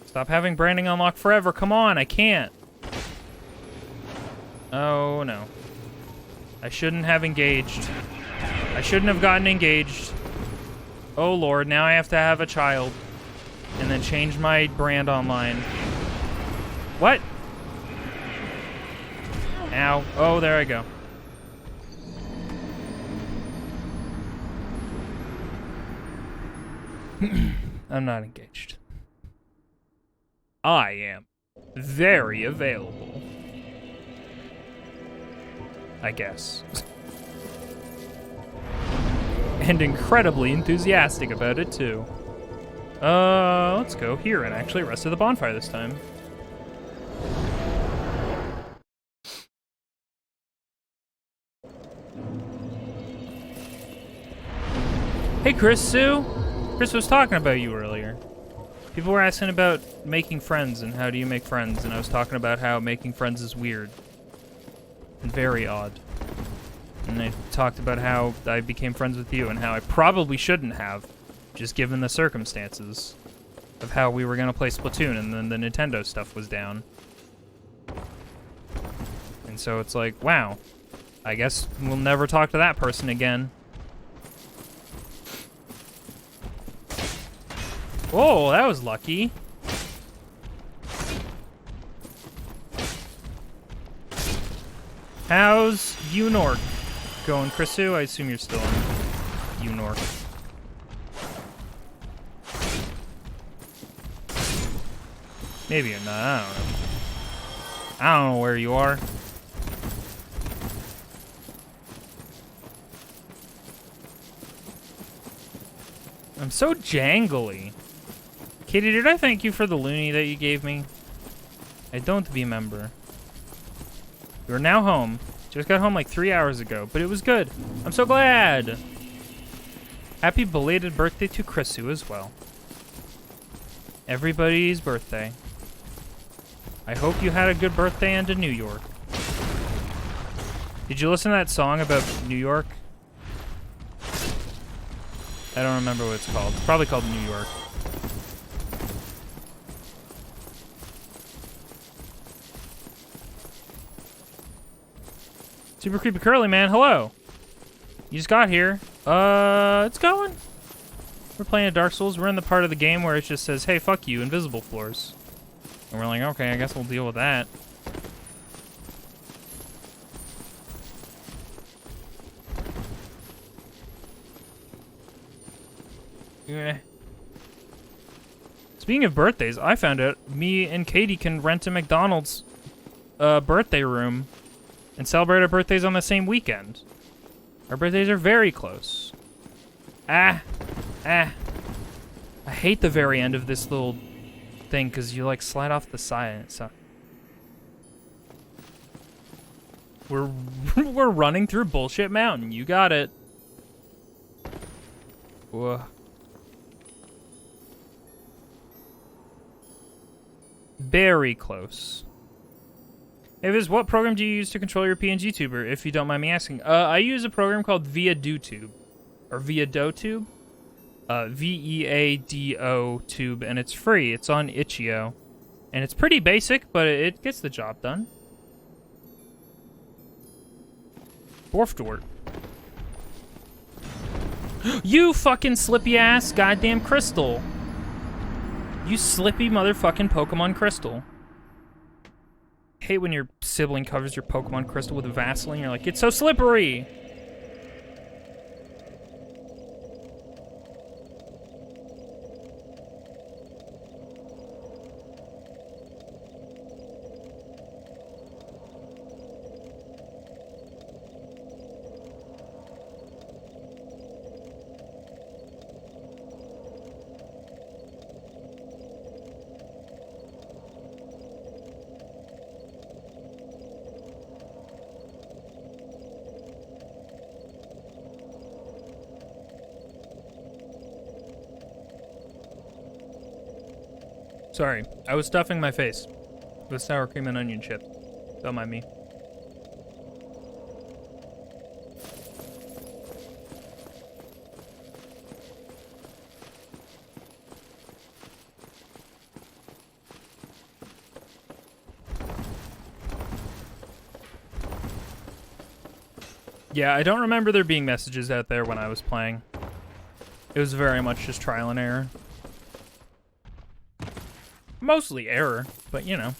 Stop having branding unlocked forever. Come on, I can't. Oh, no. I shouldn't have engaged. I shouldn't have gotten engaged. Oh, Lord, now I have to have a child. And then change my brand online. What? Ow. Oh, there I go. I'm not engaged. I am very available. I guess. And incredibly enthusiastic about it, too. Let's go here and actually rest at the bonfire this time. Hey, Chris Sue. Chris was talking about you earlier. People were asking about making friends and how do you make friends, and I was talking about how making friends is weird and very odd. And I talked about how I became friends with you and how I probably shouldn't have, just given the circumstances of how we were going to play Splatoon and then the Nintendo stuff was down. And so it's like, wow, I guess we'll never talk to that person again. Oh, that was lucky. How's Unork going, Chrisu? I assume you're still on Unork. Maybe you're not, I don't know. I don't know where you are. I'm so jangly. Katie, did I thank you for the loonie that you gave me? I don't remember. We're now home. Just got home like 3 hours ago, but it was good. I'm so glad. Happy belated birthday to Chrisu as well. Everybody's birthday. I hope you had a good birthday and to New York. Did you listen to that song about New York? I don't remember what it's called. It's probably called New York. Super Creepy Curly, man. Hello. You just got here. It's going. We're playing Dark Souls. We're in the part of the game where it just says, hey, fuck you, invisible floors. And we're like, okay, I guess we'll deal with that. Yeah. Speaking of birthdays, I found out me and Katie can rent a McDonald's birthday room and celebrate our birthdays on the same weekend. Our birthdays are very close. I hate the very end of this little thing because you like slide off the side and it sucks. We're running through Bullshit Mountain. You got it. Whoa. Very close. Avis, what program do you use to control your PNG tuber, if you don't mind me asking? I use a program called ViaDoTube. Or ViaDoTube? V-E-A-D-O tube, and it's free. It's on Itch.io. And it's pretty basic, but it gets the job done. Dwarfdort. You fucking slippy ass goddamn crystal. You slippy motherfucking Pokemon crystal. Hate when your sibling covers your Pokemon crystal with Vaseline. You're like, it's so slippery. Sorry, I was stuffing my face with sour cream and onion chips. Don't mind me. Yeah, I don't remember there being messages out there when I was playing. It was very much just trial and error. Mostly error, but you know.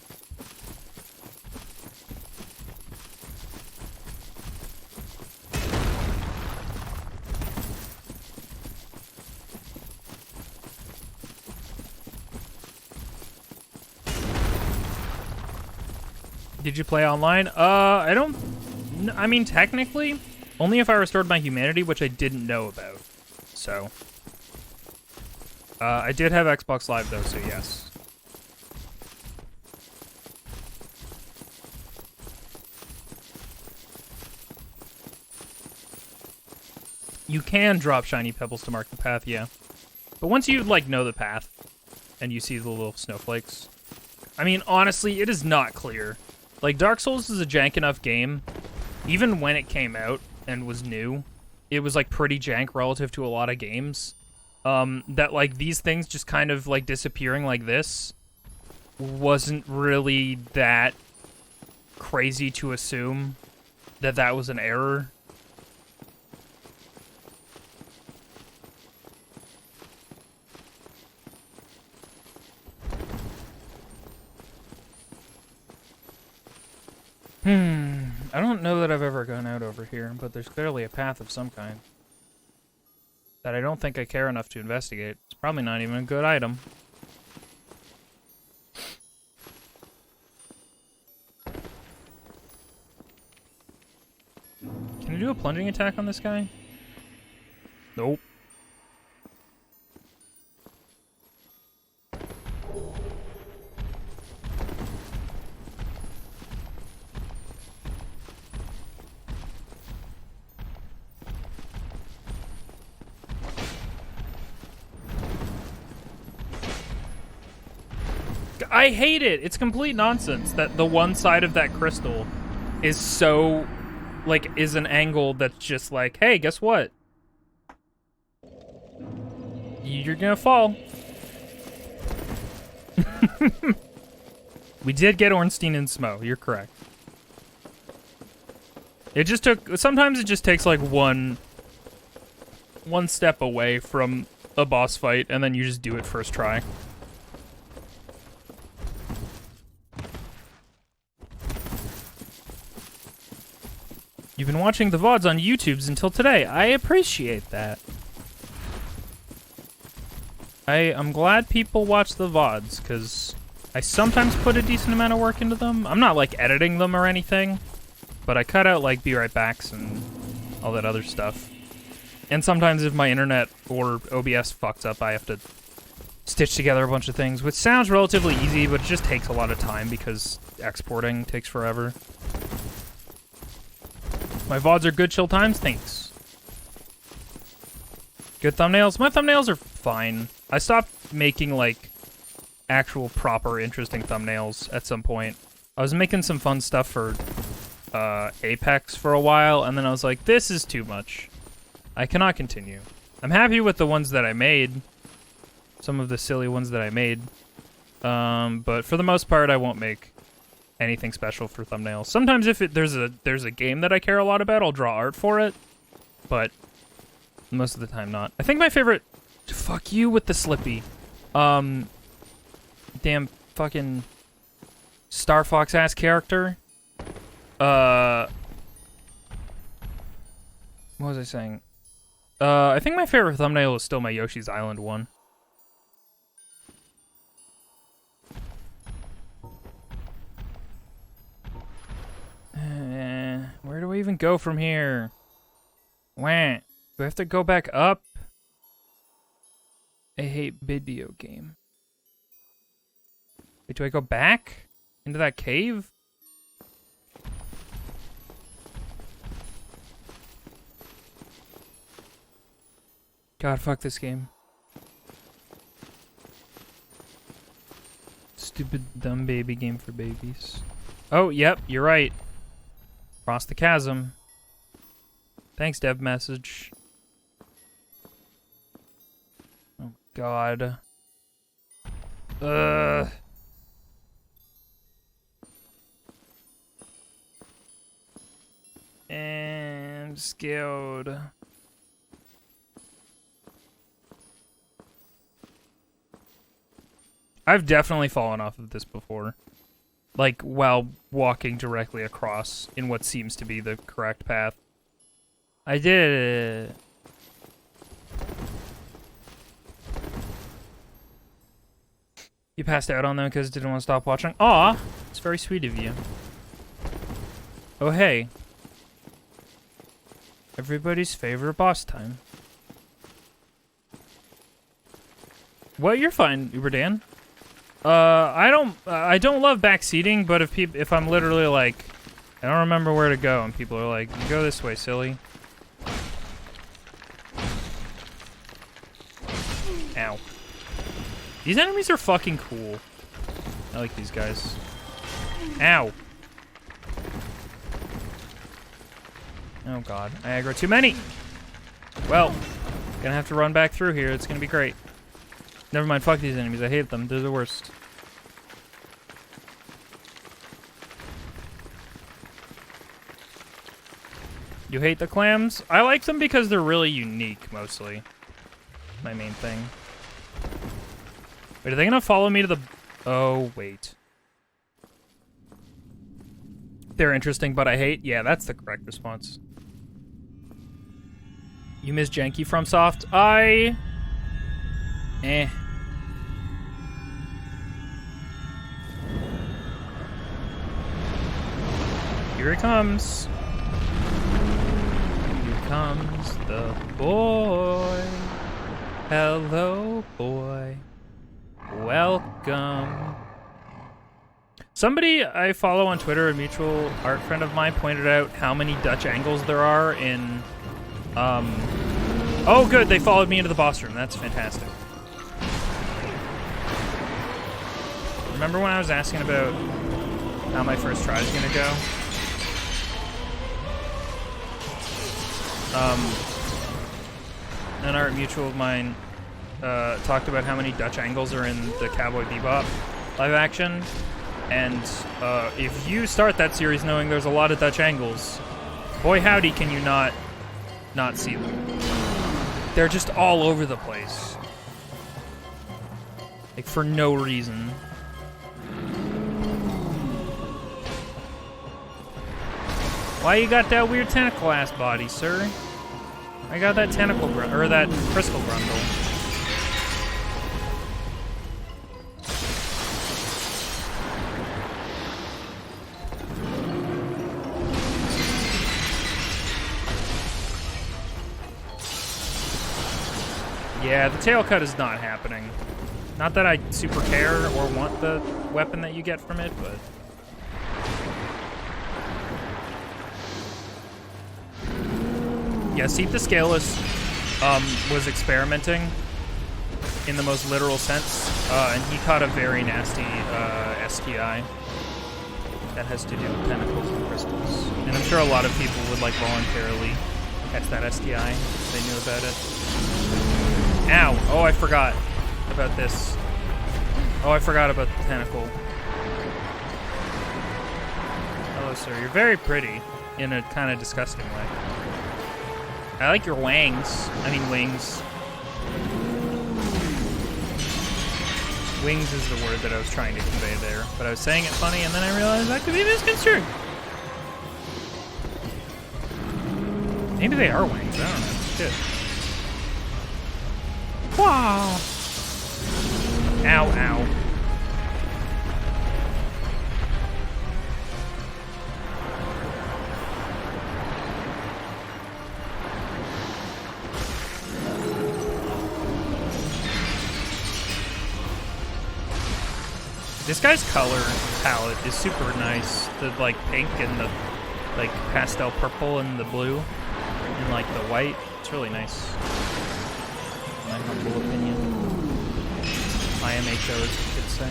Did you play online? I don't... I mean, technically, only if I restored my humanity, which I didn't know about. So... I did have Xbox Live, though, so yes. You can drop shiny pebbles to mark the path, yeah. But once you, like, know the path, and you see the little snowflakes... I mean, honestly, it is not clear. Like, Dark Souls is a jank enough game. Even when it came out and was new, it was, like, pretty jank relative to a lot of games. That, like, these things just kind of, like, disappearing like this wasn't really that crazy to assume that that was an error. I don't know that I've ever gone out over here, but there's clearly a path of some kind that I don't think I care enough to investigate. It's probably not even a good item. Can I do a plunging attack on this guy? Nope. I hate it. It's complete nonsense that the one side of that crystal is so, like, is an angle that's just like, hey, guess what? You're gonna fall. We did get Ornstein and Smo. You're correct. It just took, sometimes it just takes like one step away from a boss fight and then you just do it first try. You've been watching the VODs on YouTubes until today. I appreciate that. I'm glad people watch the VODs, because I sometimes put a decent amount of work into them. I'm not, like, editing them or anything, but I cut out, like, Be Right Backs and all that other stuff. And sometimes if my internet or OBS fucks up, I have to stitch together a bunch of things, which sounds relatively easy, but it just takes a lot of time because exporting takes forever. My VODs are good chill times? Thanks. Good thumbnails? My thumbnails are fine. I stopped making, like, actual proper interesting thumbnails at some point. I was making some fun stuff for Apex for a while, and then I was like, this is too much. I cannot continue. I'm happy with the ones that I made. Some of the silly ones that I made. But for the most part, I won't make anything special for thumbnails. Sometimes if there's a game that I care a lot about, I'll draw art for it, but most of the time not. I think my favorite... Fuck you with the Slippy. Damn fucking Star Fox ass character. What was I saying? I think my favorite thumbnail is still my Yoshi's Island one. Where do I even go from here? Wah. Do I have to go back up? I hate video game. Wait, do I go back? Into that cave? God, fuck this game. Stupid, dumb baby game for babies. Oh, yep, you're right. Cross the chasm. Thanks, dev message. Oh, God. Ugh. And I'm scared. I've definitely fallen off of this before. Like, while walking directly across in what seems to be the correct path. I did it. You passed out on them because didn't want to stop watching? Aw, it's very sweet of you. Oh, hey. Everybody's favorite boss time. What? You're fine, Uber Dan. I don't love backseating, but if I'm literally like, I don't remember where to go, and people are like, you go this way, silly. Ow. These enemies are fucking cool. I like these guys. Ow. Oh god, I aggro too many. Well, gonna have to run back through here. It's gonna be great. Never mind, fuck these enemies. I hate them. They're the worst. You hate the clams? I like them because they're really unique, mostly. My main thing. Wait, are they gonna follow me to the... Oh, wait. They're interesting, but I hate... Yeah, that's the correct response. You miss Janky from Soft? Eh. Here it comes. comes the boy. Hello, boy. Welcome. Somebody I follow on Twitter, a mutual art friend of mine, pointed out how many Dutch angles there are in, Oh, good, they followed me into the boss room. That's fantastic. Remember when I was asking about how my first try is gonna go? An art mutual of mine talked about how many Dutch angles are in the Cowboy Bebop live action. And if you start that series knowing there's a lot of Dutch angles, boy howdy can you not see them. They're just all over the place. Like, for no reason. Why you got that weird tentacle ass body, sir? I got that tentacle or that crystal grundle. Yeah, the tail cut is not happening. Not that I super care or want the weapon that you get from it, but... Yeah, Seep the Scaleless was experimenting in the most literal sense, and he caught a very nasty STI that has to do with tentacles and crystals. And I'm sure a lot of people would like voluntarily catch that STI if they knew about it. Ow! Oh, I forgot about this. Oh, I forgot about the tentacle. Hello, sir. You're very pretty in a kind of disgusting way. I like your wangs. I mean, wings. Wings is the word that I was trying to convey there, but I was saying it funny, and then I realized that could be misconstrued. Maybe they are wings. I don't know. Shit. Wow. Ow, ow. This guy's color palette is super nice. The like pink and the like pastel purple and the blue and like the white. It's really nice. My humble opinion. IMHO, as you could say.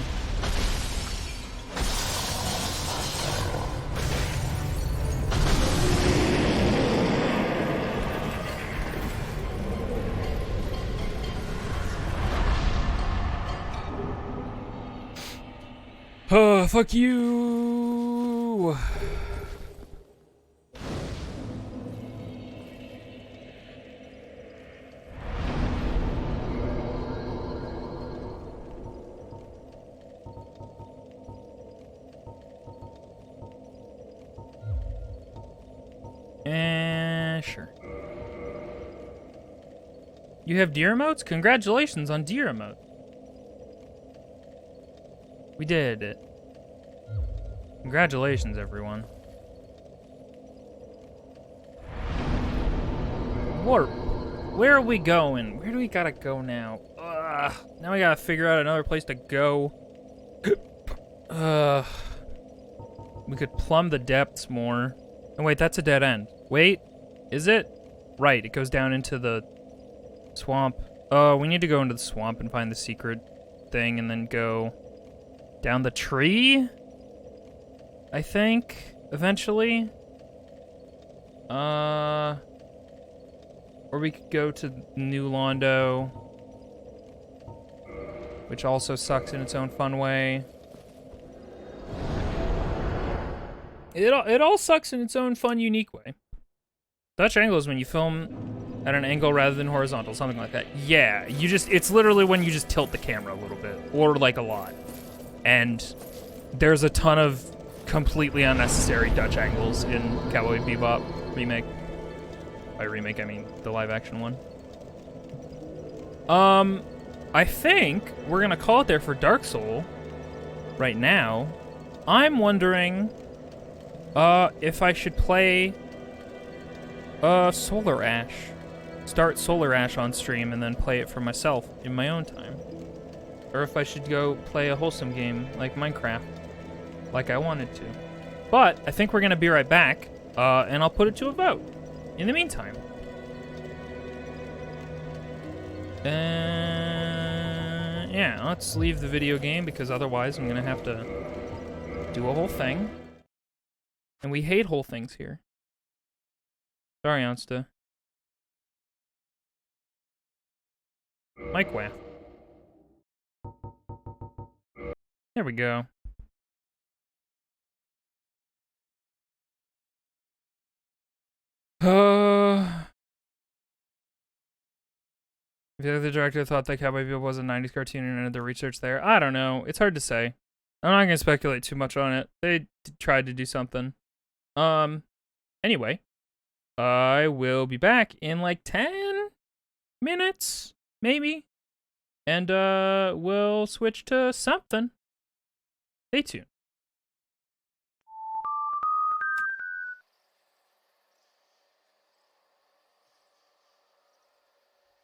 Oh, fuck you! Sure. You have deer emotes? Congratulations on deer emote. We did it. Congratulations, everyone. Warp. Where are we going? Where do we gotta go now? Now we gotta figure out another place to go. We could plumb the depths more. Oh, wait, that's a dead end. Wait, is it? Right, it goes down into the swamp. Oh, we need to go into the swamp and find the secret thing and then go down the tree? I think, eventually. Or we could go to New Londo, which also sucks in its own fun way. It all sucks in its own fun, unique way. Dutch angle is when you film at an angle rather than horizontal, something like that. Yeah, it's literally when you just tilt the camera a little bit, or like a lot. And there's a ton of completely unnecessary Dutch angles in Cowboy Bebop remake. By remake, I mean the live action one. I think we're gonna call it there for Dark Soul right now. I'm wondering if I should play Solar Ash. Start Solar Ash on stream and then play it for myself in my own time. Or if I should go play a wholesome game like Minecraft, like I wanted to. But I think we're gonna be right back, and I'll put it to a vote. In the meantime. Yeah, let's leave the video game because otherwise I'm gonna have to do a whole thing. And we hate whole things here. Sorry, Onsta. Mic waff. There we go. The other director thought that Cowboy Bebop was a 90s cartoon and ended the research there. I don't know. It's hard to say. I'm not going to speculate too much on it. They tried to do something. Anyway. I will be back in like 10 minutes, maybe. And, we'll switch to something. Stay tuned.